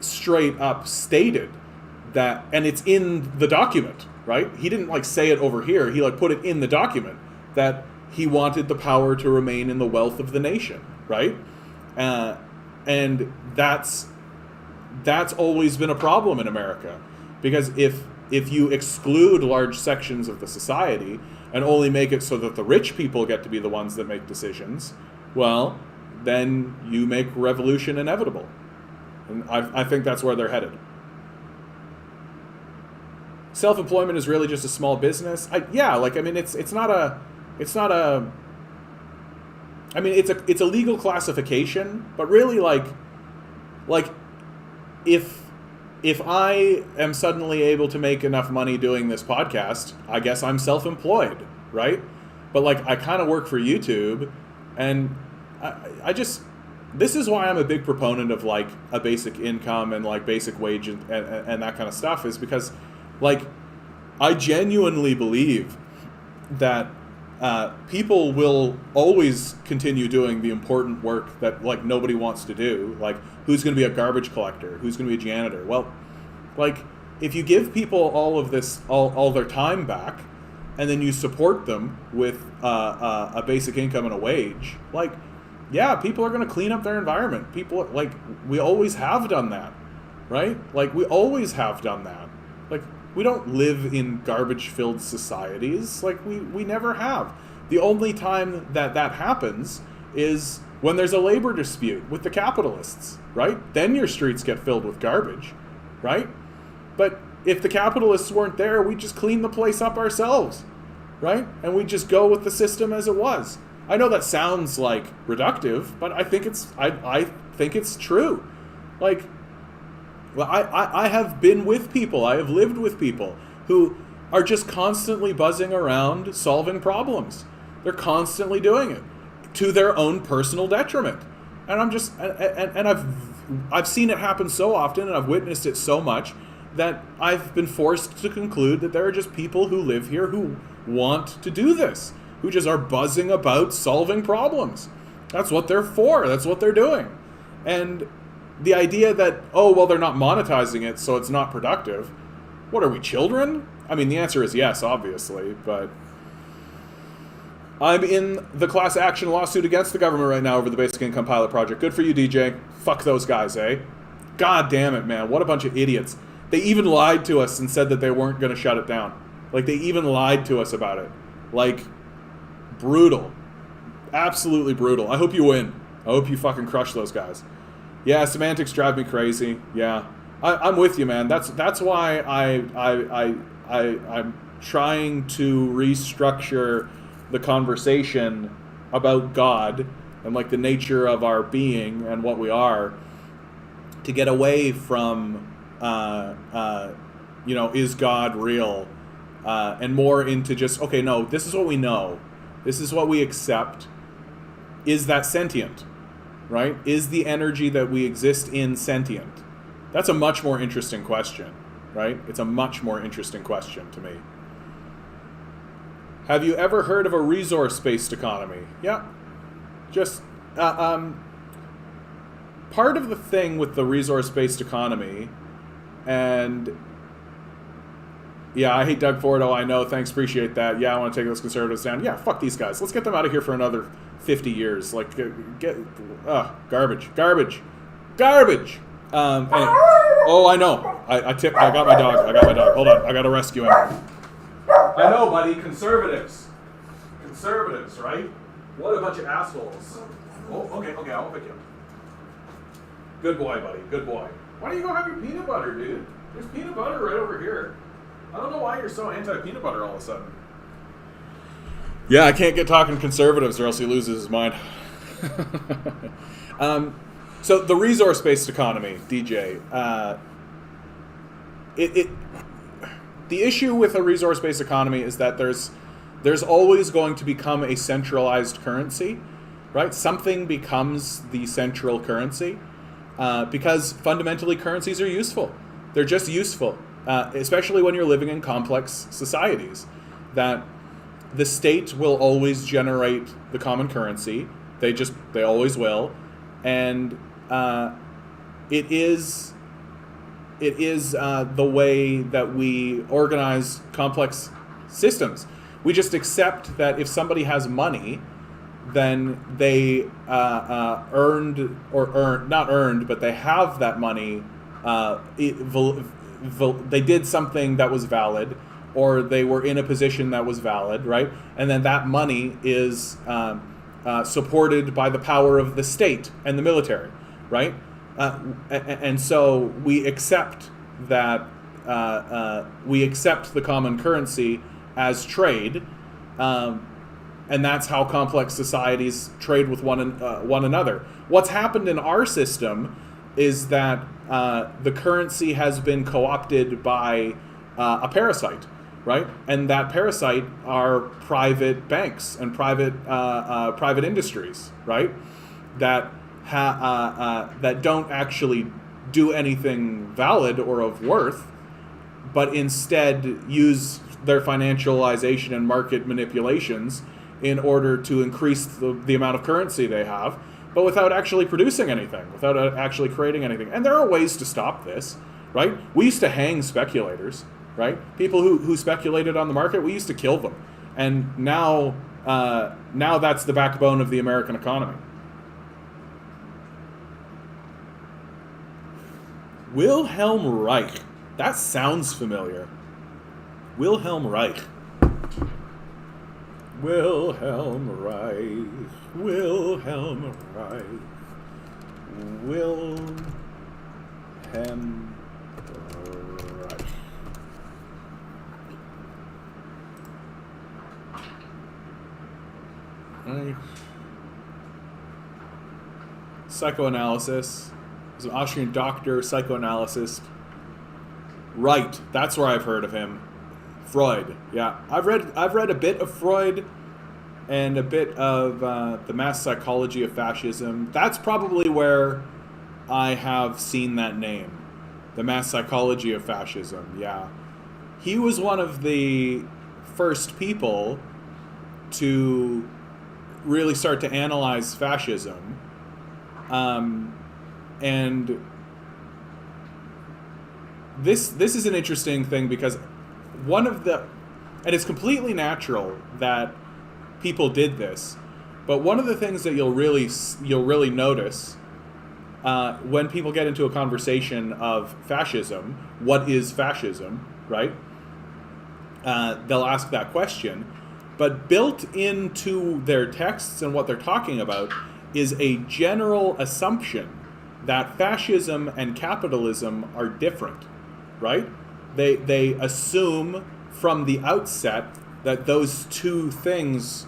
straight up stated that, and it's in the document, right? He didn't like say it over here. He like put it in the document that he wanted the power to remain in the wealth of the nation, right? And that's always been a problem in America, because if you exclude large sections of the society and only make it so that the rich people get to be the ones that make decisions, well, then you make revolution inevitable. And I think that's where they're headed. Self-employment is really just a small business. It's a legal classification, but really, like if I am suddenly able to make enough money doing this podcast, I guess I'm self-employed, right? But like, I kind of work for YouTube, and I just, this is why I'm a big proponent of like a basic income and like basic wage and that kind of stuff, is because, like, I genuinely believe that people will always continue doing the important work that like nobody wants to do. Like, who's going to be a garbage collector? Who's going to be a janitor? Well, like, if you give people all of this, all their time back, and then you support them with a basic income and a wage, like, yeah, people are going to clean up their environment. People, like, we always have done that, right? Like, we always have done that. Like, we don't live in garbage-filled societies. Like, we never have. The only time that happens is when there's a labor dispute with the capitalists, right? Then your streets get filled with garbage, right? But if the capitalists weren't there, we just clean the place up ourselves, right? And we just go with the system as it was. I know that sounds like reductive, but I think I think it's true. Like, well, I have been with people, I have lived with people who are just constantly buzzing around solving problems. They're constantly doing it to their own personal detriment. And I'm just, and I've seen it happen so often, and I've witnessed it so much that I've been forced to conclude that there are just people who live here who want to do this, who just are buzzing about solving problems. That's what they're for. That's what they're doing. And the idea that, oh, well, they're not monetizing it, so it's not productive. What are we, children? I mean, the answer is yes, obviously, but I'm in the class action lawsuit against the government right now over the basic income pilot project. Good for you, DJ. Fuck those guys, eh? God damn it, man. What a bunch of idiots. They even lied to us and said that they weren't going to shut it down. Like, they even lied to us about it. Like, brutal. Absolutely brutal. I hope you win. I hope you fucking crush those guys. Yeah, semantics drive me crazy. Yeah. I'm with you, man. That's why I'm trying to restructure the conversation about God and like the nature of our being and what we are, to get away from is God real, and more into just, okay, no, this is what we know, this is what we accept. Is that sentient, right? Is the energy that we exist in sentient? That's a much more interesting question, right? It's a much more interesting question to me. Have you ever heard of a resource-based economy? Yeah. Just, part of the thing with the resource-based economy, and yeah, I hate Doug Ford, oh, I know, thanks, appreciate that. Yeah, I want to take those conservatives down. Yeah, fuck these guys. Let's get them out of here for another 50 years. Like, garbage. Anyway. Oh, I know. I got my dog. Hold on. I got to rescue him. I know, buddy. Conservatives, right? What a bunch of assholes. Oh, okay. I won't pick you up. Good boy, buddy. Good boy. Why don't you go have your peanut butter, dude? There's peanut butter right over here. I don't know why you're so anti-peanut butter all of a sudden. Yeah, I can't get talking to conservatives or else he loses his mind. So the resource-based economy, DJ, the issue with a resource-based economy is that there's always going to become a centralized currency, right? Something becomes the central currency, because fundamentally currencies are useful. They're just useful, especially when you're living in complex societies, that the state will always generate the common currency. They always will. And it is the way that we organize complex systems. We just accept that if somebody has money, then they not earned, but they have that money. They did something that was valid, or they were in a position that was valid, right? And then that money is supported by the power of the state and the military, right? And so we accept that we accept the common currency as trade, and that's how complex societies trade with one another. What's happened in our system is that the currency has been co-opted by a parasite, right? And that parasite are private banks and private industries, right? That that don't actually do anything valid or of worth, but instead use their financialization and market manipulations in order to increase the amount of currency they have, but without actually producing anything, without actually creating anything. And there are ways to stop this, right? We used to hang speculators, right? People who speculated on the market, we used to kill them. And now that's the backbone of the American economy. Wilhelm Reich. That sounds familiar. Wilhelm Reich. Wilhelm Reich. Wilhelm Reich. Wilhelm Reich. psychoanalysis. He's an Austrian doctor, psychoanalyst. Right, that's where I've heard of him. Freud, yeah. I've read a bit of Freud and a bit of the mass psychology of fascism. That's probably where I have seen that name. The mass psychology of fascism, yeah. He was one of the first people to really start to analyze fascism. And this is an interesting thing because and it's completely natural that people did this, but one of the things that you'll really notice when people get into a conversation of fascism, what is fascism, right? They'll ask that question, but built into their texts and what they're talking about is a general assumption that fascism and capitalism are different, right? They assume from the outset that those two things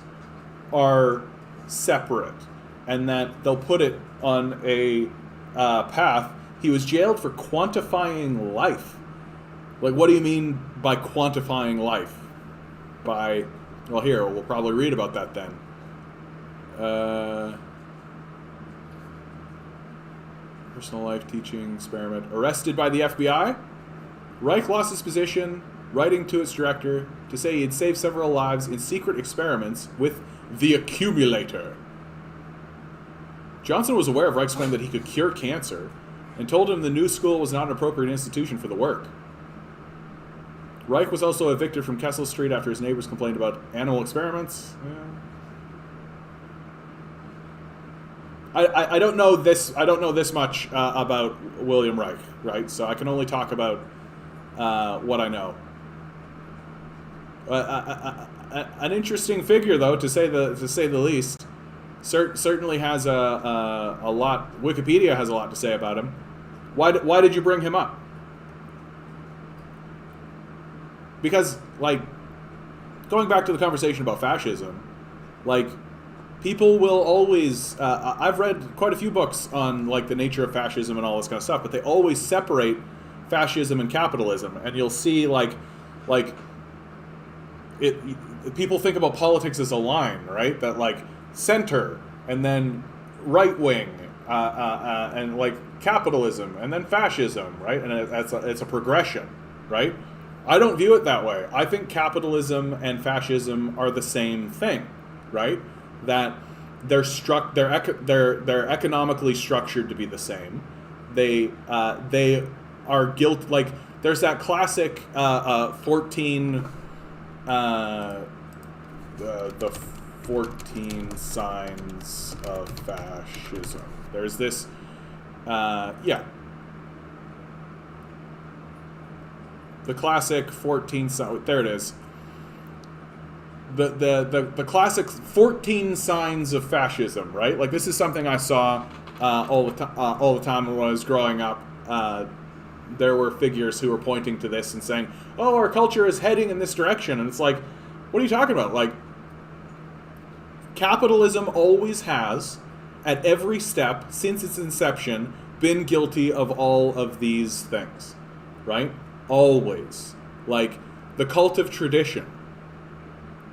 are separate, and that they'll put it on a path. He was jailed for quantifying life. Like, what do you mean by quantifying life? Well, here, we'll probably read about that then. Personal life teaching experiment. Arrested by the FBI? Reich lost his position, writing to its director to say he had saved several lives in secret experiments with the accumulator. Johnson was aware of Reich's claim that he could cure cancer and told him the new school was not an appropriate institution for the work. Reich was also evicted from Kessel Street after his neighbors complained about animal experiments. I don't know this. I don't know this much about William Reich, right? So I can only talk about what I know. An interesting figure, though, to say the least. Certainly has a lot. Wikipedia has a lot to say about him. Why did you bring him up? Because, like, going back to the conversation about fascism, like, people will always... I've read quite a few books on, like, the nature of fascism and all this kind of stuff, but they always separate fascism and capitalism. And you'll see, people think about politics as a line, right? That, like, center, and then right-wing, and, like, capitalism, and then fascism, right? And it's a progression, right? I don't view it that way. I think capitalism and fascism are the same thing, right? That they're economically structured to be the same. They are guilt. Like, there's that classic 14 the 14 signs of fascism. There's this the classic 14 signs. There it is. The classic 14 signs of fascism, right? Like, this is something I saw all the time when I was growing up. There were figures who were pointing to this and saying, "Oh, our culture is heading in this direction," and it's like, what are you talking about? Like, capitalism always has, at every step since its inception, been guilty of all of these things, right? Always. Like, the cult of tradition.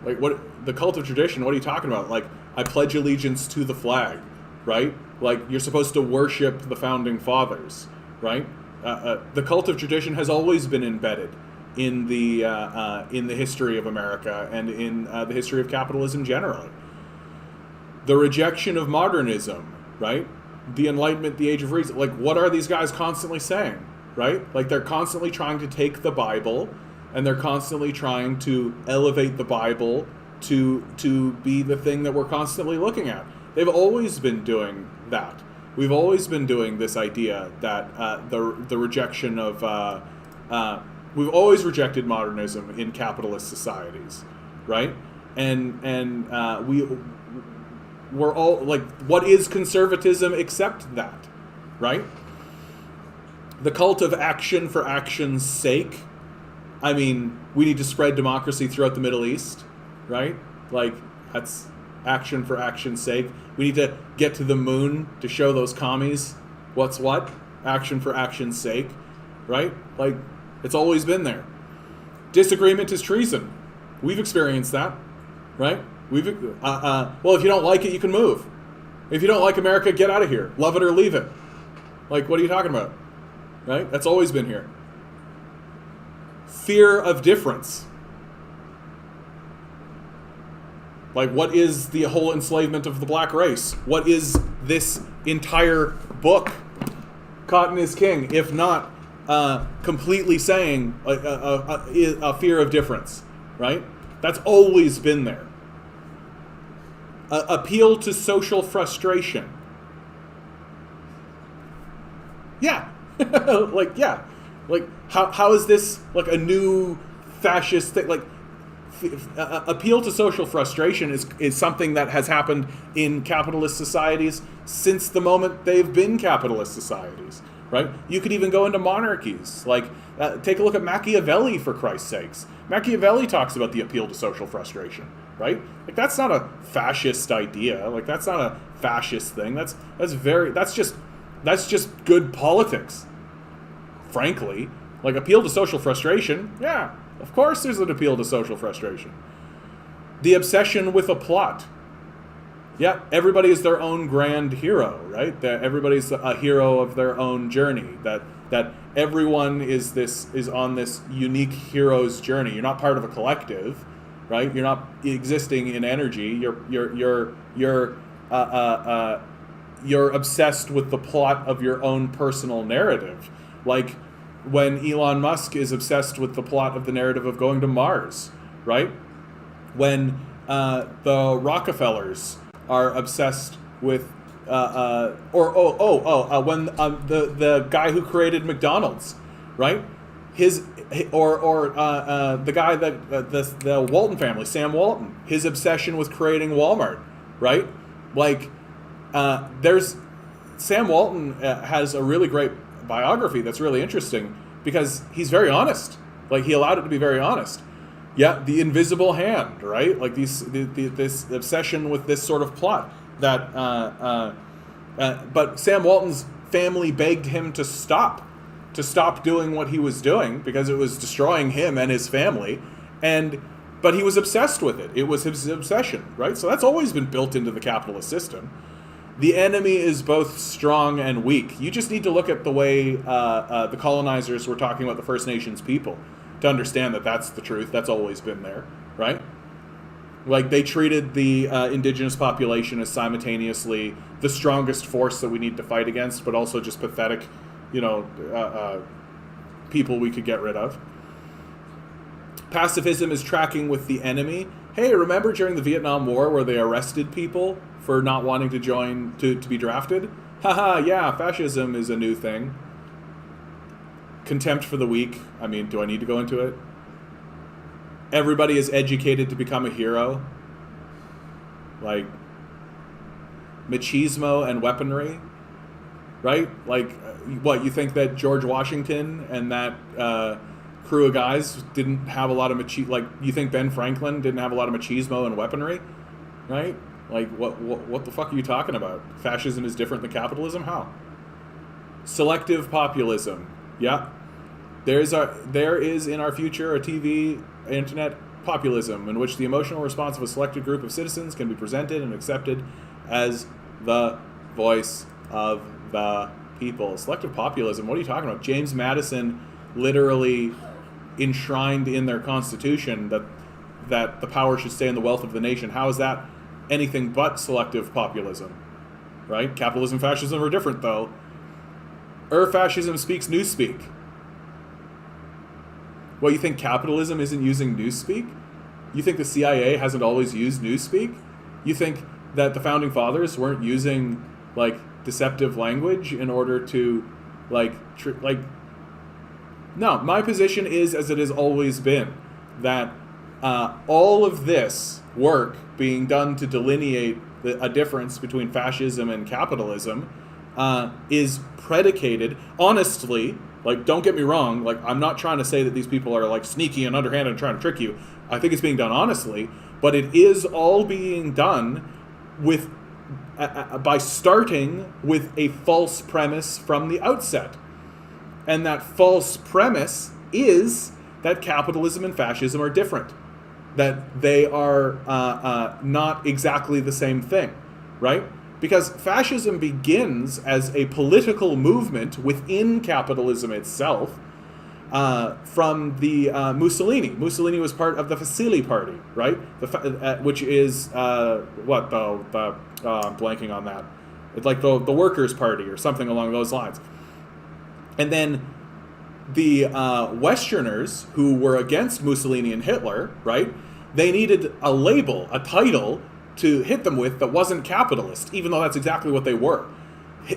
Like, the cult of tradition, what are you talking about? Like, I pledge allegiance to the flag, right? Like, you're supposed to worship the founding fathers, right? The cult of tradition has always been embedded in the history of America and in the history of capitalism generally. The rejection of modernism, right? The Enlightenment, the Age of Reason. Like, what are these guys constantly saying, right? Like, they're constantly trying to take the Bible and they're constantly trying to elevate the Bible to be the thing that we're constantly looking at. They've always been doing that. We've always been doing this idea that the rejection of... we've always rejected modernism in capitalist societies, right? And we're all, like, what is conservatism except that, right? The cult of action for action's sake. I mean, we need to spread democracy throughout the Middle East, right? Like, that's action for action's sake. We need to get to the moon to show those commies what's what, action for action's sake, right? Like, it's always been there. Disagreement is treason. We've experienced that, right? Well, if you don't like it, you can move. If you don't like America, get out of here. Love it or leave it. Like, what are you talking about? Right? That's always been here. Fear of difference. Like, what is the whole enslavement of the black race? What is this entire book, Cotton is King, if not completely saying a fear of difference, right? That's always been there. Appeal to social frustration. Yeah. Like, how is this like a new fascist thing? Like, appeal to social frustration is something that has happened in capitalist societies since the moment they've been capitalist societies, right? You could even go into monarchies. Like, take a look at Machiavelli, for Christ's sakes. Machiavelli talks about the appeal to social frustration, right? Like, that's not a fascist idea. Like, that's not a fascist thing. That's just good politics, frankly. Like, appeal to social frustration, yeah, of course there's an appeal to social frustration. The obsession with a plot. Yeah, everybody is their own grand hero, right? That everybody's a hero of their own journey. That everyone is on this unique hero's journey. You're not part of a collective, right? You're not existing in energy. You're obsessed with the plot of your own personal narrative. Like when Elon Musk is obsessed with the plot of the narrative of going to Mars, right? When the Rockefellers are obsessed with, when the guy who created McDonald's, right? The guy that the Walton family, Sam Walton, his obsession with creating Walmart, right? Like, there's Sam Walton has a really great biography that's really interesting because he's very honest. Like, he allowed it to be very honest. Yeah, the invisible hand, right? Like this obsession with this sort of plot that, but Sam Walton's family begged him to stop doing what he was doing because it was destroying him and his family, but he was obsessed with it. It was his obsession, right? So that's always been built into the capitalist system. The enemy is both strong and weak. You just need to look at the way the colonizers were talking about the First Nations people to understand that that's the truth. That's always been there, right? Like, they treated the indigenous population as simultaneously the strongest force that we need to fight against, but also just pathetic, people we could get rid of. Pacifism is tracking with the enemy. Hey, remember during the Vietnam War where they arrested people for not wanting to join, to be drafted? Haha, yeah, fascism is a new thing. Contempt for the weak. I mean, do I need to go into it? Everybody is educated to become a hero. Like, machismo and weaponry, right? Like, what, you think that George Washington and that crew of guys didn't have a lot of you think Ben Franklin didn't have a lot of machismo and weaponry, right? Like, what the fuck are you talking about? Fascism is different than capitalism? How? Selective populism. Yeah. There is in our future a TV, internet populism in which the emotional response of a selected group of citizens can be presented and accepted as the voice of the people. Selective populism, what are you talking about? James Madison literally enshrined in their constitution that the power should stay in the wealth of the nation. How is that anything but selective populism, right? Capitalism, fascism are different, though. Fascism speaks newspeak. Well, you think capitalism isn't using newspeak? You think the CIA hasn't always used newspeak? You think that the founding fathers weren't using, like, deceptive language in order to, no, my position is, as it has always been, that all of this work being done to delineate a difference between fascism and capitalism is predicated, honestly, like, don't get me wrong, like, I'm not trying to say that these people are, like, sneaky and underhanded and trying to trick you. I think it's being done honestly, but it is all being done with by starting with a false premise from the outset. And that false premise is that capitalism and fascism are different, that they are not exactly the same thing, right? Because fascism begins as a political movement within capitalism itself from the Mussolini. Mussolini was part of the Facili Party, right? Which is, I'm blanking on that. It's like the Workers' Party or something along those lines. And then the Westerners who were against Mussolini and Hitler, right? They needed a label, a title to hit them with that wasn't capitalist, even though that's exactly what they were.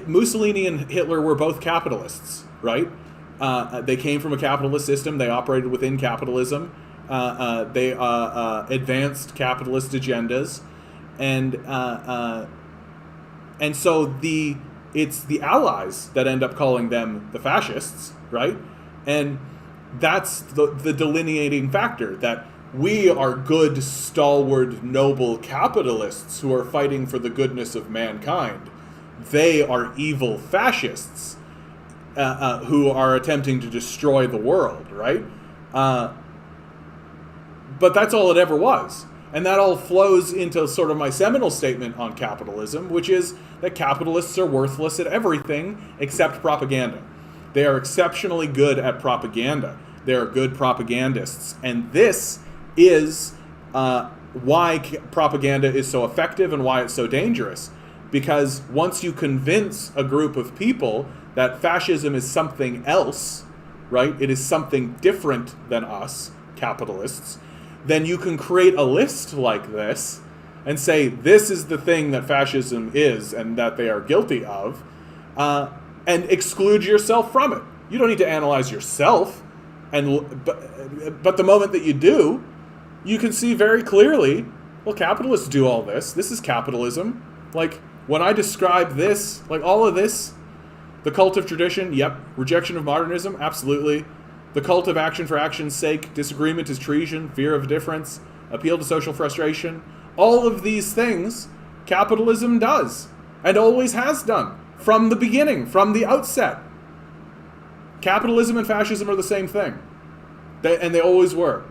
Mussolini and Hitler were both capitalists, right? They came from a capitalist system. They operated within capitalism. They advanced capitalist agendas, and so it's the Allies that end up calling them the fascists, right? And that's the delineating factor, that we are good, stalwart, noble capitalists who are fighting for the goodness of mankind. They are evil fascists who are attempting to destroy the world, right? But that's all it ever was. And that all flows into sort of my seminal statement on capitalism, which is that capitalists are worthless at everything except propaganda. They are exceptionally good at propaganda. They are good propagandists. And this is why propaganda is so effective and why it's so dangerous. Because once you convince a group of people that fascism is something else, right? It is something different than us, capitalists, then you can create a list like this and say, this is the thing that fascism is and that they are guilty of, and exclude yourself from it. You don't need to analyze yourself, but the moment that you do, you can see very clearly, well, capitalists do all this. This is capitalism. Like, when I describe this, like all of this, the cult of tradition, yep. Rejection of modernism, absolutely. The cult of action for action's sake, disagreement is treason, fear of difference, appeal to social frustration. All of these things, capitalism does, and always has done, from the beginning, from the outset. Capitalism and fascism are the same thing, and they always were.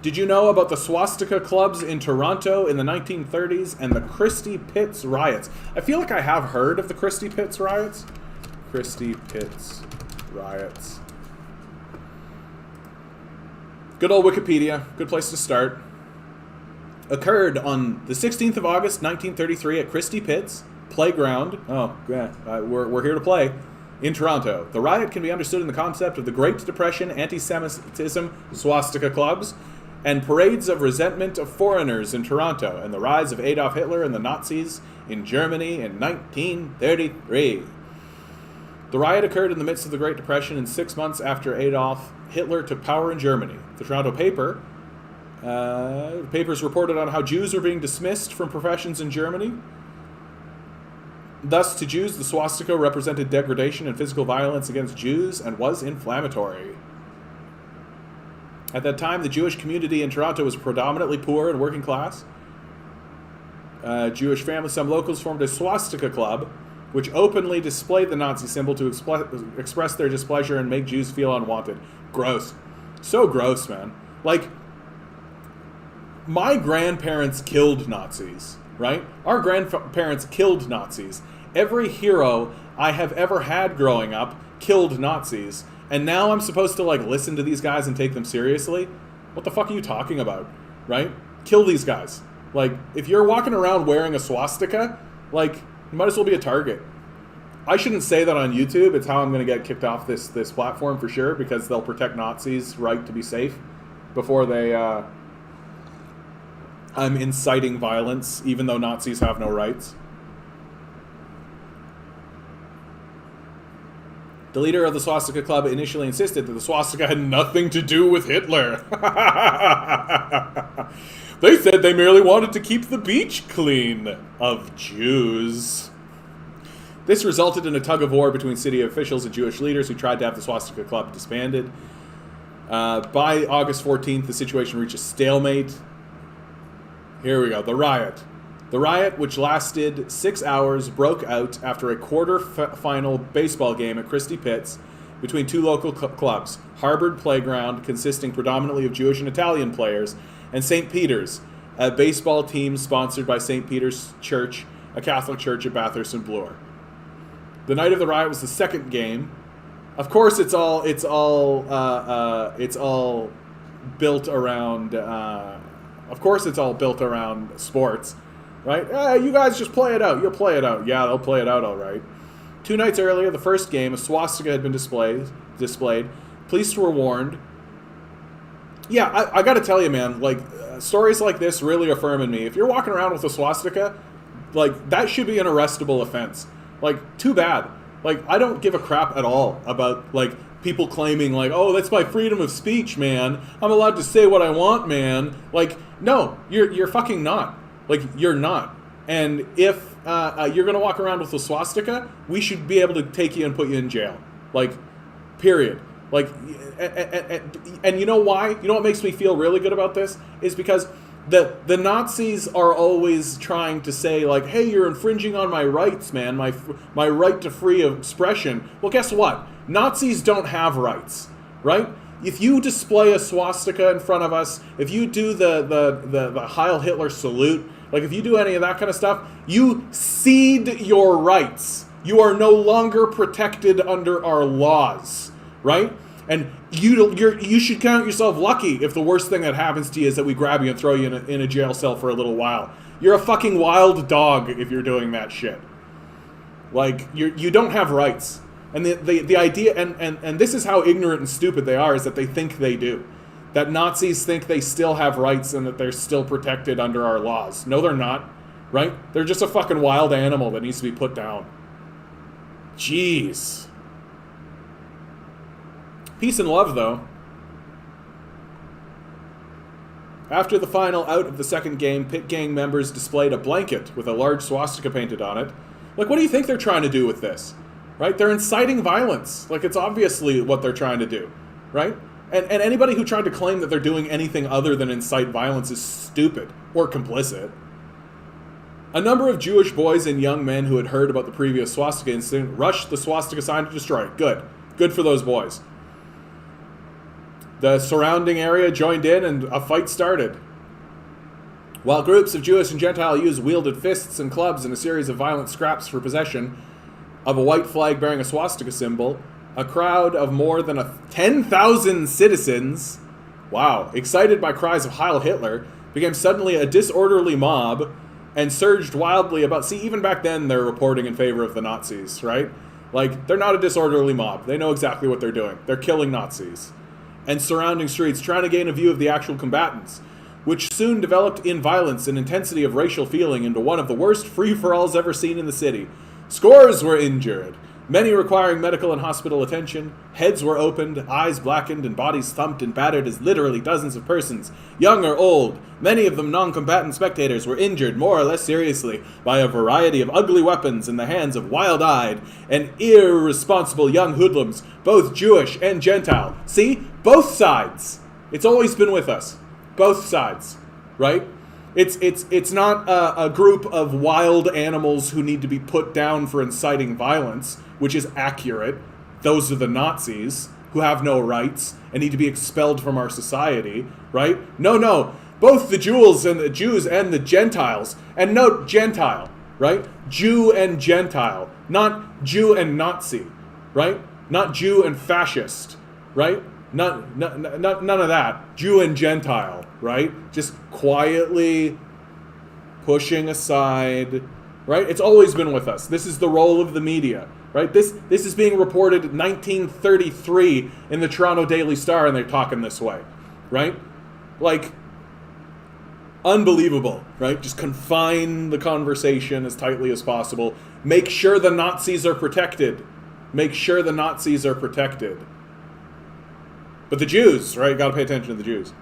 Did you know about the swastika clubs in Toronto in the 1930s and the Christie Pitts riots? I feel like I have heard of the Christie Pitts riots. Christie Pitts riots. Good old Wikipedia. Good place to start. Occurred on the 16th of August, 1933 at Christie Pitts Playground. Oh, yeah, we're here to play. In Toronto. The riot can be understood in the concept of the Great Depression, anti-Semitism, swastika clubs, and parades of resentment of foreigners in Toronto, and the rise of Adolf Hitler and the Nazis in Germany in 1933. The riot occurred in the midst of the Great Depression and 6 months after Adolf Hitler took power in Germany. The Toronto papers reported on how Jews were being dismissed from professions in Germany. Thus, to Jews, the swastika represented degradation and physical violence against Jews and was inflammatory. At that time, the Jewish community in Toronto was predominantly poor and working class. Jewish families, some locals formed a swastika club, which openly displayed the Nazi symbol to express their displeasure and make Jews feel unwanted. Gross. So gross, man. Like, my grandparents killed Nazis, right? Our grandparents killed Nazis. Every hero I have ever had growing up killed Nazis. And now I'm supposed to, like, listen to these guys and take them seriously? What the fuck are you talking about, right? Kill these guys. Like, if you're walking around wearing a swastika, like, you might as well be a target. I shouldn't say that on YouTube. It's how I'm going to get kicked off this platform for sure, because they'll protect Nazis' right to be safe before they... I'm inciting violence, even though Nazis have no rights. The leader of the swastika club initially insisted that the swastika had nothing to do with Hitler. They said they merely wanted to keep the beach clean of Jews. This resulted in a tug-of-war between city officials and Jewish leaders who tried to have the swastika club disbanded. By August 14th, the situation reached a stalemate. Here we go. The riot. The riot, which lasted 6 hours, broke out after a quarter-final baseball game at Christie Pitts between two local clubs, Harvard Playground, consisting predominantly of Jewish and Italian players, and St. Peter's, a baseball team sponsored by St. Peter's Church, a Catholic church at Bathurst and Bloor. The night of the riot was the second game. Of course, it's all built around. Of course, it's all built around sports, right? You guys just play it out. You'll play it out. Yeah, they'll play it out all right. 2 nights earlier, the first game, a swastika had been displayed. Police were warned. Yeah, I got to tell you, man. Like stories like this really affirm in me. If you're walking around with a swastika, like that should be an arrestable offense. Like, too bad. Like, I don't give a crap at all about like people claiming like, oh, that's my freedom of speech, man. I'm allowed to say what I want, man. Like, no, you're fucking not. Like, you're not. And if you're gonna walk around with a swastika, we should be able to take you and put you in jail. Like, period. Like, and you know why? You know what makes me feel really good about this? Is because the Nazis are always trying to say like, hey, you're infringing on my rights, man, my right to free expression. Well, guess what? Nazis don't have rights, right? If you display a swastika in front of us, if you do the Heil Hitler salute, like if you do any of that kind of stuff, you cede your rights. You are no longer protected under our laws, right? And you should count yourself lucky if the worst thing that happens to you is that we grab you and throw you in a jail cell for a little while. You're a fucking wild dog if you're doing that shit. Like, you don't have rights. And the idea, and this is how ignorant and stupid they are, is that they think they do. That Nazis think they still have rights and that they're still protected under our laws. No, they're not, right? They're just a fucking wild animal that needs to be put down. Jeez. Peace and love, though. After the final out of the second game, pit gang members displayed a blanket with a large swastika painted on it. Like, what do you think they're trying to do with this? Right? They're inciting violence. Like, it's obviously what they're trying to do. Right? And anybody who tried to claim that they're doing anything other than incite violence is stupid or complicit. A number of Jewish boys and young men who had heard about the previous swastika incident rushed the swastika sign to destroy it. Good. Good for those boys. The surrounding area joined in and a fight started. While groups of Jewish and Gentile youths wielded fists and clubs in a series of violent scraps for possession of a white flag bearing a swastika symbol, a crowd of more than 10,000 citizens, wow, excited by cries of Heil Hitler, became suddenly a disorderly mob and surged wildly about. See, even back then they're reporting in favor of the Nazis, right? Like, they're not a disorderly mob. They know exactly what they're doing. They're killing Nazis. And surrounding streets, trying to gain a view of the actual combatants, which soon developed in violence and intensity of racial feeling into one of the worst free-for-alls ever seen in the city. Scores were injured, many requiring medical and hospital attention. Heads were opened, eyes blackened, and bodies thumped and battered as literally dozens of persons, young or old, many of them non-combatant spectators, were injured more or less seriously by a variety of ugly weapons in the hands of wild-eyed and irresponsible young hoodlums, both Jewish and Gentile. See? Both sides. It's always been with us. Both sides, right? It's not a group of wild animals who need to be put down for inciting violence, which is accurate. Those are the Nazis who have no rights and need to be expelled from our society, right? No. Both the Jews and the Gentiles, and note Gentile, right? Jew and Gentile, not Jew and Nazi, right? Not Jew and fascist, right? None of that. Jew and Gentile, right? Just quietly pushing aside, right? It's always been with us. This is the role of the media, right? This is being reported in 1933 in the Toronto Daily Star, and they're talking this way, right? Like, unbelievable, right? Just confine the conversation as tightly as possible. Make sure the Nazis are protected. Make sure the Nazis are protected. But the Jews, right? Got to pay attention to the Jews.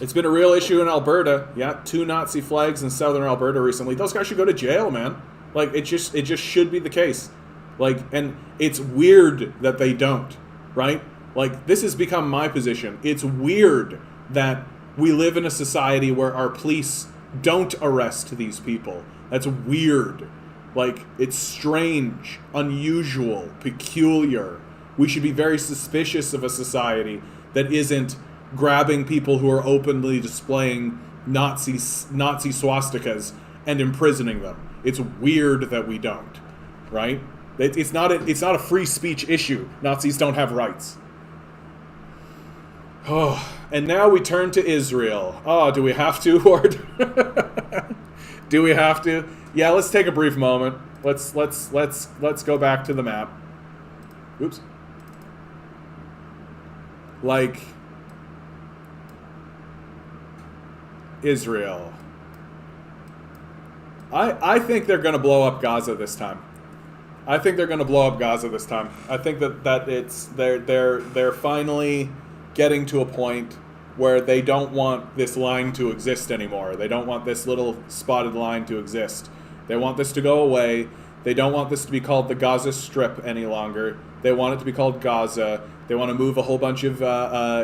It's been a real issue in Alberta. Yeah, 2 Nazi flags in southern Alberta recently. Those guys should go to jail, man. Like, it just should be the case. Like, and it's weird that they don't, right? Like, this has become my position. It's weird that we live in a society where our police don't arrest these people. That's weird. Like, it's strange, unusual, peculiar. We should be very suspicious of a society that isn't grabbing people who are openly displaying Nazi swastikas and imprisoning them. It's weird that we don't, right? It's not a free speech issue. Nazis don't have rights. Oh, and now we turn to Israel. Oh, do we have to, or do we have to? Yeah, let's take a brief moment. Let's go back to the map. Oops. Like, Israel. I think they're going to blow up Gaza this time. I think they're going to blow up Gaza this time. I think that it's they're finally getting to a point where they don't want this line to exist anymore. They don't want this little spotted line to exist. They want this to go away. They don't want this to be called the Gaza Strip any longer. They want it to be called Gaza. They want to move a whole bunch of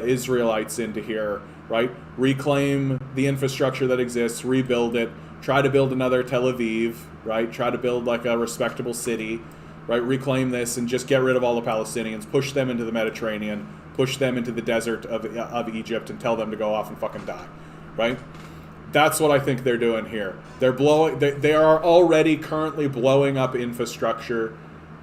Israelites into here, right? Reclaim the infrastructure that exists, rebuild it, try to build another Tel Aviv, right? Try to build like a respectable city, right? Reclaim this and just get rid of all the Palestinians, push them into the Mediterranean, push them into the desert of Egypt and tell them to go off and fucking die, right? That's what I think they're doing here. They are already currently blowing up infrastructure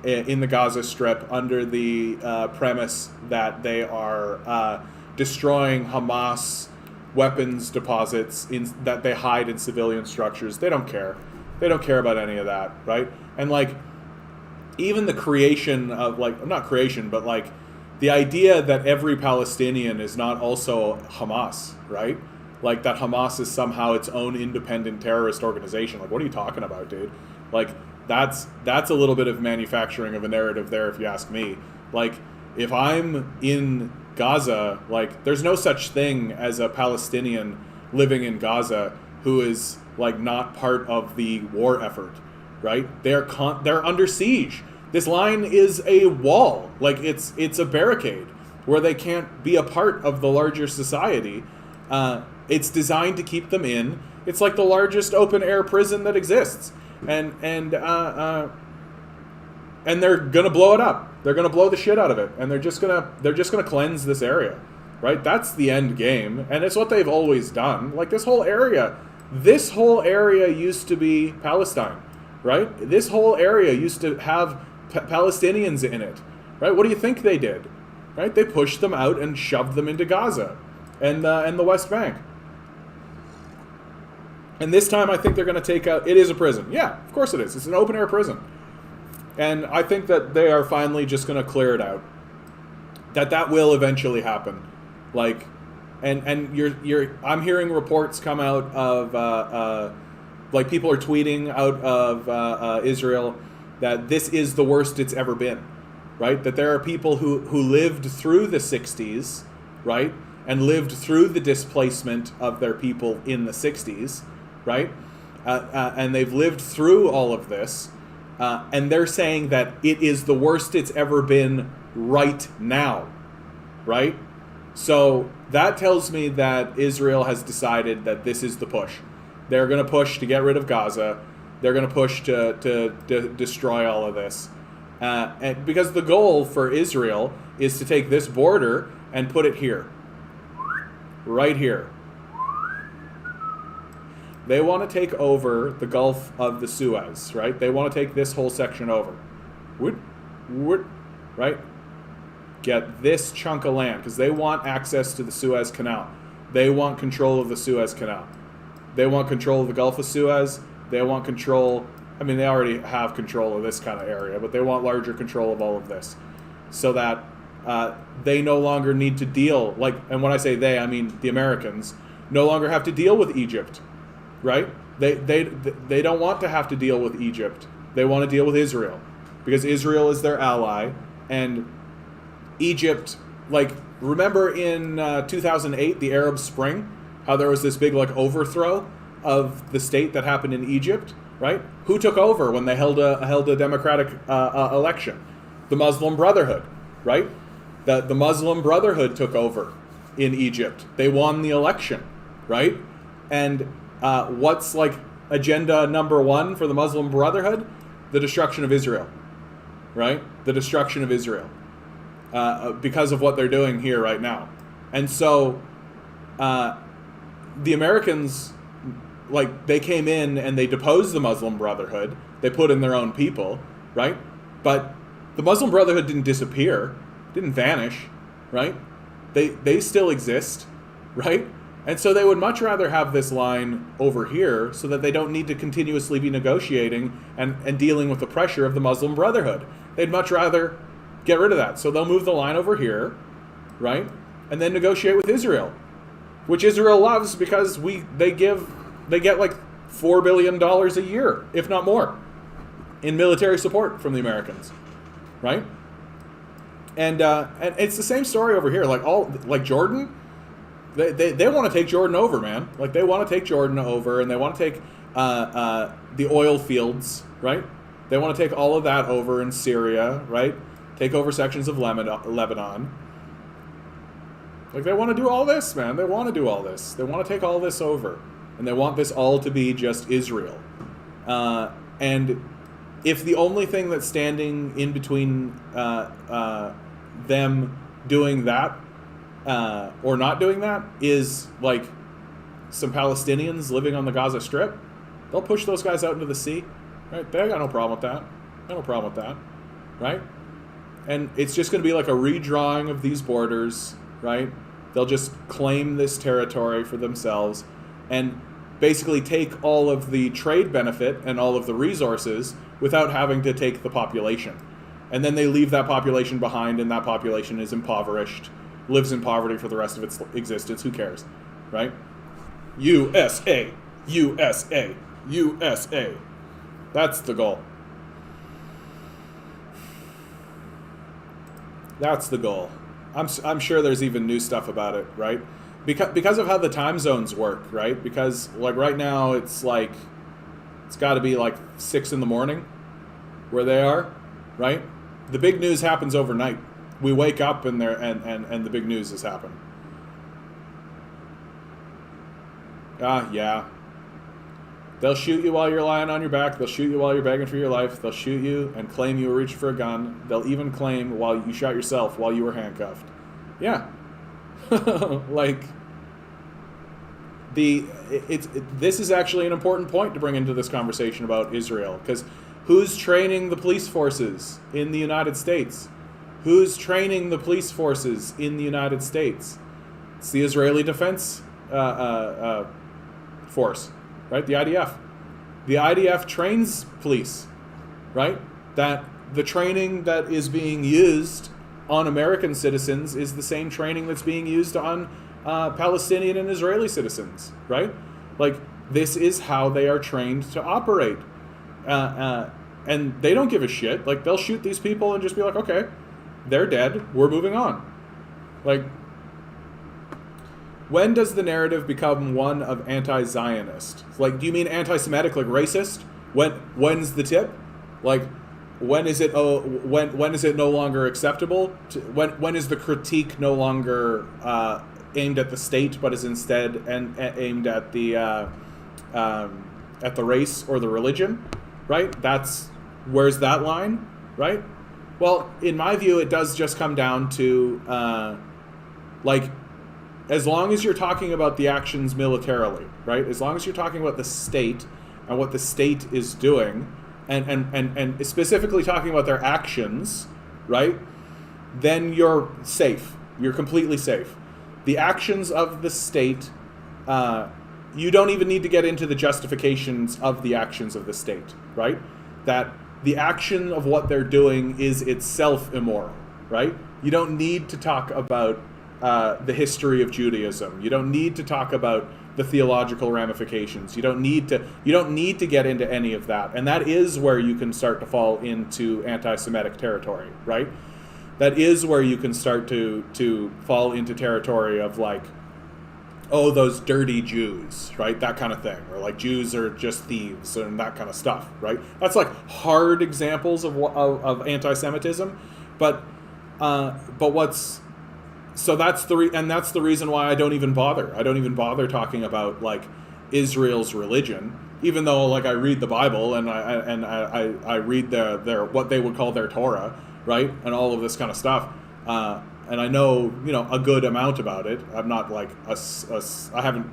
in the Gaza Strip under the premise that they are destroying Hamas weapons deposits that they hide in civilian structures. They don't care. They don't care about any of that, right? And like, even the creation of not creation, but like the idea that every Palestinian is not also Hamas, right? Like that Hamas is somehow its own independent terrorist organization. Like, what are you talking about, dude? Like, that's a little bit of manufacturing of a narrative there, if you ask me. Like, if I'm in Gaza, like, there's no such thing as a Palestinian living in Gaza who is like not part of the war effort, right? They're under siege. This line is a wall, like it's a barricade where they can't be a part of the larger society. It's designed to keep them in. It's like the largest open air prison that exists, and they're gonna blow it up. They're gonna blow the shit out of it, and they're just gonna cleanse this area, right? That's the end game, and it's what they've always done. Like this whole area used to be Palestine, right? This whole area used to have Palestinians in it, right? What do you think they did, right? They pushed them out and shoved them into Gaza and the West Bank. And this time I think they're going to take out... It is a prison. Yeah, of course it is. It's an open-air prison. And I think that they are finally just going to clear it out. That will eventually happen. Like, and I'm hearing reports come out of... like, people are tweeting out of Israel that this is the worst it's ever been, right? That there are people who lived through the 60s, right? And lived through the displacement of their people in the 60s, right? And they've lived through all of this, and they're saying that it is the worst it's ever been right now, right? So that tells me that Israel has decided that this is the push. They're going to push to get rid of Gaza. They're going to push to destroy all of this. And because the goal for Israel is to take this border and put it here. Right here. They want to take over the Gulf of the Suez, right? They want to take this whole section over. Right? Get this chunk of land, because they want access to the Suez Canal. They want control of the Suez Canal. They want control of the Gulf of Suez. They want control... I mean, they already have control of this kind of area, but they want larger control of all of this. So that they no longer need to deal... and when I say they, I mean the Americans, no longer have to deal with Egypt, right? They don't want to have to deal with Egypt. They want to deal with Israel, because Israel is their ally, and Egypt... remember in 2008, the Arab Spring, how there was this big overthrow of the state that happened in Egypt, right? Who took over when they held a democratic election? The Muslim Brotherhood, right? The Muslim Brotherhood took over in Egypt. They won the election, right? And what's like agenda number one for the Muslim Brotherhood? The destruction of Israel, right? The destruction of Israel because of what they're doing here right now. And so the Americans, like, they came in and they deposed the Muslim Brotherhood. They put in their own people, right? But the Muslim Brotherhood didn't disappear, didn't vanish, right? They still exist, right? And so they would much rather have this line over here so that they don't need to continuously be negotiating and dealing with the pressure of the Muslim Brotherhood. They'd much rather get rid of that. So they'll move the line over here, right? And then negotiate with Israel, which Israel loves because they get like $4 billion a year, if not more, in military support from the Americans, right? And it's the same story over here. Like Jordan, they want to take Jordan over, man. Like, they want to take Jordan over, and they want to take the oil fields, right? They want to take all of that over in Syria, right? Take over sections of Lebanon. Like, they want to do all this, man. They want to do all this. They want to take all this over. And they want this all to be just Israel. And if the only thing that's standing in between them doing that or not doing that is, like, some Palestinians living on the Gaza Strip, they'll push those guys out into the sea, right? They got no problem with that. They got no problem with that, right? And it's just going to be like a redrawing of these borders, right? They'll just claim this territory for themselves and basically take all of the trade benefit and all of the resources without having to take the population. And then they leave that population behind, and that population is impoverished, lives in poverty for the rest of its existence. Who cares, right? USA, USA, USA. That's the goal. That's the goal. I'm sure there's even new stuff about it, right? Because of how the time zones work, right? Because, like, right now it's got to be like 6 in the morning where they are, right? The big news happens overnight. We wake up and the big news has happened. Yeah. They'll shoot you while you're lying on your back. They'll shoot you while you're begging for your life. They'll shoot you and claim you were reaching for a gun. They'll even claim while you shot yourself while you were handcuffed. Yeah. Like, this is actually an important point to bring into this conversation about Israel, because who's training the police forces in the United States? Who's training the police forces in the United States? It's the Israeli Defense Force, right? The IDF. The IDF trains police, right? That the training that is being used on American citizens is the same training that's being used on Palestinian and Israeli citizens, right? Like, this is how they are trained to operate. And they don't give a shit. Like, they'll shoot these people and just be like, okay, they're dead, we're moving on. Like, when does the narrative become one of anti-Zionist? Like, do you mean anti-Semitic, like racist? When's the tip? Like, when is it when is it no longer acceptable? When is the critique no longer aimed at the state, but is instead aimed at the race or the religion? Right? Where's that line? Right? Well, in my view, it does just come down to like, as long as you're talking about the actions militarily, right? As long as you're talking about the state and what the state is doing, and specifically talking about their actions, right? Then you're safe. You're completely safe. The actions of the state, you don't even need to get into the justifications of the actions of the state, right? That the action of what they're doing is itself immoral, right? You don't need to talk about the history of Judaism. You don't need to talk about the theological ramifications. You don't need to get into any of that. And that is where you can start to fall into anti-Semitic territory, right? That is where you can start to fall into territory of, like, oh, those dirty Jews, right? That kind of thing. Or, like, Jews are just thieves and that kind of stuff, right? That's, like, hard examples of anti-Semitism. But what's So that's the reason why I don't even bother. I don't even bother talking about like Israel's religion, even though like I read the Bible and I read their what they would call their Torah, right, and all of this kind of stuff, and I know a good amount about it. I'm not like I haven't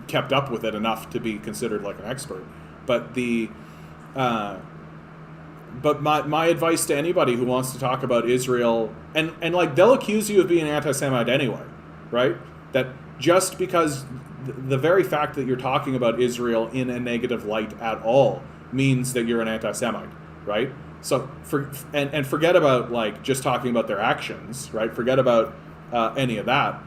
kept up with it enough to be considered like an expert, but But my advice to anybody who wants to talk about Israel, and like they'll accuse you of being anti-Semite anyway, right? That just because the very fact that you're talking about Israel in a negative light at all means that you're an anti-Semite, right? So forget about like just talking about their actions, right? Forget about any of that.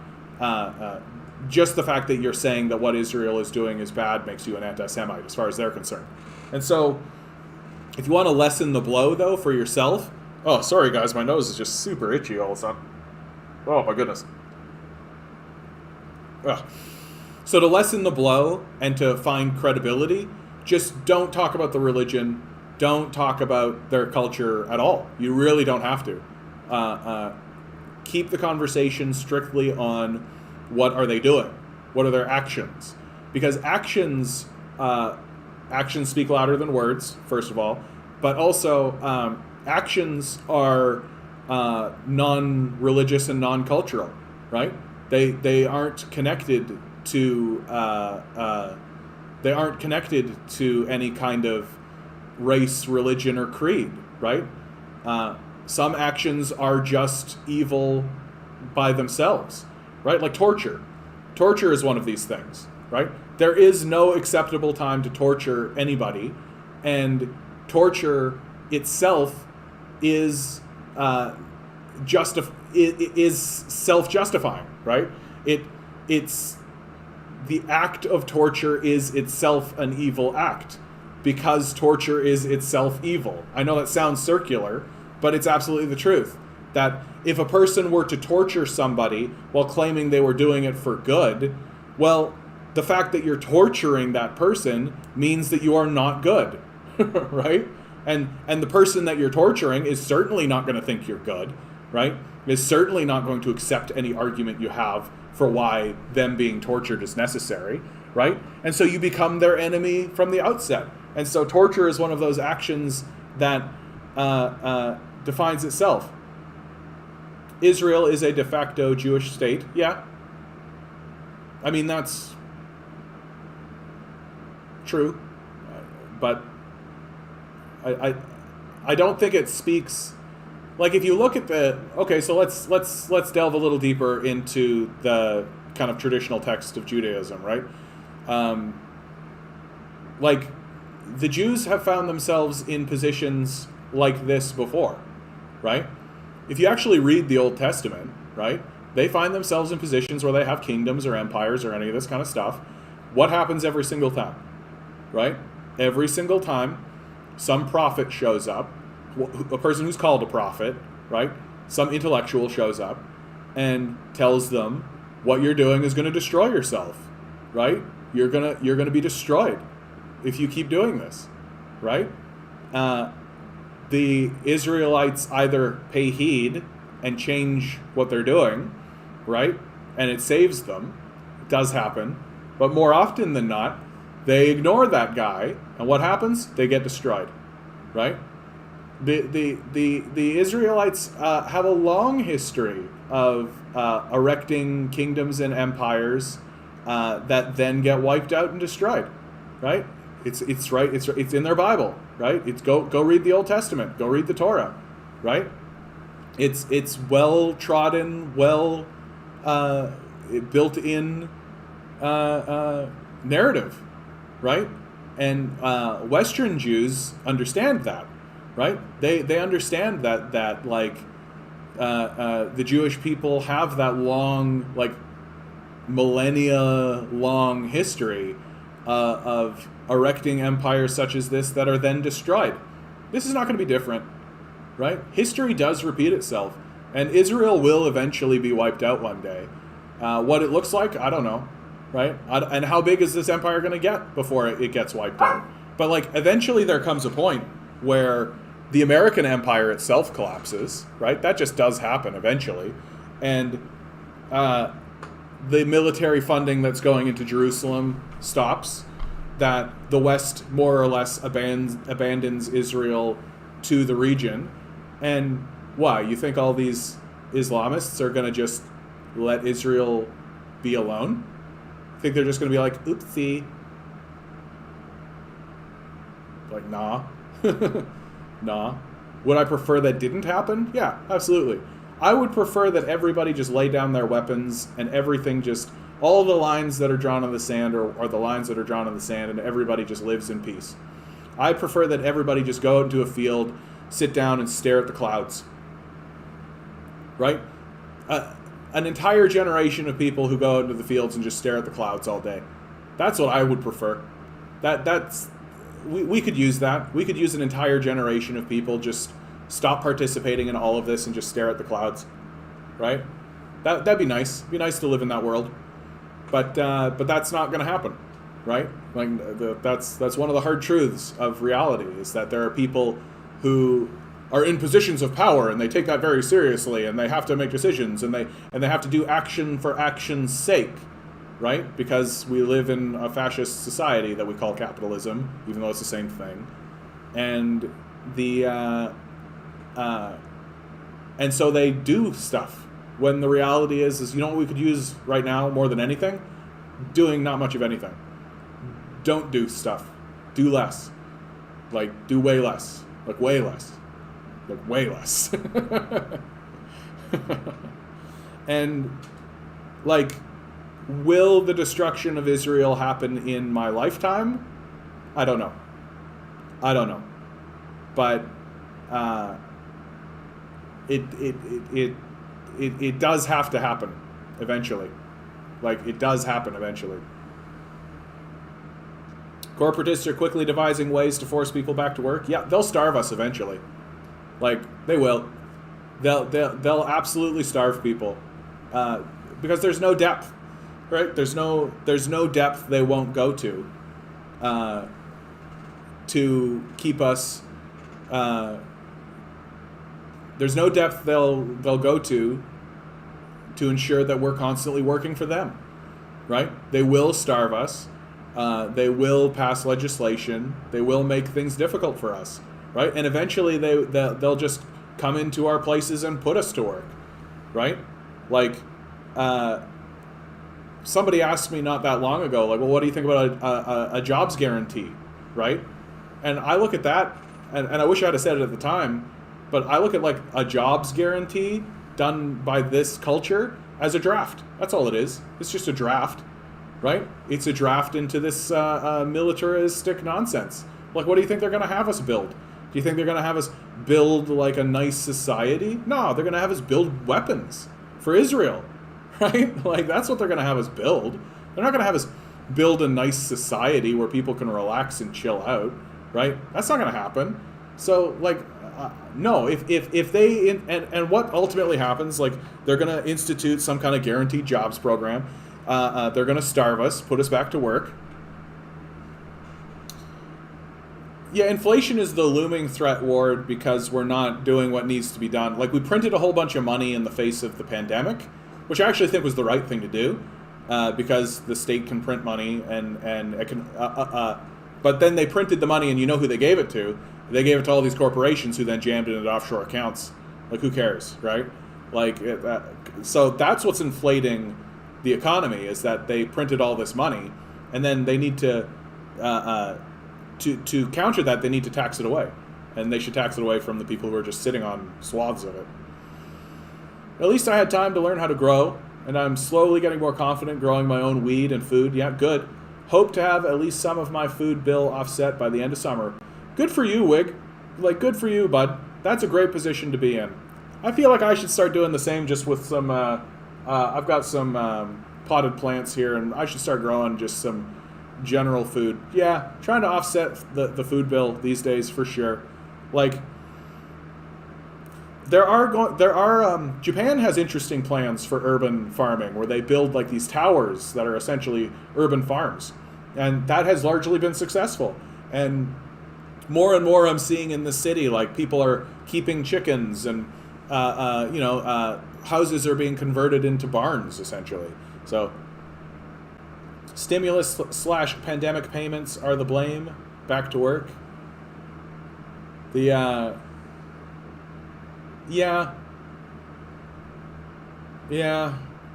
Just the fact that you're saying that what Israel is doing is bad makes you an anti-Semite as far as they're concerned. And so if you want to lessen the blow, though, for yourself... Oh, sorry, guys. My nose is just super itchy all of a sudden. Oh, my goodness. Ugh. So to lessen the blow and to find credibility, just don't talk about the religion. Don't talk about their culture at all. You really don't have to. Keep the conversation strictly on what are they doing? What are their actions? Because actions speak louder than words, first of all, but also actions are non-religious and non-cultural, right? They aren't connected to any kind of race, religion, or creed, right? Some actions are just evil by themselves, right? Like torture. Torture is one of these things, right? There is no acceptable time to torture anybody, and torture itself is self-justifying, right? It's the act of torture is itself an evil act because torture is itself evil. I know that sounds circular, but it's absolutely the truth. That if a person were to torture somebody while claiming they were doing it for good, well, the fact that you're torturing that person means that you are not good, right? And the person that you're torturing is certainly not going to think you're good, right? Is certainly not going to accept any argument you have for why them being tortured is necessary, right? And so you become their enemy from the outset. And so torture is one of those actions that defines itself. Israel is a de facto Jewish state, yeah. I mean, that's true, but I don't think it speaks. Like if you look at so let's delve a little deeper into the kind of traditional text of Judaism, right? Like the Jews have found themselves in positions like this before, right? If you actually read the Old Testament, right, they find themselves in positions where they have kingdoms or empires or any of this kind of stuff. What happens every single time, right? Every single time, some prophet shows up, a person who's called a prophet, right? Some intellectual shows up and tells them what you're doing is going to destroy yourself, right? You're gonna be destroyed if you keep doing this, right? The Israelites either pay heed and change what they're doing, right? And it saves them. It does happen. But more often than not, they ignore that guy, and what happens? They get destroyed, right? The Israelites have a long history of erecting kingdoms and empires that then get wiped out and destroyed, right? It's in their Bible, right? It's go read the Old Testament, go read the Torah, right? It's well trodden, well built in narrative, right? And Western Jews understand that, right? They understand that like the Jewish people have that long, like millennia long history of erecting empires such as this that are then destroyed. This is not going to be different, right? History does repeat itself, and Israel will eventually be wiped out one day. What it looks like, I don't know, right? And how big is this empire going to get before it gets wiped out? But like eventually there comes a point where the American empire itself collapses, right? That just does happen eventually. And the military funding that's going into Jerusalem stops, that the West more or less abandons Israel to the region. And why? You think all these Islamists are going to just let Israel be alone? Think they're just going to be like, oopsie? Like, nah. Nah. Would I prefer that didn't happen? Yeah, absolutely. I would prefer that everybody just lay down their weapons and everything just, all the lines that are drawn on the sand are the lines that are drawn on the sand, and everybody just lives in peace. I prefer that everybody just go into a field, sit down and stare at the clouds. Right? An entire generation of people who go into the fields and just stare at the clouds all day. That's what I would prefer. We could use that. We could use an entire generation of people just stop participating in all of this and just stare at the clouds, right? That'd be nice. It'd be nice to live in that world, but that's not going to happen, right? Like that's one of the hard truths of reality, is that there are people who are in positions of power and they take that very seriously and they have to make decisions and they have to do action for action's sake, right? Because we live in a fascist society that we call capitalism, even though it's the same thing, and and so they do stuff when the reality is you know what we could use right now more than anything? Doing not much of anything. Don't do stuff. Do less. Like, do way less. Like, way less. Like, way less. And, like, will the destruction of Israel happen in my lifetime? I don't know. But it does have to happen eventually. Like, it does happen eventually. Corporatists are quickly devising ways to force people back to work. Yeah, they'll starve us eventually. Like, they will. They'll absolutely starve people, because there's no depth, right? There's no depth they won't go to keep us. There's no depth they'll go to ensure that we're constantly working for them, right? They will starve us. They will pass legislation. They will make things difficult for us, right? And eventually they'll just come into our places and put us to work, right? Like, somebody asked me not that long ago, like, well, what do you think about a jobs guarantee, right? And I look at that, and I wish I had said it at the time, but I look at, like, a jobs guarantee done by this culture as a draft. That's all it is. It's just a draft, right? It's a draft into this militaristic nonsense. Like, what do you think they're going to have us build? Do you think they're going to have us build, like, a nice society? No, they're going to have us build weapons for Israel, right? Like, that's what they're going to have us build. They're not going to have us build a nice society where people can relax and chill out, right? That's not going to happen. So, like, no, if they, and what ultimately happens, like, they're going to institute some kind of guaranteed jobs program. They're going to starve us, put us back to work. Yeah, inflation is the looming threat, Ward, because we're not doing what needs to be done. Like, we printed a whole bunch of money in the face of the pandemic, which I actually think was the right thing to do, because the state can print money and it can. But then they printed the money, and you know who they gave it to? They gave it to all these corporations who then jammed it into offshore accounts. Like, who cares, right? Like, so that's what's inflating the economy, is that they printed all this money, and then they need to counter that, they need to tax it away. And they should tax it away from the people who are just sitting on swaths of it. At least I had time to learn how to grow, and I'm slowly getting more confident growing my own weed and food. Yeah, good. Hope to have at least some of my food bill offset by the end of summer. Good for you, Wig. Like, good for you, bud. That's a great position to be in. I feel like I should start doing the same, just with some, I've got some potted plants here, and I should start growing just some general food. Yeah, trying to offset the food bill these days for sure. Like, Japan has interesting plans for urban farming, where they build, like, these towers that are essentially urban farms, and that has largely been successful. And more I'm seeing in the city, like, people are keeping chickens and houses are being converted into barns, essentially. So stimulus / pandemic payments are the blame. Back to work. Yeah,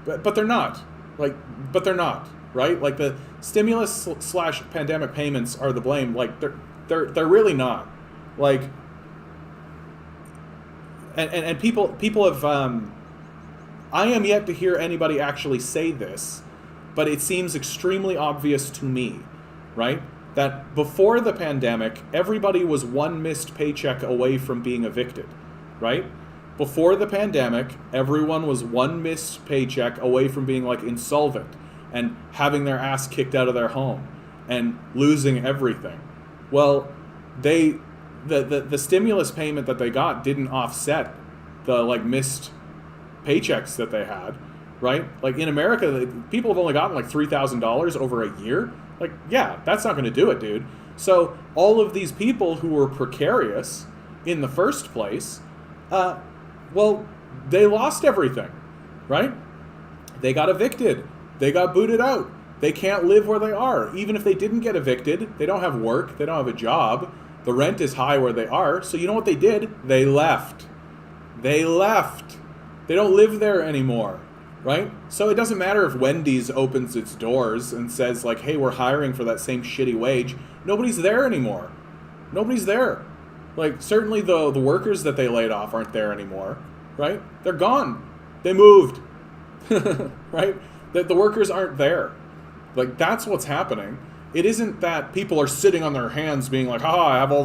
but they're not. But they're not, right? Like the stimulus / pandemic payments are the blame. Like they're really not. Like, and people have. I am yet to hear anybody actually say this, but it seems extremely obvious to me, right? That before the pandemic, everybody was one missed paycheck away from being evicted, right? Before the pandemic, everyone was one missed paycheck away from being like insolvent and having their ass kicked out of their home and losing everything. Well, the stimulus payment that they got didn't offset the like missed paychecks that they had, right? Like in America, people have only gotten like $3,000 over a year. Like, yeah, that's not going to do it, dude. So all of these people who were precarious in the first place, well, they lost everything, right? They got evicted. They got booted out. They can't live where they are. Even if they didn't get evicted, they don't have work. They don't have a job. The rent is high where they are. So you know what they did? They left. They left. They don't live there anymore, right? So it doesn't matter if Wendy's opens its doors and says like, hey, we're hiring for that same shitty wage. Nobody's there anymore. Nobody's there. Like certainly the workers that they laid off aren't there anymore, right? They're gone. They moved, right? The workers aren't there. Like that's what's happening. It isn't that people are sitting on their hands being like, I have all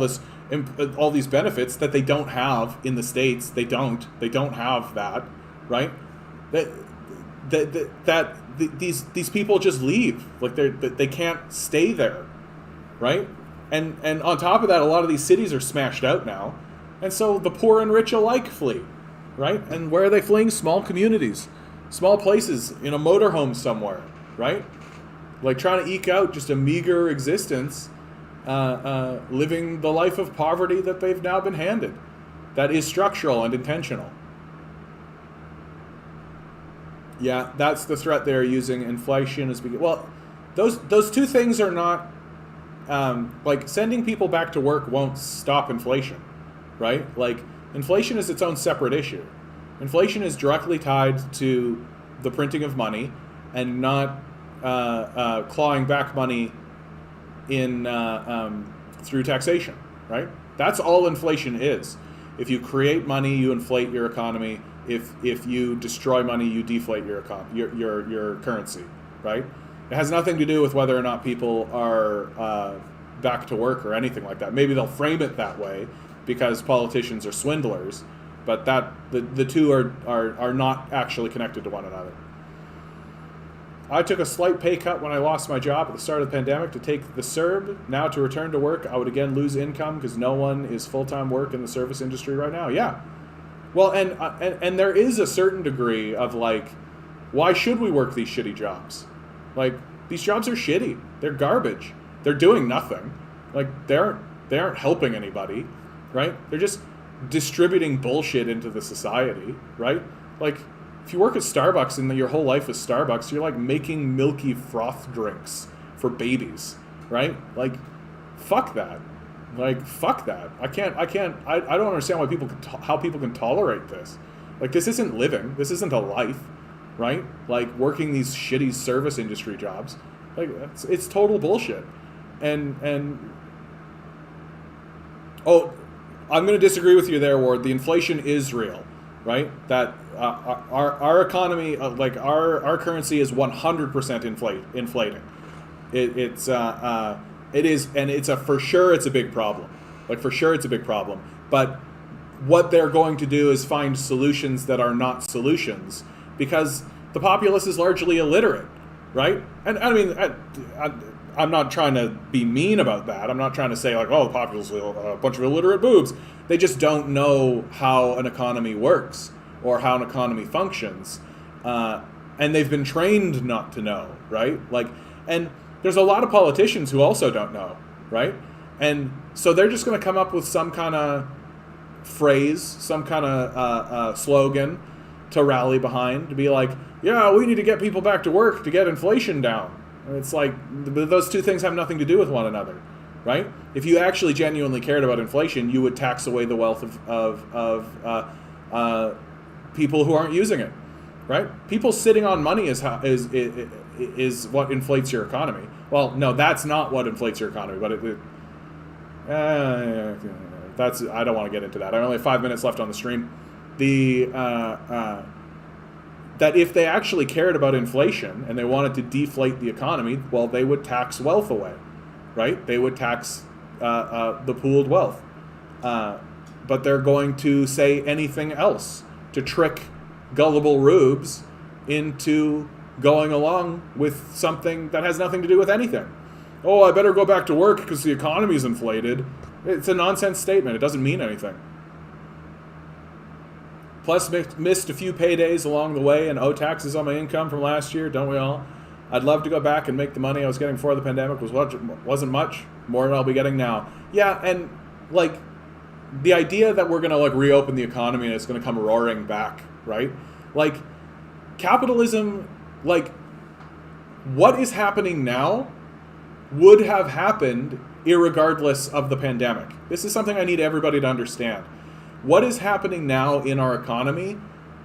these benefits that they don't have in the States. They don't have that, right? These people just leave. Like they can't stay there, right? And on top of that, a lot of these cities are smashed out now, and so the poor and rich alike flee, right? And where are they fleeing? Small communities, small places in a motorhome somewhere, right? Like trying to eke out just a meager existence, living the life of poverty that they've now been handed. That is structural and intentional. Yeah, that's the threat they're using. Inflation is well, those two things are not like sending people back to work won't stop inflation, right? Like inflation is its own separate issue. Inflation is directly tied to the printing of money and not clawing back money in through taxation, right? That's all inflation is. If you create money, you inflate your economy. If you destroy money, you deflate your currency, right? It has nothing to do with whether or not people are back to work or anything like that. Maybe they'll frame it that way because politicians are swindlers, but that the two are not actually connected to one another. I took a slight pay cut when I lost my job at the start of the pandemic to take the CERB. Now to return to work, I would again lose income because no one is full-time work in the service industry right now. Yeah. Well, and there is a certain degree of like, why should we work these shitty jobs? Like, these jobs are shitty. They're garbage. They're doing nothing. Like, they aren't helping anybody, right? They're just distributing bullshit into the society, right? Like, if you work at Starbucks and your whole life is Starbucks, you're like making milky froth drinks for babies, right? Like, fuck that. Like, fuck that. I don't understand why how people can tolerate this. Like, this isn't living. This isn't a life, right? Like, working these shitty service industry jobs. Like, it's total bullshit. And oh, I'm going to disagree with you there, Ward. The inflation is real, right? That our economy, like our currency, is 100% inflating. It is, and it's for sure it's a big problem. Like for sure it's a big problem. But what they're going to do is find solutions that are not solutions because the populace is largely illiterate, right? And I mean, I'm not trying to be mean about that. I'm not trying to say like, oh, the populace is a bunch of illiterate boobs. They just don't know how an economy works or how an economy functions. And they've been trained not to know, right? Like, and there's a lot of politicians who also don't know, right? And so they're just going to come up with some kind of phrase, some kind of slogan to rally behind, to be like, yeah, we need to get people back to work to get inflation down. And it's like, those two things have nothing to do with one another, right? If you actually genuinely cared about inflation, you would tax away the wealth of people who aren't using it, right? People sitting on money is what inflates your economy. Well, no, that's not what inflates your economy, but that's, I don't want to get into that. I only have 5 minutes left on the stream. That if they actually cared about inflation and they wanted to deflate the economy, well, they would tax wealth away, right? They would tax the pooled wealth. But they're going to say anything else to trick gullible rubes into going along with something that has nothing to do with anything. Oh, I better go back to work because the economy's inflated. It's a nonsense statement. It doesn't mean anything. Plus, missed a few paydays along the way and owe taxes on my income from last year, don't we all? I'd love to go back and make the money I was getting before the pandemic. Wasn't much more than I'll be getting now. Yeah, and like the idea that we're gonna like reopen the economy and it's gonna come roaring back, right? Like capitalism, like what is happening now would have happened irregardless of the pandemic. This is something I need everybody to understand. What is happening now in our economy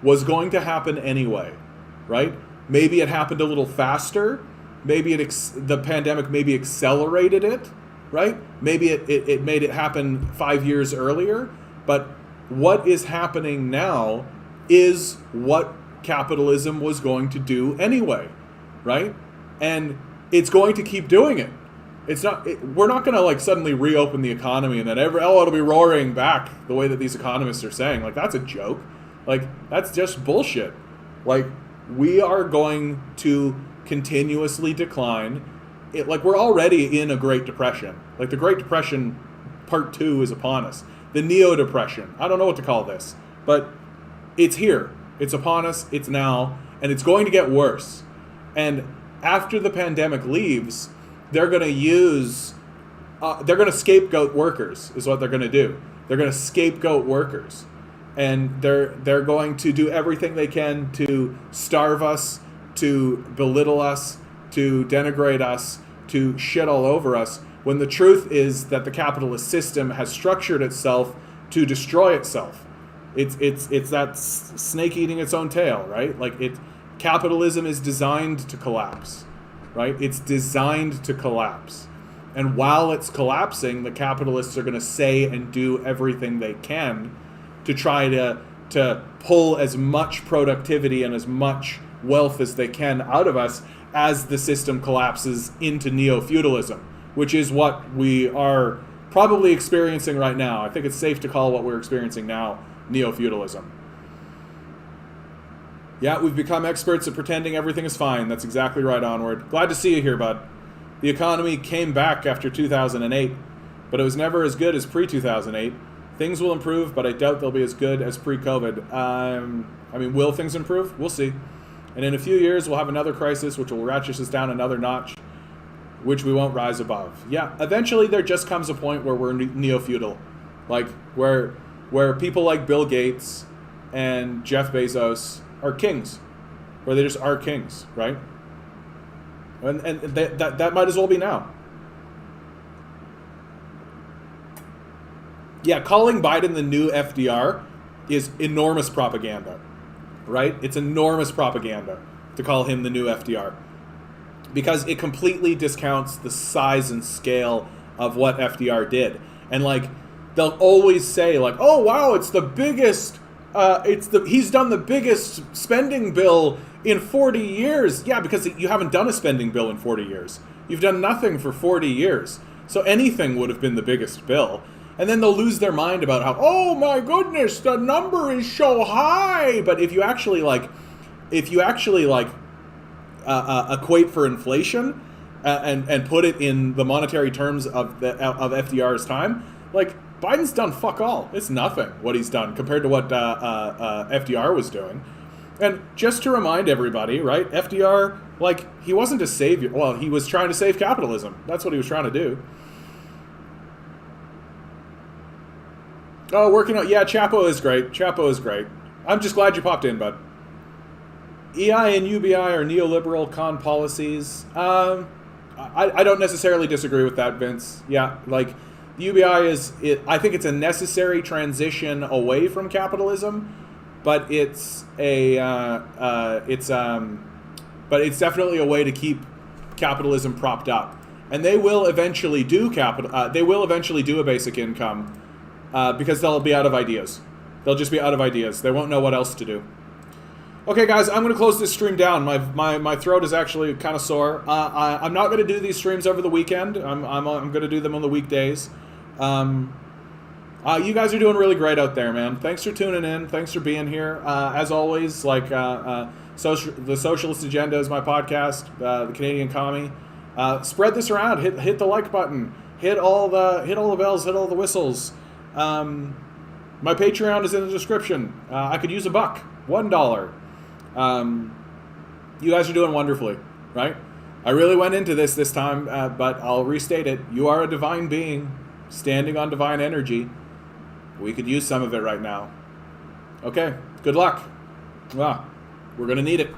was going to happen anyway, right? Maybe it happened a little faster. Maybe the pandemic maybe accelerated it, right? Maybe it made it happen 5 years earlier. But what is happening now is what capitalism was going to do anyway, right? And it's going to keep doing it. We're not going to like suddenly reopen the economy and then it'll be roaring back the way that these economists are saying. Like, that's a joke. Like, that's just bullshit. Like, we are going to continuously decline. Like, we're already in a Great Depression. Like, the Great Depression Part 2 is upon us. The Neo-Depression. I don't know what to call this. But it's here. It's upon us. It's now. And it's going to get worse. And after the pandemic leaves, they're going to scapegoat workers is what they're going to do. They're going to scapegoat workers. And they're going to do everything they can to starve us, to belittle us, to denigrate us, to shit all over us, when the truth is that the capitalist system has structured itself to destroy itself. It's that snake eating its own tail, right? Like capitalism is designed to collapse. Right? It's designed to collapse. And while it's collapsing, the capitalists are going to say and do everything they can to try to pull as much productivity and as much wealth as they can out of us as the system collapses into neo-feudalism, which is what we are probably experiencing right now. I think it's safe to call what we're experiencing now neo-feudalism. Yeah, we've become experts at pretending everything is fine. That's exactly right, Onward. Glad to see you here, bud. The economy came back after 2008, but it was never as good as pre-2008. Things will improve, but I doubt they'll be as good as pre-COVID. Will things improve? We'll see. And in a few years, we'll have another crisis, which will ratchet us down another notch, which we won't rise above. Yeah, eventually there just comes a point where we're neo-feudal. Like, where people like Bill Gates and Jeff Bezos are kings, where they just are kings, right? And that might as well be now. Yeah, calling Biden the new FDR is enormous propaganda, right? It's enormous propaganda to call him the new FDR because it completely discounts the size and scale of what FDR did. And like, they'll always say like, oh wow, it's the biggest he's done the biggest spending bill in 40 years. Yeah, because you haven't done a spending bill in 40 years. You've done nothing for 40 years. So anything would have been the biggest bill. And then they'll lose their mind about how, oh my goodness, the number is so high. But if you actually equate for inflation and put it in the monetary terms of FDR's time, like, Biden's done fuck all. It's nothing what he's done compared to what FDR was doing. And just to remind everybody, right, FDR, like, he wasn't a savior. Well, he was trying to save capitalism. That's what he was trying to do. Oh, working out. Yeah, Chapo is great. Chapo is great. I'm just glad you popped in, bud. EI and UBI are neoliberal con policies. I don't necessarily disagree with that, Vince. Yeah, like the UBI I think it's a necessary transition away from capitalism, but it's but it's definitely a way to keep capitalism propped up. And they will eventually do they will eventually do a basic income because they'll be out of ideas. They'll just be out of ideas. They won't know what else to do. Okay, guys, I'm going to close this stream down. My throat is actually kind of sore. I'm not going to do these streams over the weekend. I'm going to do them on the weekdays. You guys are doing really great out there, man. Thanks for tuning in. Thanks for being here. As always, like the Socialist Agenda is my podcast. The Canadian Commie. Spread this around. Hit the like button. Hit all the bells. Hit all the whistles. My Patreon is in the description. I could use $1. You guys are doing wonderfully, right? I really went into this time, but I'll restate it. You are a divine being, standing on divine energy. We could use some of it right now. Okay, good luck. We're going to need it.